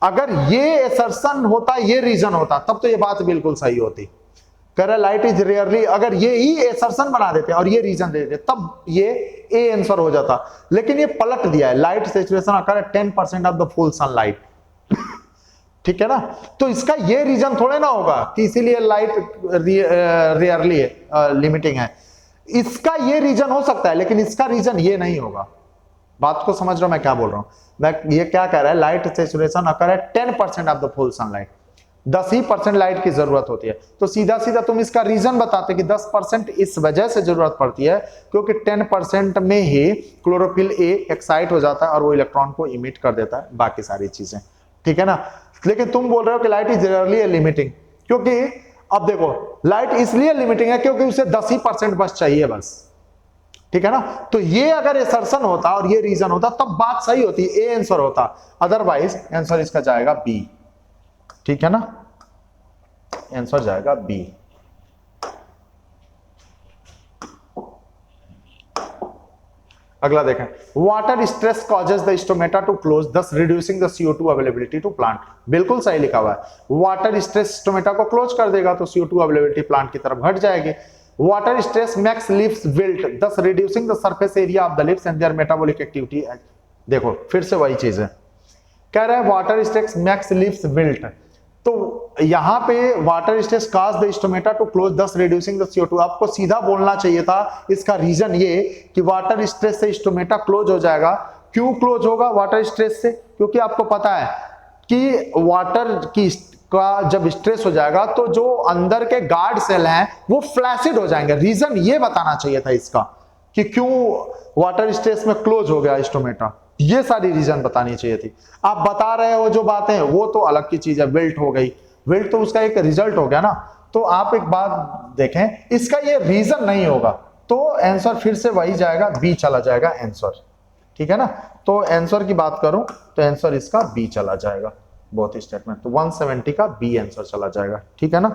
अगर ये असर्शन होता, ये रीजन होता, तब तो ये बात बिल्कुल सही होती. कह रहा है लाइट इज रेयरली, अगर ये ही असर्शन बना देते और ये रीजन दे देते तब ये ए आंसर हो जाता, लेकिन ये पलट दिया है. Light saturation occur at 10% of the full sunlight. ठीक है ना. तो इसका ये रीजन थोड़े ना होगा कि इसीलिए लाइट रेयरली लिमिटिंग है. इसका ये रीजन हो सकता है लेकिन इसका रीजन ये नहीं होगा. बात को समझ रहा हूं मैं क्या बोल रहा हूं. मैं ये क्या कह रहा है, light saturation occur at 10% of the full sunlight. 10% light की जरूरत होती है। तो सीधा सीधा तुम इसका रीजन बताते कि 10% इस वजह से जरूरत पड़ती है क्योंकि 10% में ही क्लोरोफिल ए एक्साइट हो जाता है और वो इलेक्ट्रॉन को इमिट कर देता है, बाकी सारी चीजें, ठीक है ना। लेकिन तुम बोल रहे हो कि लाइट इज रियरली लिमिटिंग, क्योंकि अब देखो लाइट इसलिए लिमिटिंग है क्योंकि उसे 10% बस चाहिए बस, ठीक है ना। तो ये अगर असर्शन होता और ये रीजन होता तब बात सही होती, ए आंसर होता, अदरवाइज आंसर इसका जाएगा बी, ठीक है ना, आंसर जाएगा बी। अगला देखें, water stress causes the stomata to close thus reducing the CO2 availability to plant. बिल्कुल सही लिखा हुआ है, वाटर स्ट्रेस स्टोमेटा को क्लोज कर देगा तो CO2 अवेलेबिलिटी प्लांट की तरफ घट जाएगी। Water stress makes leaves wilt thus reducing the surface area of the leaves and their metabolic activity. देखो फिर से वही चीज है, कह रहा है water stress makes leaves wilt, तो यहां पे water stress cause the stomata to close thus reducing the CO2। आपको सीधा बोलना चाहिए था, इसका रीजन ये कि वाटर स्ट्रेस से स्टोमेटा क्लोज हो जाएगा। क्यों क्लोज होगा वाटर स्ट्रेस से? क्योंकि आपको पता है कि वाटर की का जब स्ट्रेस हो जाएगा तो जो अंदर के गार्ड सेल हैं वो फ्लैसिड हो जाएंगे। रीजन ये बताना चाहिए था इसका कि क्यों वाटर स्ट्रेस में क्लोज हो गया स्टोमेटा, ये सारी रीजन बतानी चाहिए थी। आप बता रहे हो जो बातें वो तो अलग की चीज है, विल्ट हो गई, विल्ट तो उसका एक रिजल्ट हो गया ना। तो आप एक बात देखें, इसका ये रीजन नहीं होगा तो आंसर फिर से वही जाएगा, बी चला जाएगा आंसर, ठीक है ना। तो आंसर की बात करूं तो आंसर इसका बी चला जाएगा, बहुत स्टेटमेंट, तो 170 का बी आंसर चला जाएगा, ठीक है ना।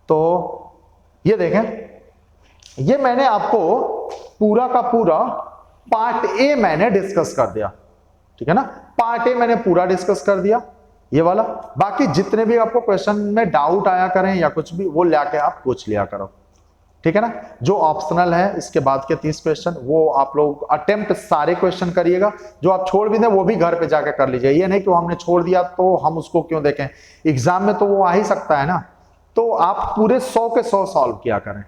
तो ये देखें, ये मैंने आपको पूरा का पूरा पार्ट ए मैंने डिस्कस कर दिया, ठीक है ना। पार्ट ए मैंने पूरा डिस्कस कर दिया ये वाला। बाकी जितने भी आपको क्वेश्चन में डाउट आया करें या कुछ भी वो लाके आप पूछ लिया करो, ठीक है ना। जो ऑप्शनल है इसके बाद के 30 क्वेश्चन वो आप लोग अटेम्प्ट सारे क्वेश्चन करिएगा, जो आप छोड़ भी दें वो भी घर पे जाके कर लीजिए। ये नहीं कि हमने छोड़ दिया तो हम उसको क्यों देखें, एग्जाम में तो वो आ ही सकता है ना। तो आप पूरे 100 के 100 सॉल्व किया करें,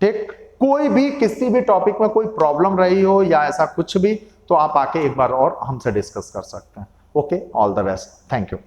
ठीक। कोई भी किसी भी टॉपिक में कोई प्रॉब्लम रही हो या ऐसा कुछ भी तो आप आके एक बार और हमसे डिस्कस कर सकते हैं। Okay, all the best, thank you.